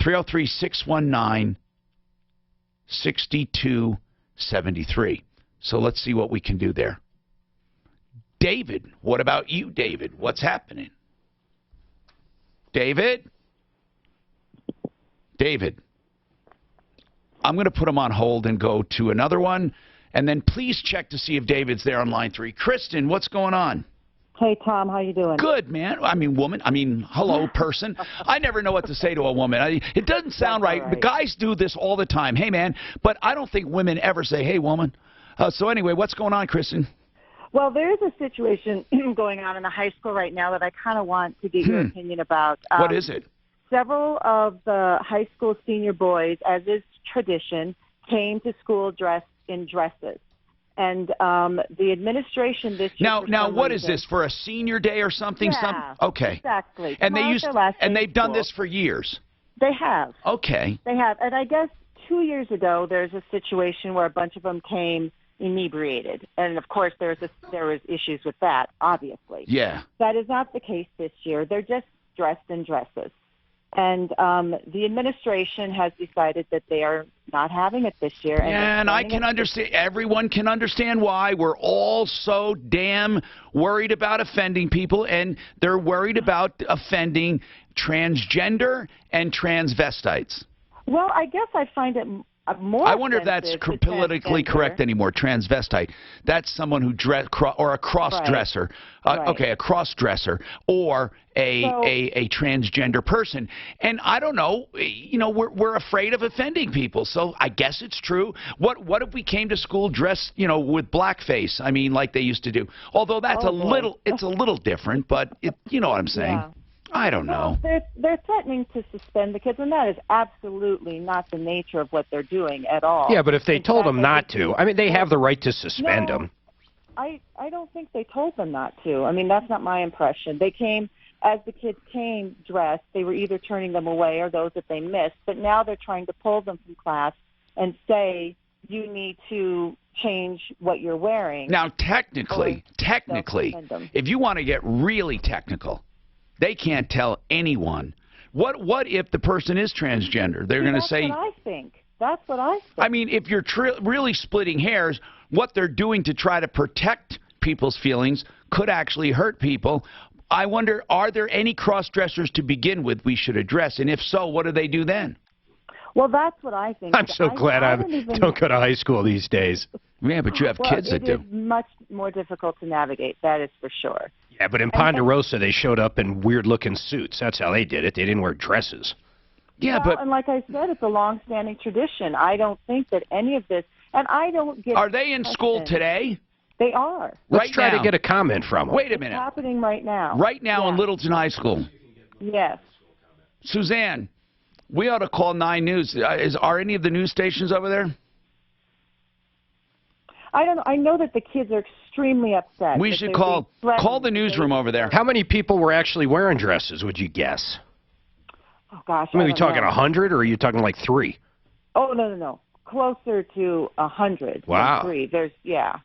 303-619-6273. So let's see what we can do there. David, what about you, David? What's happening? David? David. I'm going to put him on hold and go to another one. And then please check to see if David's there on line 3. Kristen, what's going on? Hey, Tom, how you doing? Good, man. I mean, woman. I mean, hello, person. I never know what to say to a woman. It doesn't sound right. The guys do this all the time. Hey, man. But I don't think women ever say, hey, woman. So anyway, what's going on, Kristen? Well, there's a situation going on in a high school right now that I kind of want to get your opinion about. What is it? Several of the high school senior boys, as is tradition, came to school dressed in dresses. And the administration this year... Now, what is this, for a senior day or something? Yeah, okay. Exactly. And they've done this for years? They have. Okay. They have. And I guess 2 years ago, there's a situation where a bunch of them came inebriated. And, of course, there was issues with that, obviously. Yeah. That is not the case this year. They're just dressed in dresses. And the administration has decided that they are not having it this year. And I can understand. Everyone can understand why. We're all so damn worried about offending people, and they're worried about offending transgender and transvestites. Well, I guess I find it more I wonder if that's politically correct anymore, transvestite. That's someone who or a cross-dresser. Right. Okay, a cross-dresser or a transgender person. And I don't know, you know, we're afraid of offending people. So I guess it's true. What if we came to school dressed, you know, with blackface? I mean, like they used to do. Although that's it's a little different, but you know what I'm saying. Yeah. I don't know. They're threatening to suspend the kids, and that is absolutely not the nature of what they're doing at all. Yeah, but if they told them not to, I mean, they have the right to suspend them. I don't think they told them not to. I mean, that's not my impression. They came, as the kids came dressed, they were either turning them away or those that they missed, but now they're trying to pull them from class and say, you need to change what you're wearing. Now, technically, if you want to get really technical, they can't tell anyone. What if the person is transgender? They're going to say... That's what I think. That's what I think. I mean, if you're really splitting hairs, what they're doing to try to protect people's feelings could actually hurt people. I wonder, are there any cross-dressers to begin with we should address? And if so, what do they do then? Well, that's what I think. I'm so glad I don't go to high school these days. Yeah, but you have kids that do. It is much more difficult to navigate, that is for sure. Yeah, but in Ponderosa, they showed up in weird-looking suits. That's how they did it. They didn't wear dresses. Yeah, well, and like I said, it's a long-standing tradition. I don't think that any of this, and I don't get... Are they in school today? They are. Let's try to get a comment from them. Wait a minute. It's happening right now. Right now in Littleton High School. Yes. Suzanne, we ought to call 9 News. Are any of the news stations over there? I don't know. I know that the kids are extremely upset. We should call the newsroom over there. How many people were actually wearing dresses, would you guess? Oh, gosh. I mean, are we talking 100 or are you talking like 3? Oh, no. Closer to 100. Wow. 3. There's, yeah.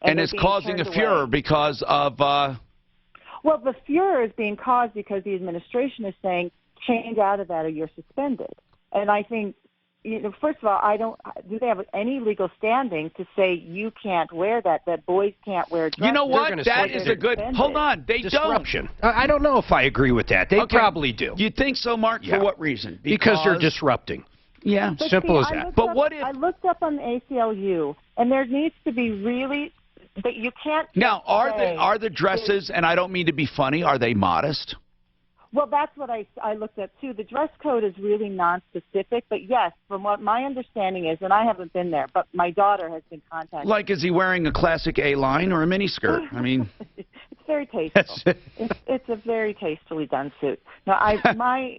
And it's causing a furor because of... Well, the furor is being caused because the administration is saying, change out of that or you're suspended. And I think, first of all, do they have any legal standing to say you can't wear that boys can't wear dresses? You know what? That is a good... Hold on. They Disruption. I don't know if I agree with that. They probably do. You think so, Mark? Yeah. For what reason? Because they're disrupting. Yeah. But simple see, as that. But what if... I looked up on the ACLU, and there needs to be really... But you can't... Now, are the dresses, and I don't mean to be funny, are they modest? Well, that's what I looked at, too. The dress code is really nonspecific, but yes, from what my understanding is, and I haven't been there, but my daughter has been contacted. Like, is he wearing a classic A-line or a miniskirt? I mean... It's very tasteful. It's a very tastefully done suit. Now, my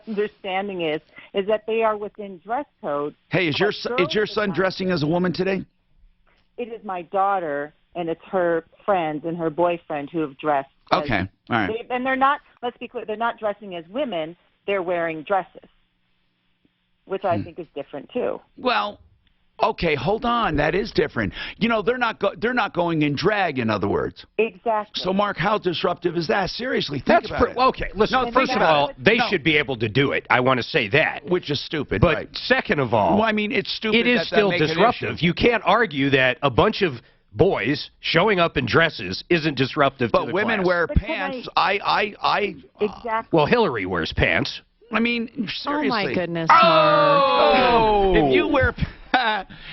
understanding is that they are within dress code. Hey, is your son dressing as a woman today? It is my daughter, and it's her friends and her boyfriend who have dressed. Okay, all right. And they're not, let's be clear, they're not dressing as women. They're wearing dresses, which I think is different, too. Well, okay, hold on. That is different. You know, they're not going in drag, in other words. Exactly. So, Mark, how disruptive is that? Seriously, think about it. Okay, listen, No, first of all, they should be able to do it. I want to say that. Which is stupid, But right. second of all, well, I mean, it's stupid it is that still makes an disruptive. issue. You can't argue that a bunch of boys showing up in dresses isn't disruptive to the women class. wear pants. Exactly. Well, Hillary wears pants. I mean, seriously. Oh, my goodness, Oh! Mark.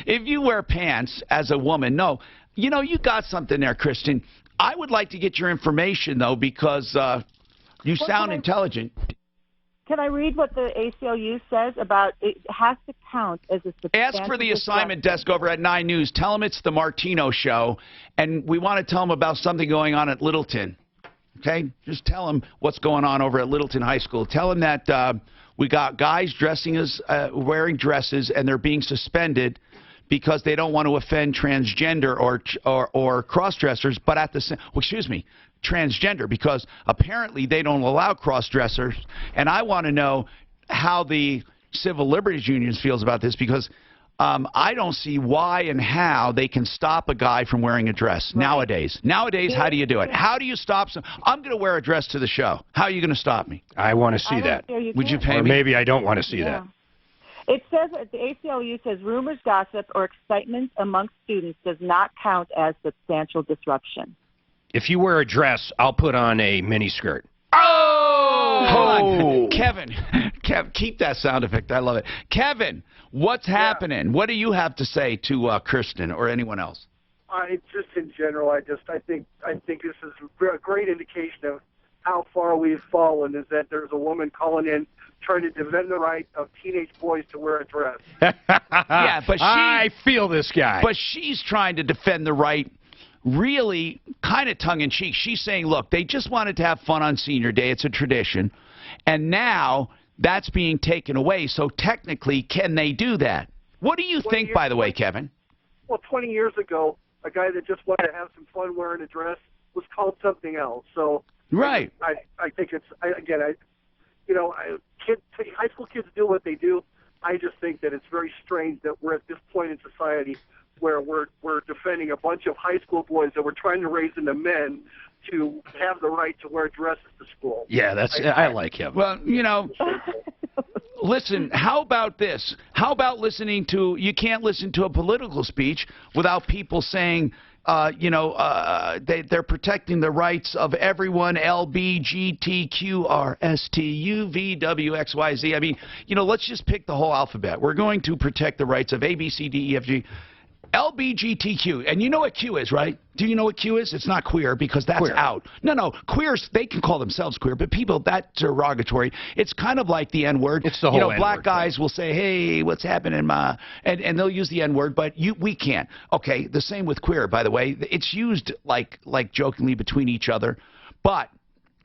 If you wear pants as a woman, no. You know, you got something there, Kristen. I would like to get your information, though, because you sound intelligent. Can I read what the ACLU says about it has to count as a substantial Ask for the assignment desk over at 9 News. Tell them it's the Martino Show, and we want to tell them about something going on at Littleton. Okay? Just tell them what's going on over at Littleton High School. Tell them that we got guys dressing as wearing dresses, and they're being suspended because they don't want to offend transgender or cross-dressers, but at the same, transgender, because apparently they don't allow cross-dressers. And I want to know how the civil liberties unions feels about this, because I don't see why and how they can stop a guy from wearing a dress nowadays. Nowadays, how do you do it? How do you stop some? I'm going to wear a dress to the show. How are you going to stop me? I want to see that. Would you pay me? Or maybe I don't want to see that. It says, the ACLU says, rumors, gossip, or excitement amongst students does not count as substantial disruption. If you wear a dress, I'll put on a miniskirt. Oh! Hold on. Kevin, keep that sound effect. I love it. Kevin, what's happening? What do you have to say to Kirsten or anyone else? Just in general, I think this is a great indication of how far we've fallen, is that there's a woman calling in trying to defend the right of teenage boys to wear a dress. Yeah, but I feel this guy. But she's trying to defend the right really kind of tongue-in-cheek. She's saying, look, they just wanted to have fun on Senior Day. It's a tradition. And now that's being taken away. So technically, can they do that? What do you think, by the way, Kevin? Well, 20 years ago, a guy that just wanted to have some fun wearing a dress was called something else. So right. I think it's, high school kids do what they do. I just think that it's very strange that we're at this point in society where we're defending a bunch of high school boys that we're trying to raise into men to have the right to wear dresses to school. Yeah, I like him. Well, listen, how about this? How about you can't listen to a political speech without people saying, they're protecting the rights of everyone, LBGTQRSTUVWXYZ. I mean, let's just pick the whole alphabet. We're going to protect the rights of A, B, C, D, E, F, G. LBGTQ, and you know what Q is, right? Do you know what Q is? It's not queer because that's out. No, queers, they can call themselves queer, but people, that's derogatory. It's kind of like the N-word. It's the whole N-word. Black guys will say, hey, what's happening, ma? And they'll use the N-word, but we can't. Okay, the same with queer, by the way. It's used like jokingly between each other, but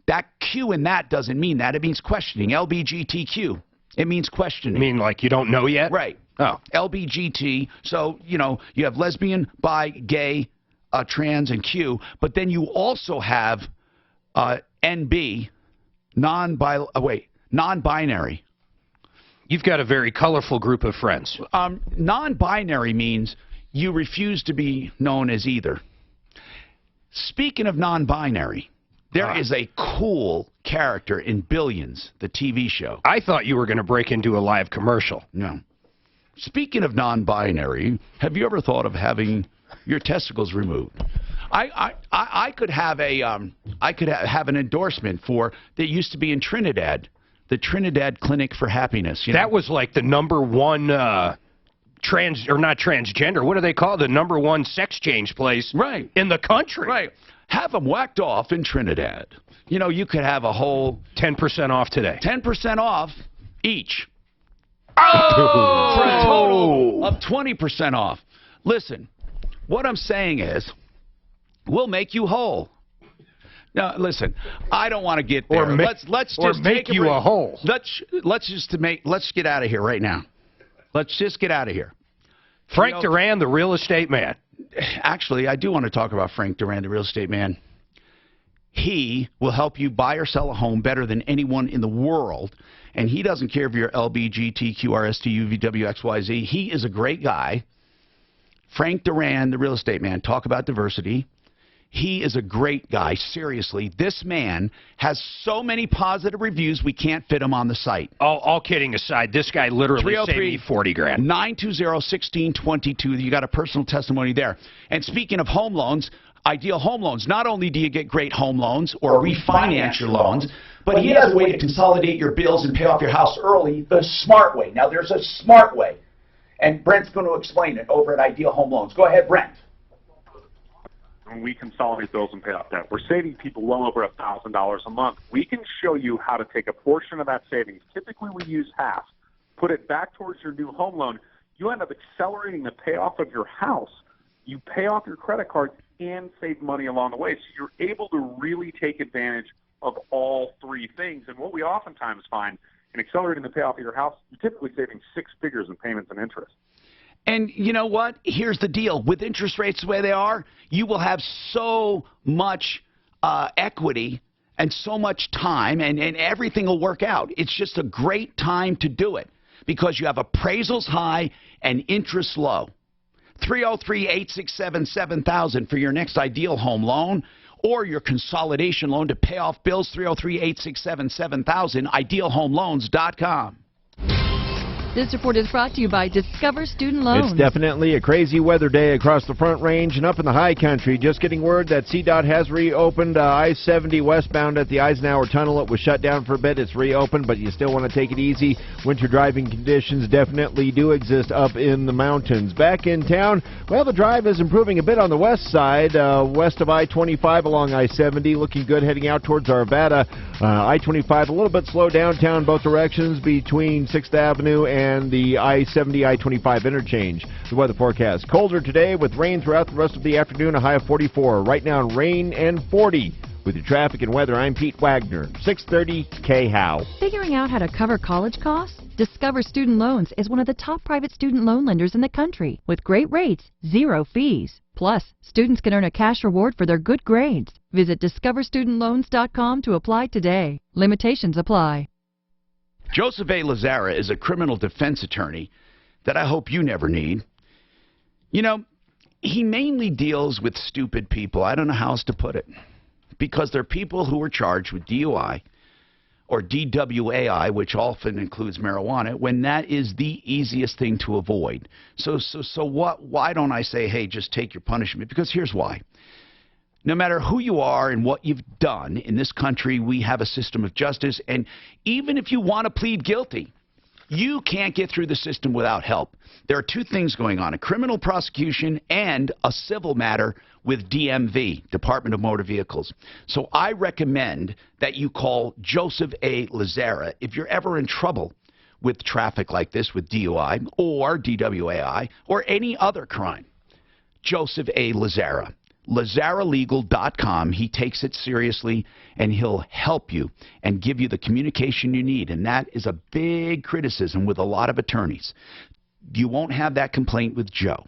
that Q in that doesn't mean that. It means questioning. LBGTQ. It means questioning. You mean like you don't know yet? Right. Oh, LBGT. So, you have lesbian, bi, gay, trans, and Q. But then you also have NB, non-binary. You've got a very colorful group of friends. Non-binary means you refuse to be known as either. Speaking of non-binary, there is a cool character in Billions, the TV show. I thought you were going to break into a live commercial. No. Speaking of non-binary, have you ever thought of having your testicles removed? I could have an endorsement for that used to be in Trinidad, the Trinidad Clinic for Happiness. That was like the #1 not transgender. What do they call it? The #1 sex change place in the country. Right. Have them whacked off in Trinidad. You could have a whole 10% off today. 10% off each. Oh! For a total of 20% off. Listen, what I'm saying is, we'll make you whole. Now, listen, I don't want to get there. Let's just make you a whole. Let's get out of here right now. Let's just get out of here. Frank Duran, the real estate man. Actually, I do want to talk about Frank Duran, the real estate man. He will help you buy or sell a home better than anyone in the world. And he doesn't care if you're LBGTQRSTUVWXYZ. He is a great guy. Frank Duran, the real estate man. Talk about diversity. He is a great guy. Seriously, this man has so many positive reviews, we can't fit him on the site. All kidding aside, this guy literally saved me 40 grand. 920-1622. You got a personal testimony there. And speaking of home loans, Ideal Home Loans. Not only do you get great home loans or refinance your loans, but he has a way to consolidate your bills and pay off your house early the smart way. Now, there's a smart way, and Brent's going to explain it over at Ideal Home Loans. Go ahead, Brent. When we consolidate bills and pay off debt, we're saving people well over $1,000 a month. We can show you how to take a portion of that savings. Typically, we use half. Put it back towards your new home loan. You end up accelerating the payoff of your house. You pay off your credit card and save money along the way. So you're able to really take advantage of all three things. And what we oftentimes find in accelerating the payoff of your house, you're typically saving 6 figures in payments and interest. And you know what? Here's the deal. With interest rates the way they are, you will have so much equity and so much time, and everything will work out. It's just a great time to do it because you have appraisals high and interest low. 303-867-7000 for your next Ideal Home loan or your consolidation loan to pay off bills. 303-867-7000, idealhomeloans.com. This report is brought to you by Discover Student Loans. It's definitely a crazy weather day across the Front Range and up in the high country. Just getting word that CDOT has reopened I-70 westbound at the Eisenhower Tunnel. It was shut down for a bit. It's reopened, but you still want to take it easy. Winter driving conditions definitely do exist up in the mountains. Back in town, well, the drive is improving a bit on the west side, west of I-25 along I-70. Looking good heading out towards Arvada. I-25 a little bit slow downtown both directions between 6th Avenue and and the I-70, I-25 interchange. The weather forecast. Colder today with rain throughout the rest of the afternoon, a high of 44. Right now, rain and 40. With your traffic and weather, I'm Pete Wagner, 630 KHOW. Figuring out how to cover college costs? Discover Student Loans is one of the top private student loan lenders in the country with great rates, zero fees. Plus, students can earn a cash reward for their good grades. Visit discoverstudentloans.com to apply today. Limitations apply. Joseph A. Lazzara is a criminal defense attorney that I hope you never need. You know, he mainly deals with stupid people. I don't know how else to put it. Because they're people who are charged with DUI or DWAI, which often includes marijuana, when that is the easiest thing to avoid. So why don't I say, hey, just take your punishment? Because here's why. No matter who you are and what you've done in this country, we have a system of justice. And even if you want to plead guilty, you can't get through the system without help. There are two things going on, a criminal prosecution and a civil matter with DMV, Department of Motor Vehicles. So I recommend that you call Joseph A. Lazzara if you're ever in trouble with traffic like this, with DUI or DWAI or any other crime. Joseph A. Lazzara. LazzaraLegal.com. He takes it seriously, and he'll help you and give you the communication you need. And that is a big criticism with a lot of attorneys. You won't have that complaint with Joe.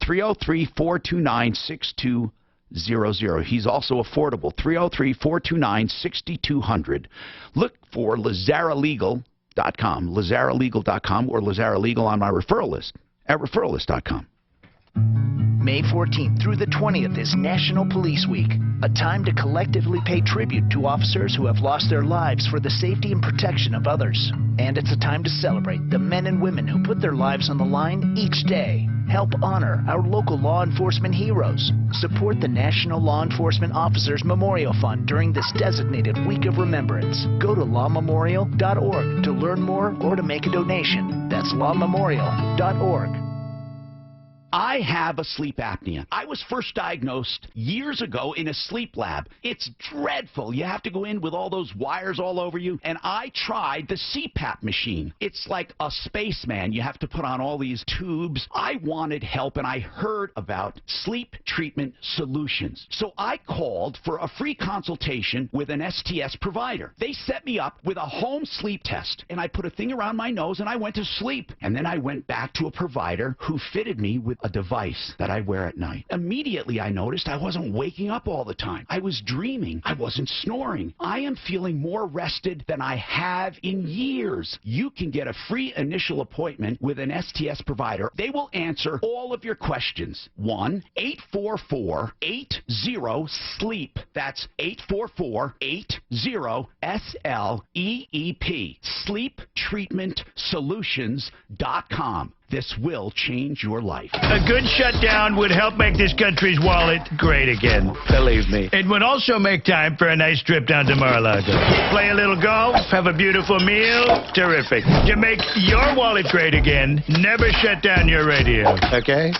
303-429-6200. He's also affordable. 303-429-6200. Look for LazzaraLegal.com, LazzaraLegal.com, or Lazzara Legal on my referral list at referrallist.com. May 14th through the 20th is National Police Week, a time to collectively pay tribute to officers who have lost their lives for the safety and protection of others. And it's a time to celebrate the men and women who put their lives on the line each day. Help honor our local law enforcement heroes. Support the National Law Enforcement Officers Memorial Fund during this designated week of remembrance. Go to lawmemorial.org to learn more or to make a donation. That's lawmemorial.org. I have a sleep apnea. I was first diagnosed years ago in a sleep lab. It's dreadful. You have to go in with all those wires all over you. And I tried the CPAP machine. It's like a spaceman. You have to put on all these tubes. I wanted help, and I heard about Sleep Treatment Solutions. So I called for a free consultation with an STS provider. They set me up with a home sleep test, and I put a thing around my nose, and I went to sleep. And then I went back to a provider who fitted me with a device that I wear at night. Immediately I noticed I wasn't waking up all the time. I was dreaming. I wasn't snoring. I am feeling more rested than I have in years. You can get a free initial appointment with an STS provider. They will answer all of your questions. 1-844-80-SLEEP. That's 844-80-SLEEP. SleepTreatmentSolutions.com. This will change your life. A good shutdown would help make this country's wallet great again. Believe me. It would also make time for a nice trip down to Mar-a-Lago. Play a little golf, have a beautiful meal. Terrific. To make your wallet great again, never shut down your radio. Okay?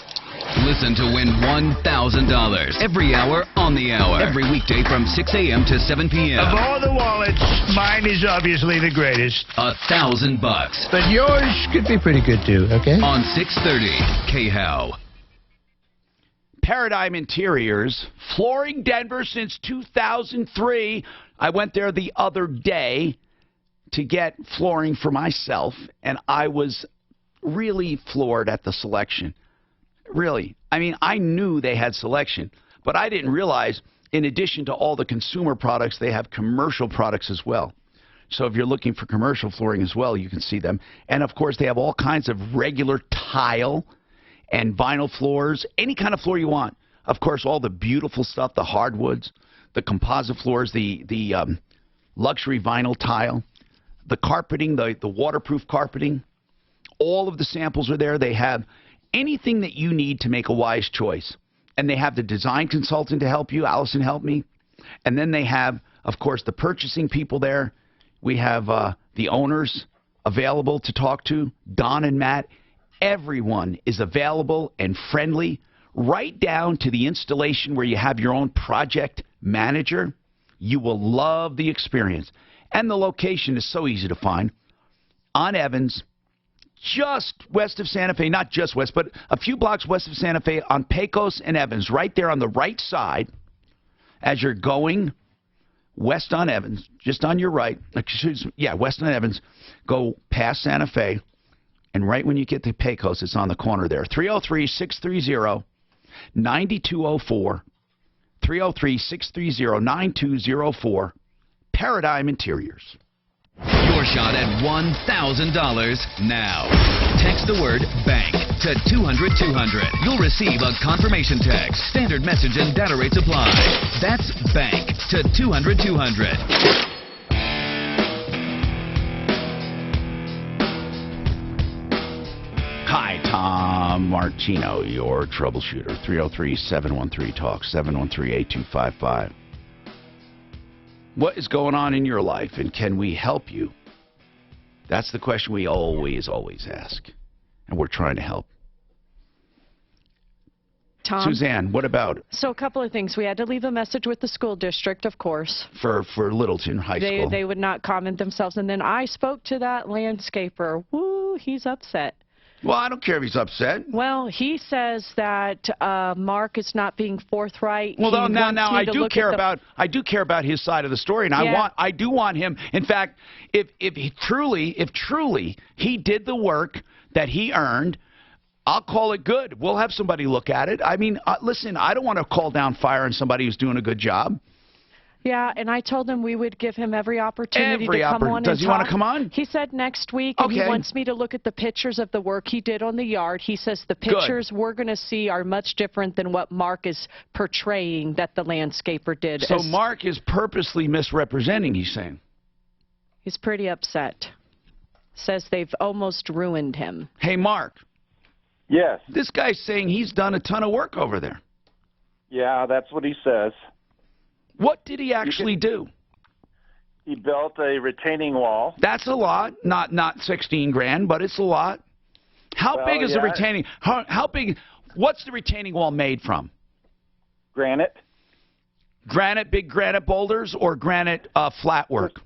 Listen to win $1,000 every hour on the hour. Every weekday from 6 a.m. to 7 p.m. Of all the wallets, mine is obviously the greatest. $1,000. But yours could be pretty good too, okay? On 630 KHOW. Paradigm Interiors, flooring Denver since 2003. I went there the other day to get flooring for myself, and I was really floored at the selection. Really. I mean, I knew they had selection, but I didn't realize, in addition to all the consumer products, they have commercial products as well. So if you're looking for commercial flooring as well, you can see them. And, of course, they have all kinds of regular tile and vinyl floors, any kind of floor you want. Of course, all the beautiful stuff, the hardwoods, the composite floors, the luxury vinyl tile, the carpeting, the waterproof carpeting. All of the samples are there. They have anything that you need to make a wise choice. And they have the design consultant to help you. Allison helped me. And then they have, of course, the purchasing people there. We have the owners available to talk to, Don and Matt. Everyone is available and friendly, right down to the installation where you have your own project manager. You will love the experience. And the location is so easy to find. On Evans, just west of Santa Fe, not just west, but a few blocks west of Santa Fe on Pecos and Evans, right there on the right side as you're going west on Evans, just on your right, west on Evans, go past Santa Fe, and right when you get to Pecos, it's on the corner there. 303-630-9204, 303-630-9204, Paradigm Interiors. Your shot at $1,000 now. Text the word BANK to 200-200. You'll receive a confirmation text. Standard message and data rates apply. That's BANK to 200-200. Hi, Tom Martino, your troubleshooter. 303-713-TALK, 713-8255. What is going on in your life, and can we help you? That's the question we always ask, and we're trying to help. Tom? Suzanne, what about it? So a couple of things. We had to leave a message with the school district, of course. For Littleton High School. They would not comment themselves. And then I spoke to that landscaper. Woo, he's upset. Well, I don't care if he's upset. Well, he says that Mark is not being forthright. Well, now I do care about his side of the story, and I do want him. In fact, if truly he did the work that he earned, I'll call it good. We'll have somebody look at it. I mean, listen, I don't want to call down fire on somebody who's doing a good job. Yeah, and I told him we would give him every opportunity to come on and talk. Does he want to come on? He said next week, and he wants me to look at the pictures of the work he did on the yard. He says the pictures we're going to see are much different than what Mark is portraying that the landscaper did. So Mark is purposely misrepresenting, he's saying. He's pretty upset. Says they've almost ruined him. Hey, Mark. Yes. This guy's saying he's done a ton of work over there. Yeah, that's what he says. What did he actually do? He built a retaining wall. That's a lot. Not 16 grand, but it's a lot. How big is the retaining? How big? What's the retaining wall made from? Granite. Granite, big granite boulders, or granite flat work?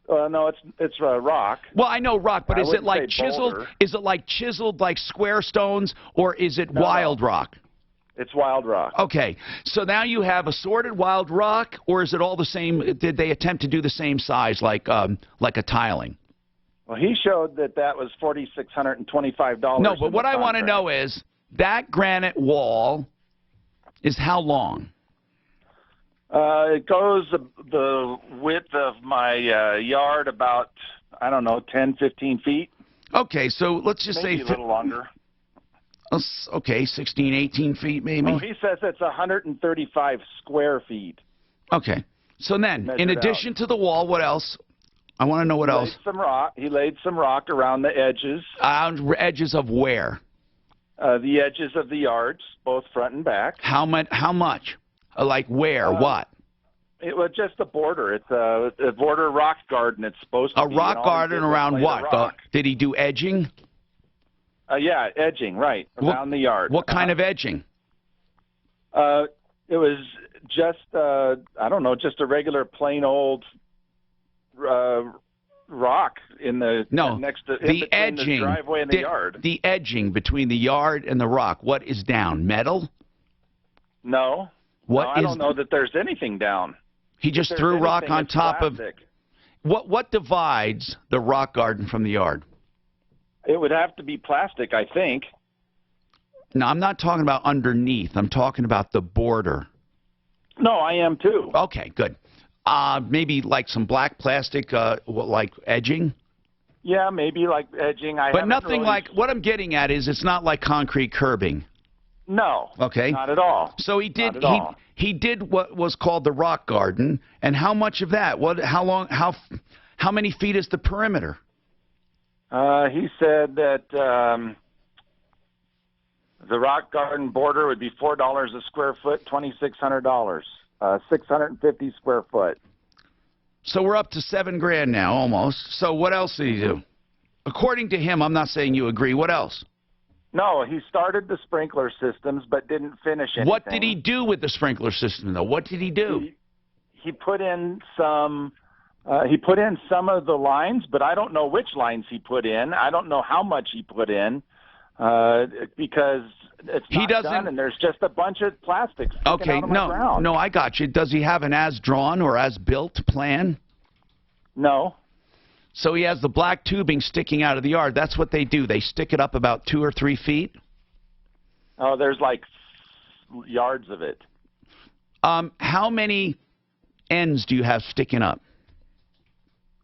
No, it's rock. Well, I know rock, but is it like chiseled? Boulder. Is it like chiseled, like square stones, or is it wild rock? It's wild rock. Okay, so now you have assorted wild rock, or is it all the same? Did they attempt to do the same size, like a tiling? Well, he showed that was $4,625. No, but what I want to know is that granite wall is how long? It goes the width of my yard about, I don't know, 10, 15 feet. Okay, so let's just maybe say... a little longer. Okay, 16, 18 feet maybe? Oh, he says it's 135 square feet. Okay. So then, in addition to the wall, what else? I want to know what else. He laid some rock around the edges. Edges of where? The edges of the yards, both front and back. How much? Like where? What? It was just a border. It's a border rock garden. It's supposed to be. A rock garden around what? Did he do edging? Yeah, edging, right, around the yard. What kind of edging? It was just, I don't know, just a regular plain old rock in the next to the edging, the driveway and the yard. The edging between the yard and the rock. What is down? Metal? No. I don't know that there's anything down. He just threw rock on top of. What divides the rock garden from the yard? It would have to be plastic, I think. No, I'm not talking about underneath. I'm talking about the border. No, I am too. Okay, good. Maybe like some black plastic, like edging? Yeah, maybe like edging. But nothing like, what I'm getting at is it's not like concrete curbing. No. Okay. Not at all. So he did what was called the rock garden, and how much of that? How many feet is the perimeter? He said that the rock garden border would be $4 a square foot, $2,600, 650 square foot. So we're up to $7,000 now, almost. So what else did he do? According to him, I'm not saying you agree. What else? No, he started the sprinkler systems but didn't finish anything. What did he do with the sprinkler system, though? What did he do? He put in some He put in some of the lines, but I don't know which lines he put in. I don't know how much he put in because it's not done, and there's just a bunch of plastics sticking out of my ground. No, I got you. Does he have an as-drawn or as-built plan? No. So he has the black tubing sticking out of the yard. That's what they do. They stick it up about 2 or 3 feet? Oh, there's like yards of it. How many ends do you have sticking up?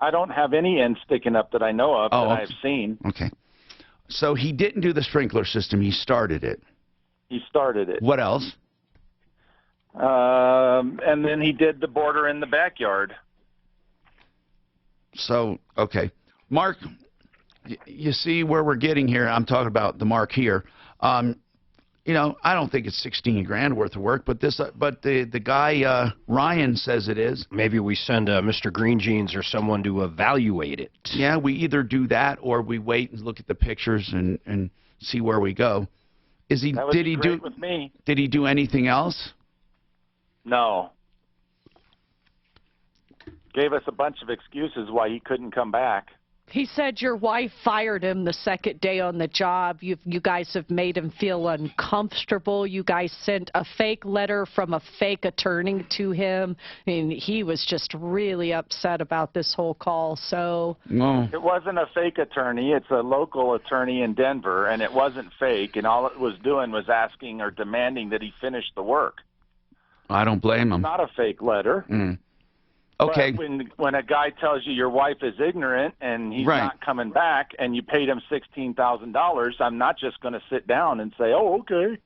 I don't have any ends sticking up that I know of that I've seen. Okay. So he didn't do the sprinkler system. He started it. He started it. What else? And then he did the border in the backyard. So, okay. Mark, you see where we're getting here. I'm talking about the Mark here. You know, I don't think it's 16 grand worth of work, but the guy Ryan says it is. Maybe we send Mr. Green Jeans or someone to evaluate it. Yeah, we either do that or we wait and look at the pictures and see where we go. Is he? That would be great with me. Did he do anything else? No. Gave us a bunch of excuses why he couldn't come back. He said your wife fired him the second day on the job. You guys have made him feel uncomfortable. You guys sent a fake letter from a fake attorney to him. I mean, he was just really upset about this whole call. So no. It wasn't a fake attorney. It's a local attorney in Denver, and it wasn't fake. And all it was doing was asking or demanding that he finish the work. I don't blame him. It's not a fake letter. Mm. Okay. But when a guy tells you your wife is ignorant and he's not coming back and you paid him $16,000, I'm not just going to sit down and say, oh, okay.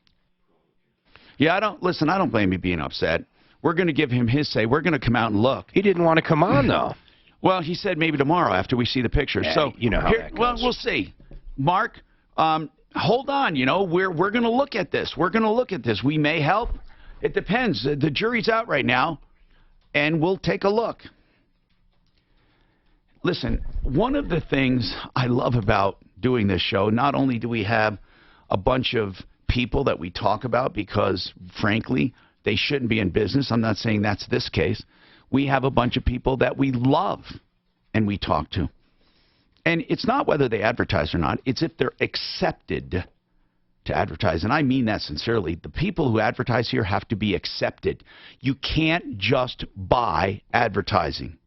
Yeah, I don't blame you being upset. We're going to give him his say. We're going to come out and look. He didn't want to come on, though. Well, he said maybe tomorrow after we see the pictures. Yeah, so you know how that goes. Well, we'll see. Mark, hold on. You know, we're going to look at this. We're going to look at this. We may help. It depends. The jury's out right now. And we'll take a look. Listen, one of the things I love about doing this show, not only do we have a bunch of people that we talk about because, frankly, they shouldn't be in business. I'm not saying that's this case. We have a bunch of people that we love and we talk to. And it's not whether they advertise or not. It's if they're accepted to advertise, and I mean that sincerely. The people who advertise here have to be accepted. You can't just buy advertising.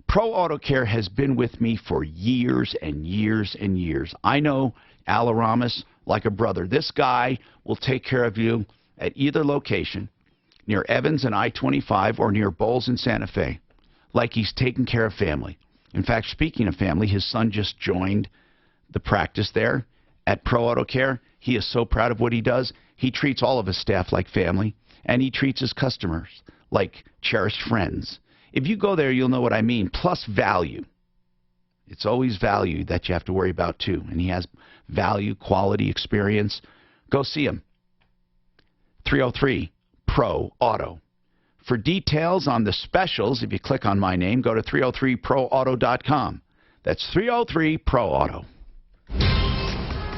Pro Auto Care has been with me for years and years and years. I know Al Aramis like a brother. This guy will take care of you at either location, near Evans and I-25 or near Bowles and Santa Fe, like he's taking care of family. In fact, speaking of family, his son just joined the practice there at Pro Auto Care. He is so proud of what he does. He treats all of his staff like family, and he treats his customers like cherished friends. If you go there, you'll know what I mean. Plus value. It's always value that you have to worry about, too. And he has value, quality, experience. Go see him. 303 Pro Auto. For details on the specials, if you click on my name, go to 303proauto.com. That's 303 Pro Auto.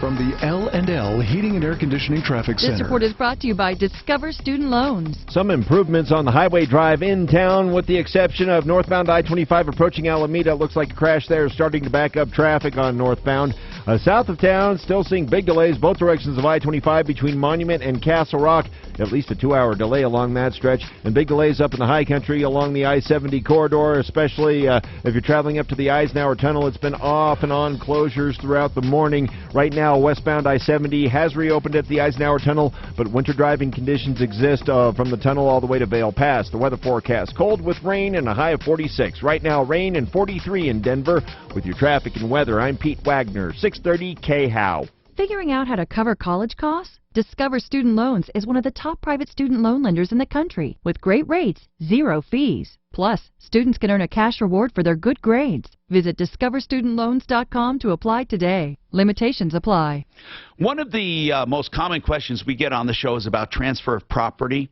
From the L&L Heating and Air Conditioning Traffic Center. This report is brought to you by Discover Student Loans. Some improvements on the highway drive in town, with the exception of northbound I-25 approaching Alameda. Looks like a crash there, starting to back up traffic on northbound. South of town, still seeing big delays both directions of I-25 between Monument and Castle Rock. At least a 2-hour delay along that stretch, and big delays up in the high country along the I-70 corridor, especially if you're traveling up to the Eisenhower Tunnel. It's been off and on closures throughout the morning. Right now, westbound I-70 has reopened at the Eisenhower Tunnel, but winter driving conditions exist from the tunnel all the way to Vail Pass. The weather forecast: cold with rain and a high of 46. Right now, rain and 43 in Denver. With your traffic and weather, I'm Pete Wagner, 630 KHOW. Figuring out how to cover college costs? Discover Student Loans is one of the top private student loan lenders in the country, with great rates, zero fees. Plus, students can earn a cash reward for their good grades. Visit discoverstudentloans.com to apply today. Limitations apply. One of the most common questions we get on the show is about transfer of property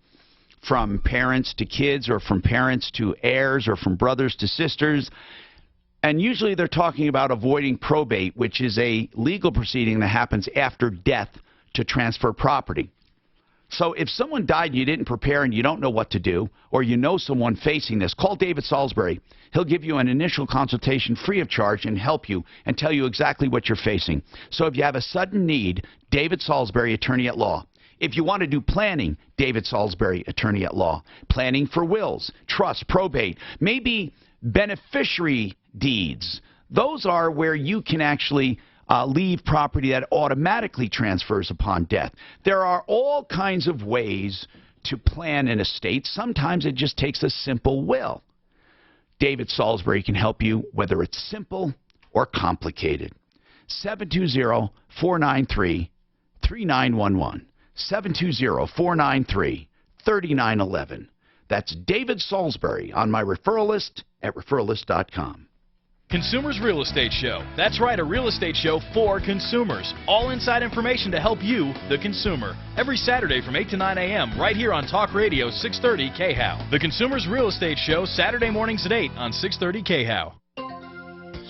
from parents to kids, or from parents to heirs, or from brothers to sisters. And usually they're talking about avoiding probate, which is a legal proceeding that happens after death to transfer property. So if someone died and you didn't prepare and you don't know what to do, or you know someone facing this, call David Salisbury. He'll give you an initial consultation free of charge and help you and tell you exactly what you're facing. So if you have a sudden need, David Salisbury, attorney at law. If you want to do planning, David Salisbury, attorney at law. Planning for wills, trust, probate, maybe beneficiary deeds. Those are where you can actually leave property that automatically transfers upon death. There are all kinds of ways to plan an estate. Sometimes it just takes a simple will. David Salisbury can help you, whether it's simple or complicated. 720-493-3911. 720-493-3911. That's David Salisbury on my referral list at referrallist.com. Consumers Real Estate Show. That's right, a real estate show for consumers. All inside information to help you, the consumer. Every Saturday from 8 to 9 a.m. right here on Talk Radio 630 KHOW. The Consumers Real Estate Show, Saturday mornings at 8 on 630 KHOW.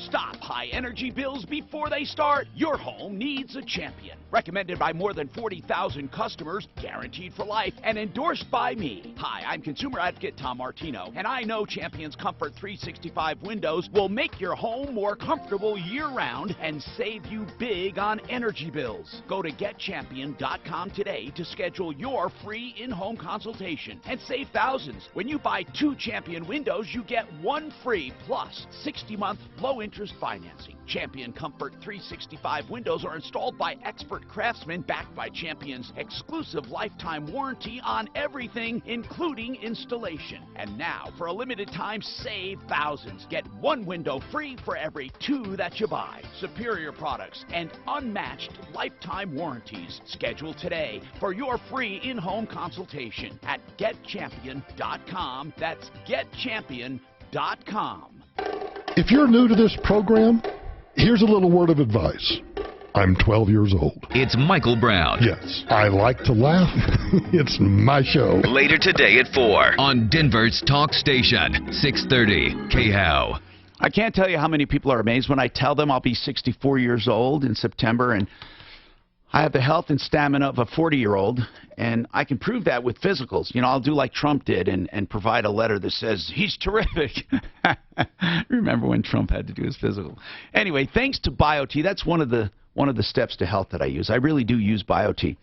Stop high energy bills before they start. Your home needs a champion. Recommended by more than 40,000 customers, guaranteed for life, and endorsed by me. Hi, I'm consumer advocate Tom Martino, and I know Champion's Comfort 365 windows will make your home more comfortable year-round and save you big on energy bills. Go to getchampion.com today to schedule your free in-home consultation and save thousands. When you buy 2 Champion windows, you get 1 free plus 60-month low-interest financing. Champion Comfort 365 windows are installed by expert craftsmen backed by Champion's exclusive lifetime warranty on everything, including installation. And now, for a limited time, save thousands. Get 1 window free for every 2 that you buy. Superior products and unmatched lifetime warranties. Schedule today for your free in-home consultation at getchampion.com. That's getchampion.com. If you're new to this program, here's a little word of advice. I'm 12 years old. It's Michael Brown. Yes, I like to laugh. It's my show. Later today at 4 on Denver's Talk Station, 630 KHOW. I can't tell you how many people are amazed when I tell them I'll be 64 years old in September, and I have the health and stamina of a 40-year-old, and I can prove that with physicals. You know, I'll do like Trump did and provide a letter that says, he's terrific. Remember when Trump had to do his physical. Anyway, thanks to BioT, that's one of the steps to health that I use. I really do use BioT.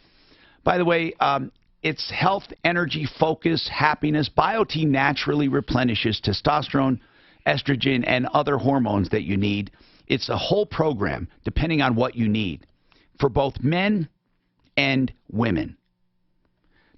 By the way, it's health, energy, focus, happiness. BioT naturally replenishes testosterone, estrogen, and other hormones that you need. It's a whole program, depending on what you need, for both men and women.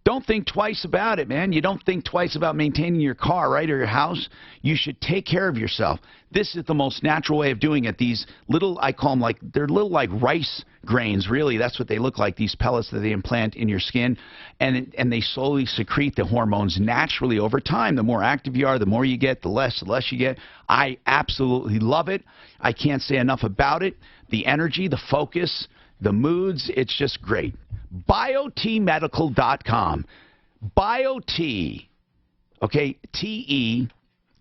Don't think twice about it, man. You don't think twice about maintaining your car, right, or your house. You should take care of yourself. This is the most natural way of doing it. These little, I call them like, they're little like rice grains, really. That's what they look like, these pellets that they implant in your skin. And they slowly secrete the hormones naturally over time. The more active you are, the more you get, the less you get. I absolutely love it. I can't say enough about it. The energy, the focus, the moods, it's just great. BioTmedical.com. BioT, okay, TE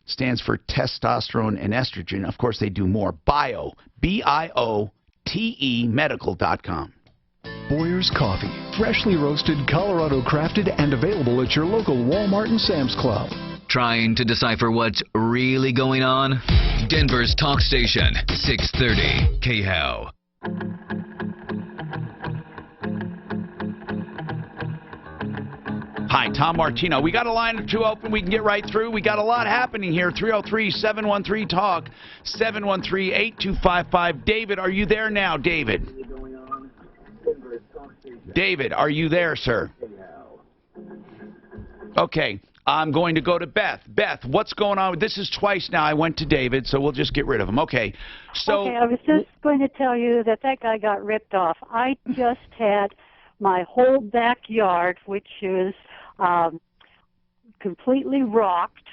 stands for testosterone and estrogen. Of course, they do more. Bio, BIOTE medical.com. Boyer's Coffee, freshly roasted, Colorado crafted, and available at your local Walmart and Sam's Club. Trying to decipher what's really going on? Denver's Talk Station, 630 KHOW. Hi, Tom Martino. We got a line or two open. We can get right through. We got a lot happening here. 303-713-TALK, 713-8255. David, are you there now, David? David, are you there, sir? Okay, I'm going to go to Beth. Beth, what's going on? This is twice now. I went to David, so we'll just get rid of him. Okay, so... Okay, I was just going to tell you that guy got ripped off. I just had my whole backyard, which is completely rocked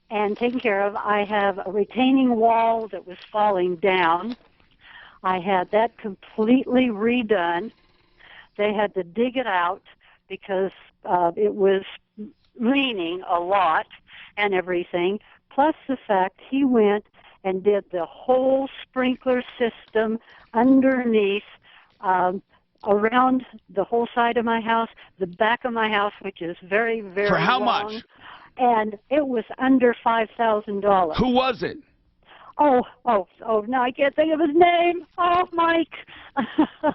and taken care of. I have a retaining wall that was falling down. I had that completely redone. They had to dig it out because it was leaning a lot and everything, plus the fact he went and did the whole sprinkler system underneath around the whole side of my house, the back of my house, which is very, very For how long, much? And it was under $5,000. Who was it? Oh, no, I can't think of his name. Oh, Mike.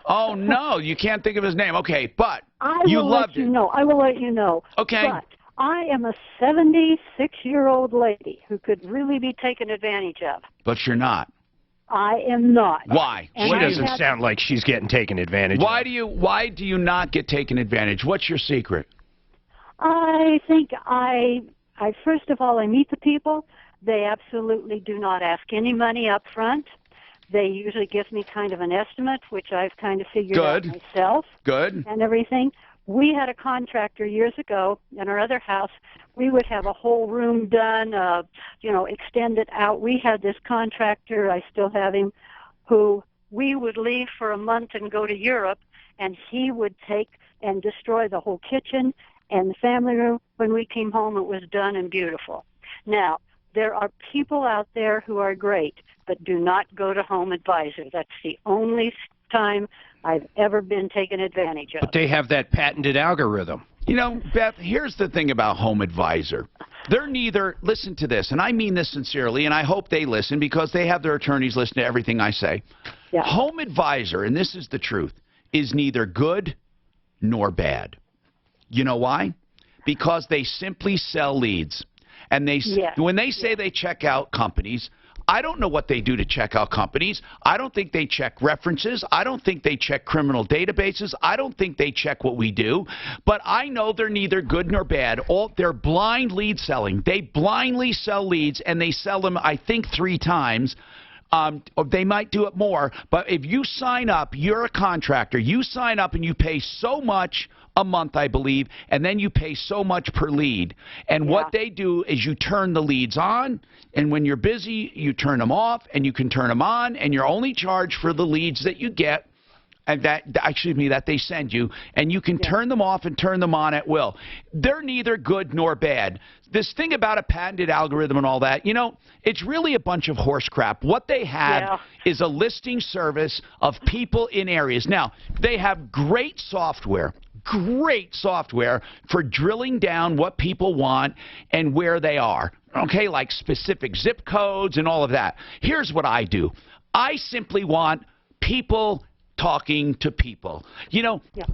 Oh, no, you can't think of his name. Okay, but you will loved let you it. know. I will let you know. Okay. But I am a 76-year-old lady who could really be taken advantage of. But you're not. I am not. Why? And She doesn't sound like she's getting taken advantage Why of. Why do you not get taken advantage? What's your secret? I think I first of all, I meet the people. They absolutely do not ask any money up front. They usually give me kind of an estimate, which I've kind of figured out myself. Good. And everything. We had a contractor years ago in our other house. We would have a whole room done, extend it out. We had this contractor, I still have him, who we would leave for a month and go to Europe, and he would take and destroy the whole kitchen and the family room. When we came home, it was done and beautiful. Now, there are people out there who are great, but do not go to Home Advisor. That's the only time I've ever been taken advantage of. But they have that patented algorithm. You know, Beth, here's the thing about Home Advisor. They're neither, listen to this, and I mean this sincerely, and I hope they listen because they have their attorneys listen to everything I say. Yeah. Home Advisor, and this is the truth, is neither good nor bad. You know why? Because they simply sell leads. And when they say they check out companies, I don't know what they do to check out companies. I don't think they check references. I don't think they check criminal databases. I don't think they check what we do. But I know they're neither good nor bad. They're blind lead selling. They blindly sell leads, and they sell them, I think, 3 times. Or they might do it more. But if you sign up, you're a contractor. You sign up and you pay so much a month, I believe, and then you pay so much per lead. And what they do is you turn the leads on, and when you're busy, you turn them off, and you can turn them on, and you're only charged for the leads that you get, and that they send you, and you can turn them off and turn them on at will. They're neither good nor bad. This thing about a patented algorithm and all that, it's really a bunch of horse crap. What they have is a listing service of people in areas. Now, they have great software for drilling down what people want and where they are, okay, like specific zip codes and all of that. Here's what I do. I simply want people talking to people.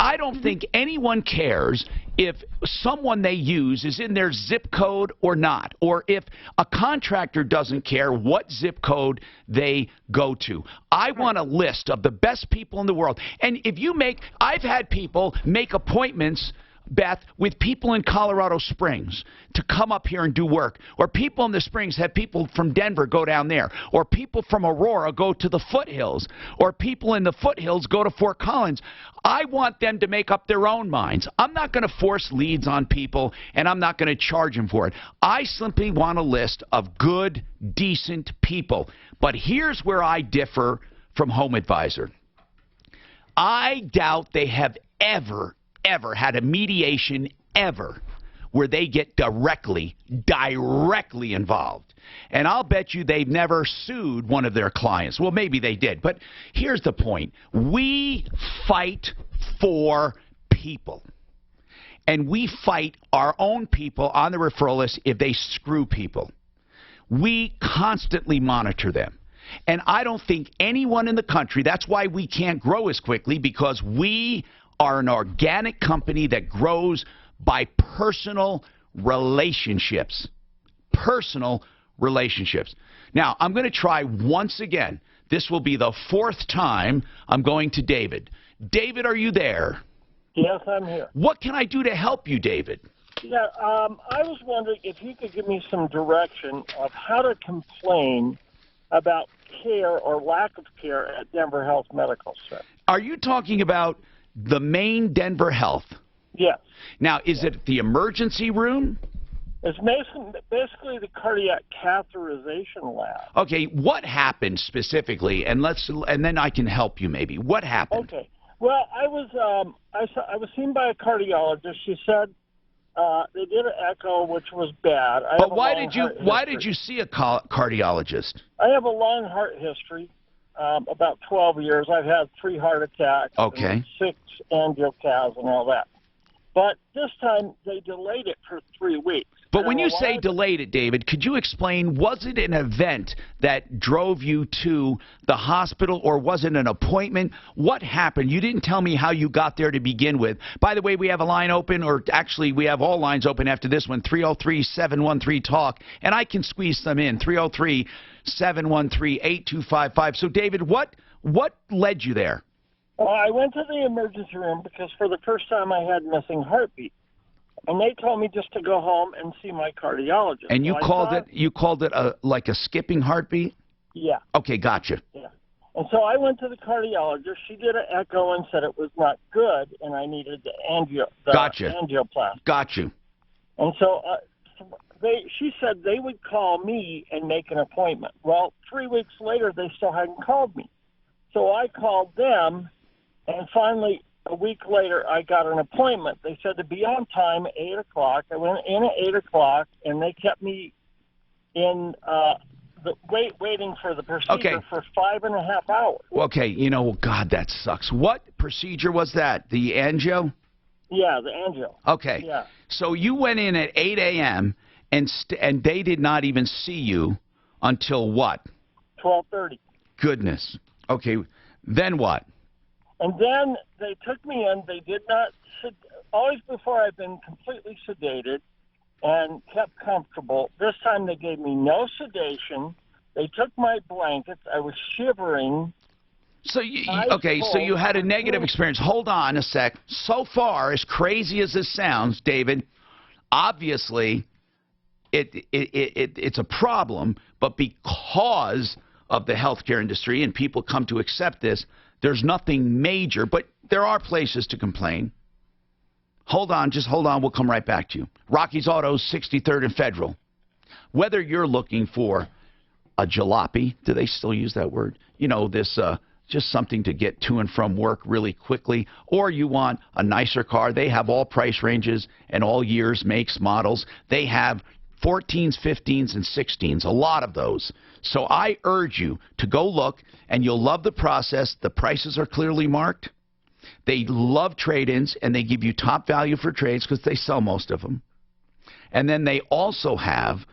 I don't think anyone cares if someone they use is in their zip code or not, or if a contractor doesn't care what zip code they go to. I want a list of the best people in the world. And I've had people make appointments, Beth, with people in Colorado Springs to come up here and do work. Or people in the Springs have people from Denver go down there. Or people from Aurora go to the foothills. Or people in the foothills go to Fort Collins. I want them to make up their own minds. I'm not going to force leads on people, and I'm not going to charge them for it. I simply want a list of good, decent people. But here's where I differ from Home Advisor. I doubt they have ever had a mediation where they get directly involved. And I'll bet you they've never sued one of their clients. Well, maybe they did. But here's the point. We fight for people. And we fight our own people on the referral list if they screw people. We constantly monitor them. And I don't think anyone in the country, that's why we can't grow as quickly, because we are an organic company that grows by personal relationships. Personal relationships. Now, I'm going to try once again. This will be the 4th time I'm going to David. David, are you there? Yes, I'm here. What can I do to help you, David? Yeah, I was wondering if you could give me some direction of how to complain about care or lack of care at Denver Health Medical Center. Are you talking about the main Denver Health? Yes. Now, is it the emergency room? It's basically the cardiac catheterization lab. Okay, what happened specifically? And then I can help you maybe. What happened? Okay. Well, I was seen by a cardiologist. She said they did an echo, which was bad. But why did you see a cardiologist? I have a long heart history. about 12 years. I've had 3 heart attacks, Okay. and 6 angioplasties and all that. But this time they delayed it for 3 weeks. But when you say delayed it, David, could you explain, was it an event that drove you to the hospital, or was it an appointment? What happened? You didn't tell me how you got there to begin with. By the way, we have a line open, or actually we have all lines open after this one, 303-713-TALK, and I can squeeze them in, 303-713-8255. So, David, what led you there? Well, I went to the emergency room because for the first time I had missing heartbeat. And they told me just to go home and see my cardiologist. And you so called it like a skipping heartbeat? Yeah. Okay, gotcha. Yeah. And so I went to the cardiologist. She did an echo and said it was not good, and I needed the angioplasty. Got you. And so she said they would call me and make an appointment. Well, 3 weeks later, they still hadn't called me. So I called them, and finally, a week later, I got an appointment. They said to be on time at 8 o'clock. I went in at 8 o'clock, and they kept me in waiting for the procedure for 5.5 hours. Okay, God, that sucks. What procedure was that? The angio? Yeah, the angio. Okay. Yeah. So you went in at 8 a.m., and they did not even see you until what? 12:30. Goodness. Okay, then what? And then they took me in. They did not, always before I've been completely sedated and kept comfortable. This time they gave me no sedation. They took my blankets. I was shivering. So you had a negative experience. Hold on a sec. So far, as crazy as this sounds, David, obviously it's a problem, but because of the healthcare industry and people come to accept this, there's nothing major, but there are places to complain. Hold on, just hold on. We'll come right back to you. Rocky's Autos, 63rd and Federal. Whether you're looking for a jalopy, do they still use that word? Just something to get to and from work really quickly, or you want a nicer car, they have all price ranges and all years, makes, models. They have 14s, 15s, and 16s, a lot of those. So I urge you to go look, and you'll love the process. The prices are clearly marked. They love trade-ins, and they give you top value for trades because they sell most of them. And then they also have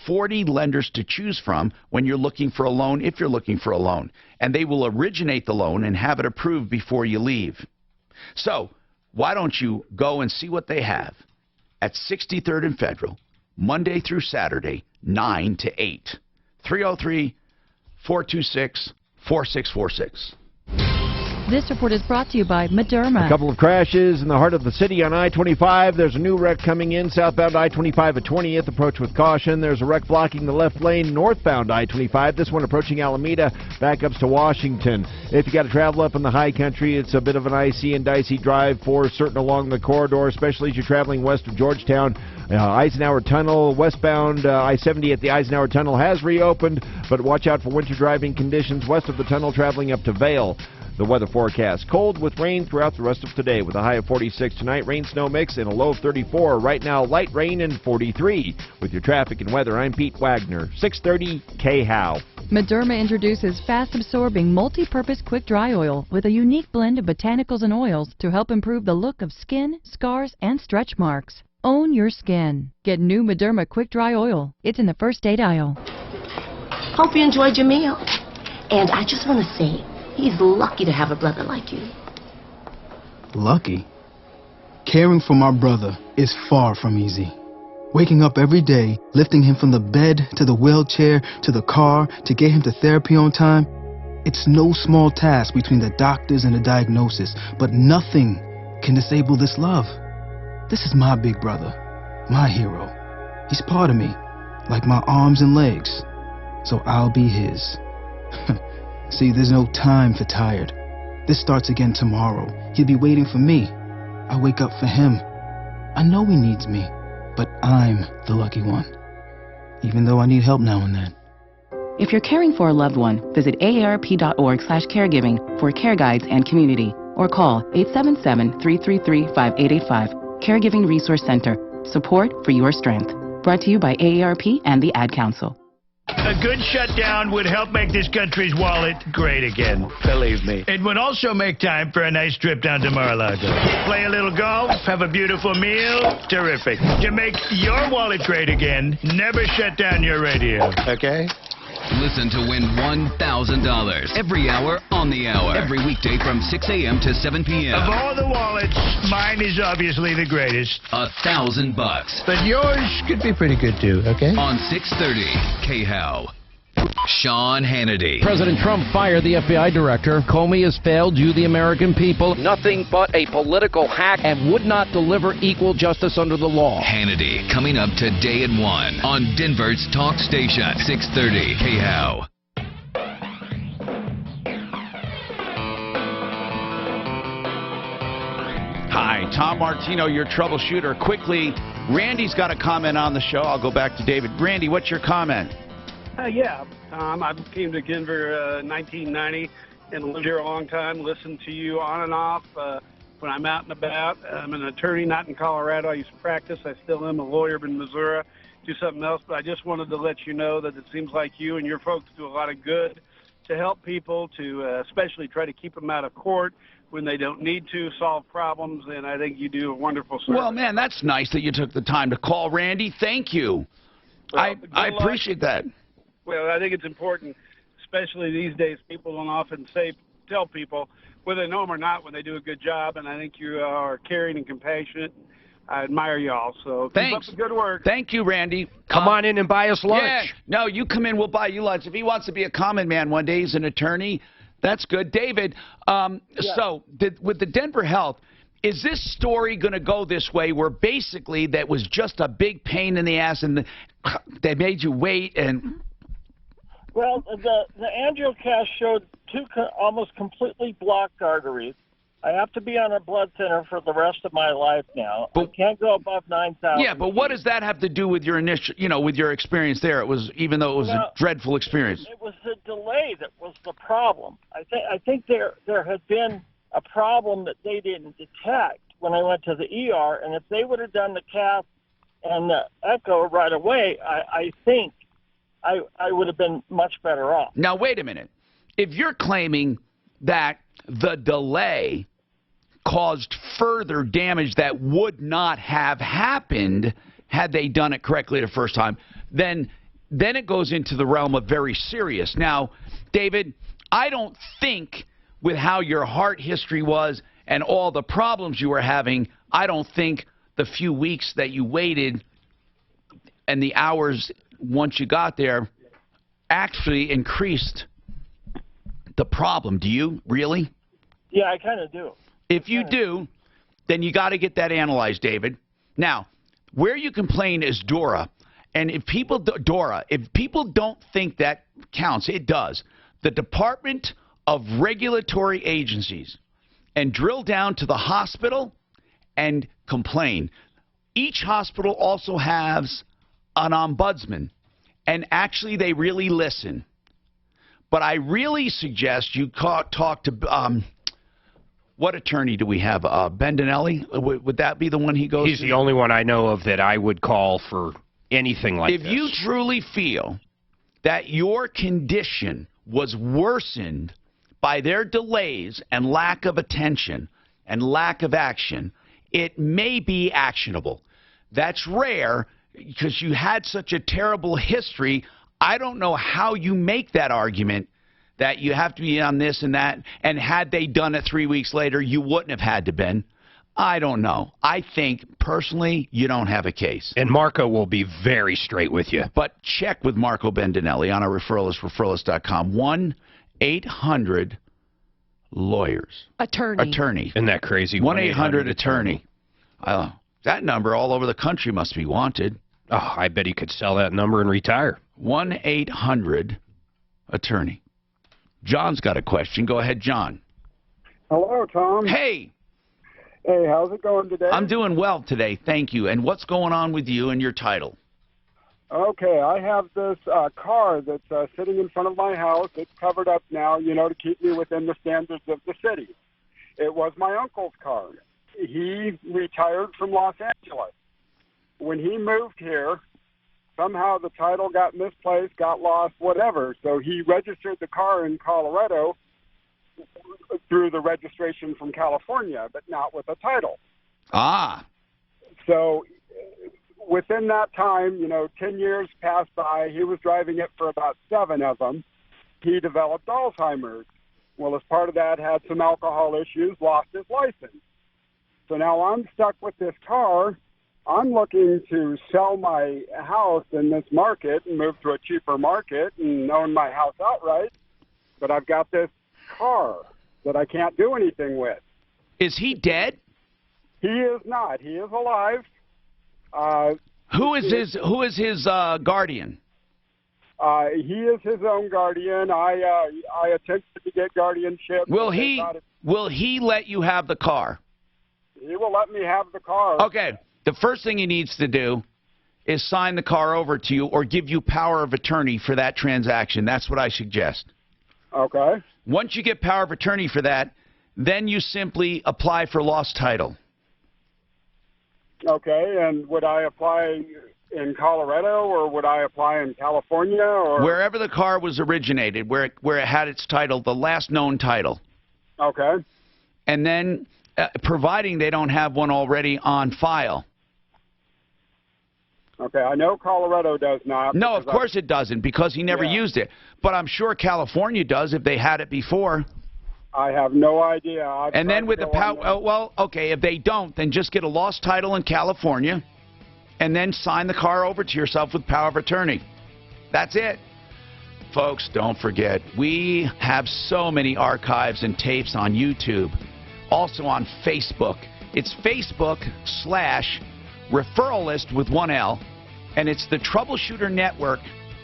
40 lenders to choose from when you're looking for a loan, if you're looking for a loan. And they will originate the loan and have it approved before you leave. So why don't you go and see what they have at 63rd and Federal, Monday through Saturday, 9 to 8. 303-426-4646. This report is brought to you by Moderna. A couple of crashes in the heart of the city on I-25. There's a new wreck coming in southbound I-25 at 20th. Approach with caution. There's a wreck blocking the left lane northbound I-25. This one approaching Alameda, backups to Washington. If you got to travel up in the high country, it's a bit of an icy and dicey drive for certain along the corridor, especially as you're traveling west of Georgetown. Eisenhower Tunnel, westbound I-70 at the Eisenhower Tunnel has reopened, but watch out for winter driving conditions west of the tunnel traveling up to Vail. The weather forecast: cold with rain throughout the rest of today with a high of 46 tonight, rain snow mix and a low of 34. Right now, light rain and 43. With your traffic and weather, I'm Pete Wagner, 630 KHOW. Mederma introduces fast-absorbing, multi-purpose quick dry oil with a unique blend of botanicals and oils to help improve the look of skin, scars, and stretch marks. Own your skin. Get new Mederma quick dry oil. It's in the first aid aisle. Hope you enjoyed your meal. And I just want to say, he's lucky to have a brother like you. Lucky? Caring for my brother is far from easy. Waking up every day, lifting him from the bed to the wheelchair to the car to get him to therapy on time, it's no small task between the doctors and the diagnosis, but nothing can disable this love. This is my big brother, my hero. He's part of me, like my arms and legs, so I'll be his. See, there's no time for tired. This starts again tomorrow. He'll be waiting for me. I wake up for him. I know he needs me, but I'm the lucky one, even though I need help now and then. If you're caring for a loved one, visit aarp.org/caregiving for care guides and community, or call 877-333-5885. Caregiving Resource Center. Support for your strength. Brought to you by AARP and the Ad Council. A good shutdown would help make this country's wallet great again, believe me. It would also make time for a nice trip down to Mar-a-Lago. Play a little golf, have a beautiful meal, terrific. To make your wallet great again, never shut down your radio, okay? Listen to win $1,000 every hour on the hour. Every weekday from 6 a.m. to 7 p.m. Of all the wallets, mine is obviously the greatest. $1,000. But yours could be pretty good too, okay? On 630 KHOW. Sean Hannity. President Trump fired the FBI director. Comey has failed you, the American people. Nothing but a political hack and would not deliver equal justice under the law. Hannity coming up today at 1 on Denver's talk station, 630 KHOW. Hi, Tom Martino, your troubleshooter. Quickly, Randy's got a comment on the show. I'll go back to David. Randy, what's your comment? Yeah, Tom, I came to Denver 1990 and lived here a long time, listened to you on and off when I'm out and about. I'm an attorney, not in Colorado. I used to practice. I still am a lawyer in Missouri, do something else. But I just wanted to let you know that it seems like you and your folks do a lot of good to help people, to especially try to keep them out of court when they don't need to, solve problems, and I think you do a wonderful service. Well, man, that's nice that you took the time to call, Randy. Thank you. Well, I appreciate that. Well, I think it's important, especially these days. People don't often tell people, whether they know them or not, when they do a good job, and I think you are caring and compassionate. I admire y'all, so Thanks. Keep up the good work. Thank you, Randy. Come on in and buy us lunch. Yeah. No, you come in, we'll buy you lunch. If he wants to be a common man one day, he's an attorney. That's good. David, so with the Denver Health, is this story going to go this way where basically that was just a big pain in the ass and they made you wait and... Well, the angiocast showed two almost completely blocked arteries. I have to be on a blood thinner for the rest of my life now. I can't go above 9,000. Yeah, but what does that have to do with your initial, with your experience there? It was, even though it was a dreadful experience. It was the delay that was the problem. I think there had been a problem that they didn't detect when I went to the ER, and if they would have done the cath and the echo right away, I think I would have been much better off. Now, wait a minute. If you're claiming that the delay caused further damage that would not have happened had they done it correctly the first time, then it goes into the realm of very serious. Now, David, I don't think with how your heart history was and all the problems you were having, I don't think the few weeks that you waited and the hours once you got there actually increased the problem. Do you really? Yeah, I kind of do. If you do, then you got to get that analyzed, David. Now, where you complain is Dora. And if people don't think that counts, it does. The Department of Regulatory Agencies, and drill down to the hospital and complain. Each hospital also has an ombudsman, and actually they really listen. But I really suggest you talk to, what attorney do we have? Bendinelli? Would that be the one he goes to? He's the only one I know of that I would call for anything like this. If you truly feel that your condition was worsened by their delays and lack of attention and lack of action, it may be actionable. That's rare because you had such a terrible history. I don't know how you make that argument that you have to be on this and that, and had they done it 3 weeks later, you wouldn't have had to been. I don't know. I think, personally, you don't have a case. And Marco will be very straight with you. But check with Marco Bendinelli on our referralist, referralist.com. 1-800-LAWYERS. Attorney. Isn't that crazy? 1-800-ATTORNEY. That number all over the country must be wanted. Oh, I bet he could sell that number and retire. 1-800-ATTORNEY. John's got a question. Go ahead, John. Hello, Tom. Hey. Hey, how's it going today? I'm doing well today, thank you. And what's going on with you and your title? Okay, I have this car that's sitting in front of my house. It's covered up now, to keep me within the standards of the city. It was my uncle's car. He retired from Los Angeles. When he moved here, somehow the title got misplaced, got lost, whatever. So he registered the car in Colorado through the registration from California, but not with a title. Ah. So within that time, 10 years passed by. He was driving it for about 7 of them. He developed Alzheimer's. Well, as part of that, had some alcohol issues, lost his license. So now I'm stuck with this car. I'm looking to sell my house in this market and move to a cheaper market and own my house outright. But I've got this car that I can't do anything with. Is he dead? He is not. He is alive. Who is his guardian? He is his own guardian. I attempted to get guardianship. Will he let you have the car? He will let me have the car. Okay. The first thing he needs to do is sign the car over to you or give you power of attorney for that transaction. That's what I suggest. Okay. Once you get power of attorney for that, then you simply apply for lost title. Okay, and would I apply in Colorado or would I apply in California? Or wherever the car was originated, where it had its title, the last known title. Okay. And then, providing they don't have one already on file. Okay, I know Colorado does not. No, of course it doesn't, because he never used it. But I'm sure California does if they had it before. I have no idea. And then with the power, well, okay, if they don't, then just get a lost title in California and then sign the car over to yourself with power of attorney. That's it. Folks, don't forget, we have so many archives and tapes on YouTube, also on Facebook. It's Facebook/referral list with 1 L, and it's the Troubleshooter Network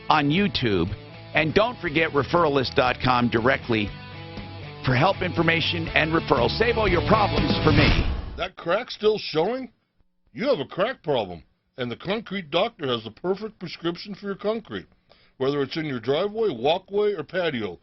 on YouTube. And don't forget referrallist.com directly for help, information, and referrals. Save all your problems for me. That crack still showing? You have a crack problem, and the Concrete Doctor has the perfect prescription for your concrete. Whether it's in your driveway, walkway, or patio,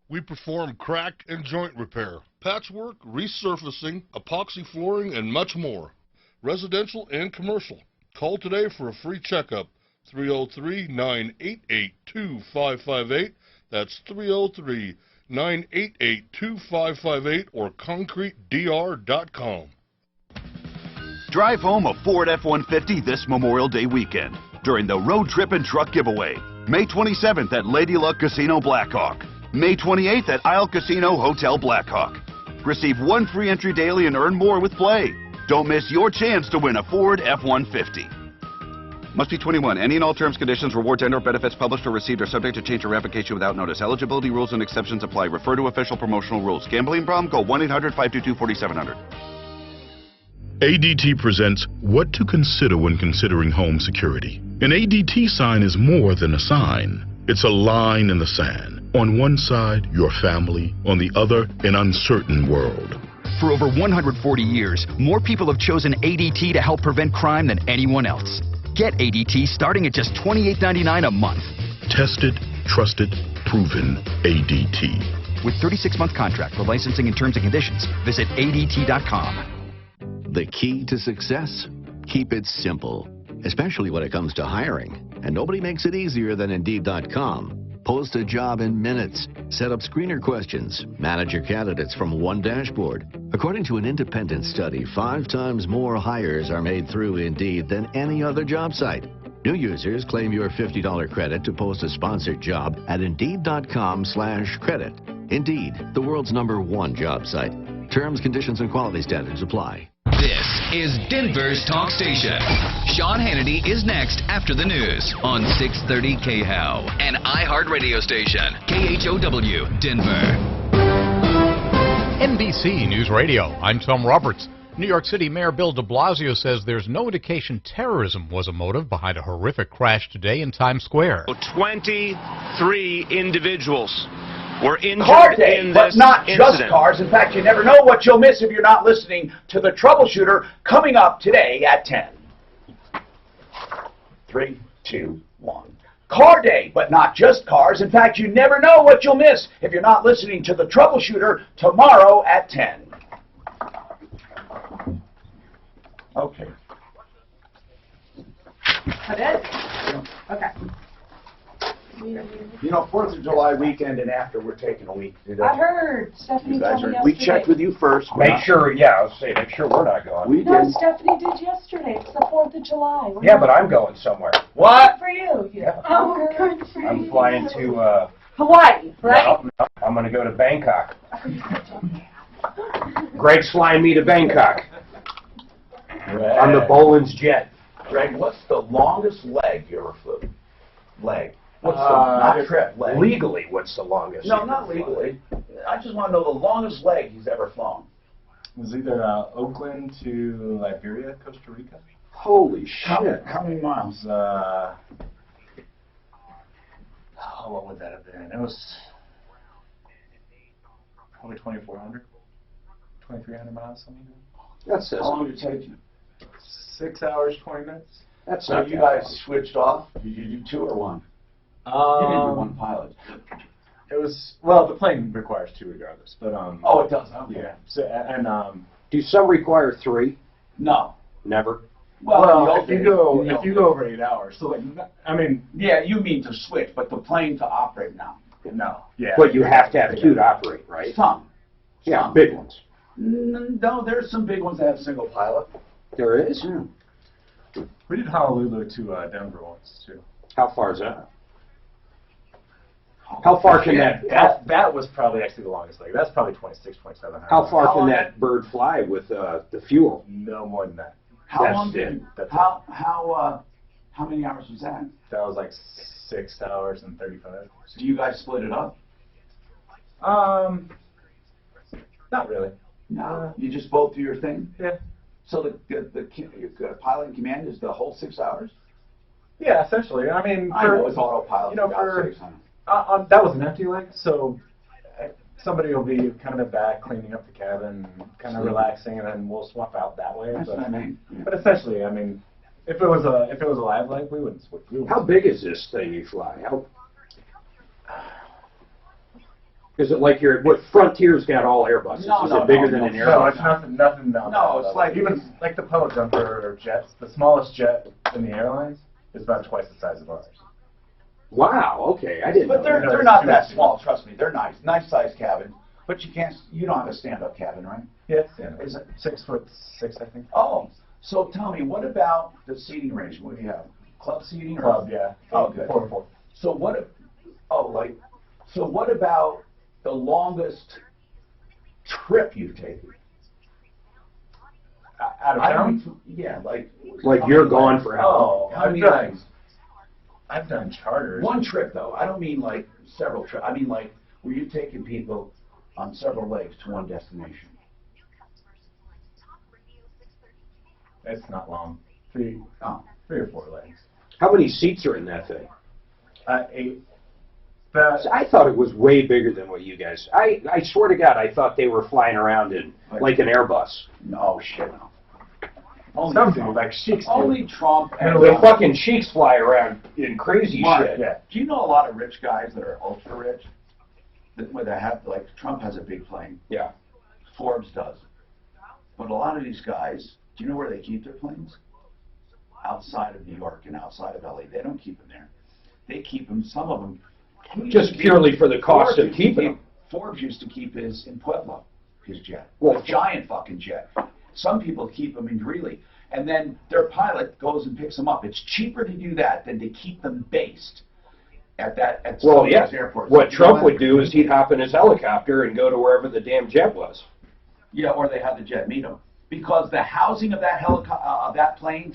we perform crack and joint repair, patchwork, resurfacing, epoxy flooring, and much more. Residential and commercial. Call today for a free checkup. 303-988-2558. That's 303-988-2558 or concretedr.com. Drive home a Ford F-150 this Memorial Day weekend during the Road Trip and Truck Giveaway. May 27th at Lady Luck Casino Blackhawk. May 28th at Isle Casino Hotel Blackhawk. Receive 1 free entry daily and earn more with play. Don't miss your chance to win a Ford F-150. Must be 21. Any and all terms, conditions, rewards, and/or benefits published or received are subject to change or revocation without notice. Eligibility rules and exceptions apply. Refer to official promotional rules. Gambling problem? Call 1-800-522-4700. ADT presents What to Consider When Considering Home Security. An ADT sign is more than a sign. It's a line in the sand. On one side, your family. On the other, an uncertain world. For over 140 years, more people have chosen ADT to help prevent crime than anyone else. Get ADT starting at just $28.99 a month. Tested, trusted, proven ADT. With 36-month contract for licensing and terms and conditions, visit ADT.com. The key to success? Keep it simple, especially when it comes to hiring. And nobody makes it easier than Indeed.com. Post a job in minutes. Set up screener questions. Manage your candidates from one dashboard. According to an independent study, 5 times more hires are made through Indeed than any other job site. New users claim your $50 credit to post a sponsored job at Indeed.com/credit. Indeed, the world's #1 job site. Terms, conditions, and quality standards apply. This is Denver's talk station. Sean Hannity is next after the news on 630 KHOW, an iHeartRadio station. KHOW, Denver. NBC News Radio, I'm Tom Roberts. New York City Mayor Bill de Blasio says there's no indication terrorism was a motive behind a horrific crash today in Times Square. 23 individuals were injured Car day, in but this not incident. just cars. In fact, you never know what you'll miss if you're not listening to the Troubleshooter, coming up today at 10. 3, 2, 1. Car day, but not just cars. In fact, you never know what you'll miss if you're not listening to the Troubleshooter tomorrow at 10. Okay. It is? Okay. You know, 4th of July weekend and after, we're taking a week. I heard. Stephanie You guys told me are, we yesterday. checked with you first. We're Make not- sure, yeah, I was saying, make sure we're not going. We No, did. Stephanie did yesterday. It's the 4th of July. We're Yeah, not- but I'm going somewhere. Good for you. Yeah. Oh, good for you. I'm flying to, Hawaii, right? no, I'm going to go to Bangkok. Greg's flying me to Bangkok on the Boland's jet. Greg, what's the longest leg you ever flew? Leg. What's the, not trip, leg. Legally, what's the longest? No, you not can fly? legally. I just want to know the longest leg he's ever flown. It was either Oakland to Liberia, Costa Rica. Holy shit. How many miles? What would that have been? It was probably 2,400, 2,300 miles, something like that. That's How long did it take you? 6 hours, 20 minutes. That's So not you that guys long. switched off? Did you do 2 or 1? You didn't do 1 pilot. It was, well, the plane requires 2 regardless, but Oh, it does. Okay. yeah. So and Do some require 3? No. Never. well, if you go over 8 hours, so like I mean, Yeah, you mean to switch, but the plane to operate now. no, yeah. But you have to have 2 to operate, right? Some. Yeah, Some. big ones. No, there's some big ones that have single pilot. There is? We did Honolulu to Denver once too. How far is that? How far can That was probably actually the longest leg. That's probably 26, 27. How far can that bird fly with the fuel? No more than that. How That's long it. did? That's How many hours was that? That was like 6 hours and 35. Do you guys split it up? Not really. No. You just both do your thing? Yeah. So the pilot in command is the whole 6 hours? Yeah, essentially. I mean, I know it's autopilot. You know, for for 6 hours. that was an empty leg, so somebody will be kind of in back cleaning up the cabin, kind of relaxing, and then we'll swap out that way. That's what I mean. Yeah. But essentially, I mean, if it was a live leg, we wouldn't switch. How big is this thing you fly? Is it like what Frontier's got all Airbuses? No, is no, it bigger no, than no. an No, Airbus? it's nothing. No, it's like even like the Puddle Jumper jets. The smallest jet in the airlines is about twice the size of ours. Wow. Okay, I didn't. But know they're not that small. Trust me, they're nice size cabin. But you don't have a stand-up cabin, right? Yeah. Is it 6'6", I think. Oh, so tell me, what about the seating range? What do you have? Club seating? Or? Club, yeah. Oh, good. 4-4. So what? So what about the longest trip you've taken? Out of town? Yeah, like you're gone for how long? How many legs? I've done charters. One trip though. I don't mean like several trips. I mean like were you taking people on several legs to one destination? It's not long. 3 or 4 legs. How many seats are in that thing? 8. I thought it was way bigger than what you guys. I swear to God, I thought they were flying around in like an Airbus. No shit. No. Something like Sheiks do. Only Trump and The fucking Sheiks fly around in crazy Mark, shit. Yeah. Do you know a lot of rich guys that are ultra rich? Where they have like Trump has a big plane. Yeah. Forbes does. But a lot of these guys, do you know where they keep their planes? Outside of New York and outside of LA. They don't keep them there. They keep them. Some of them. Just purely for the cost of keeping them. Forbes used to keep his in Pueblo, his jet. Well, a giant fucking jet. Some people keep them in Greeley. And then their pilot goes and picks them up. It's cheaper to do that than to keep them based at some of those airports. What Trump would do is he'd hop in his helicopter and go to wherever the damn jet was. Yeah, or they have the jet meet him. Because the housing of that that plane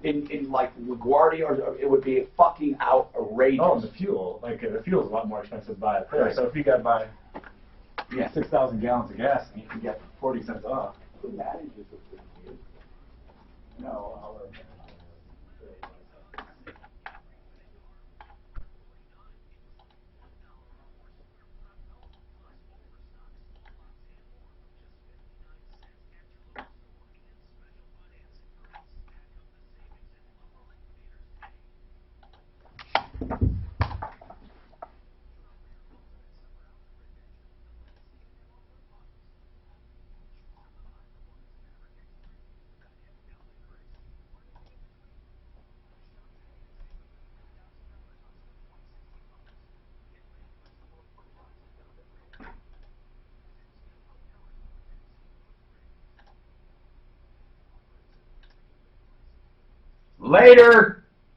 in like LaGuardia, it would be fucking outrageous. Oh, the fuel. Like the fuel's a lot more expensive to buy up there. Right. So if you got to buy 6,000 gallons of gas, and you can get 40 cents off. Who manages it? No, Later.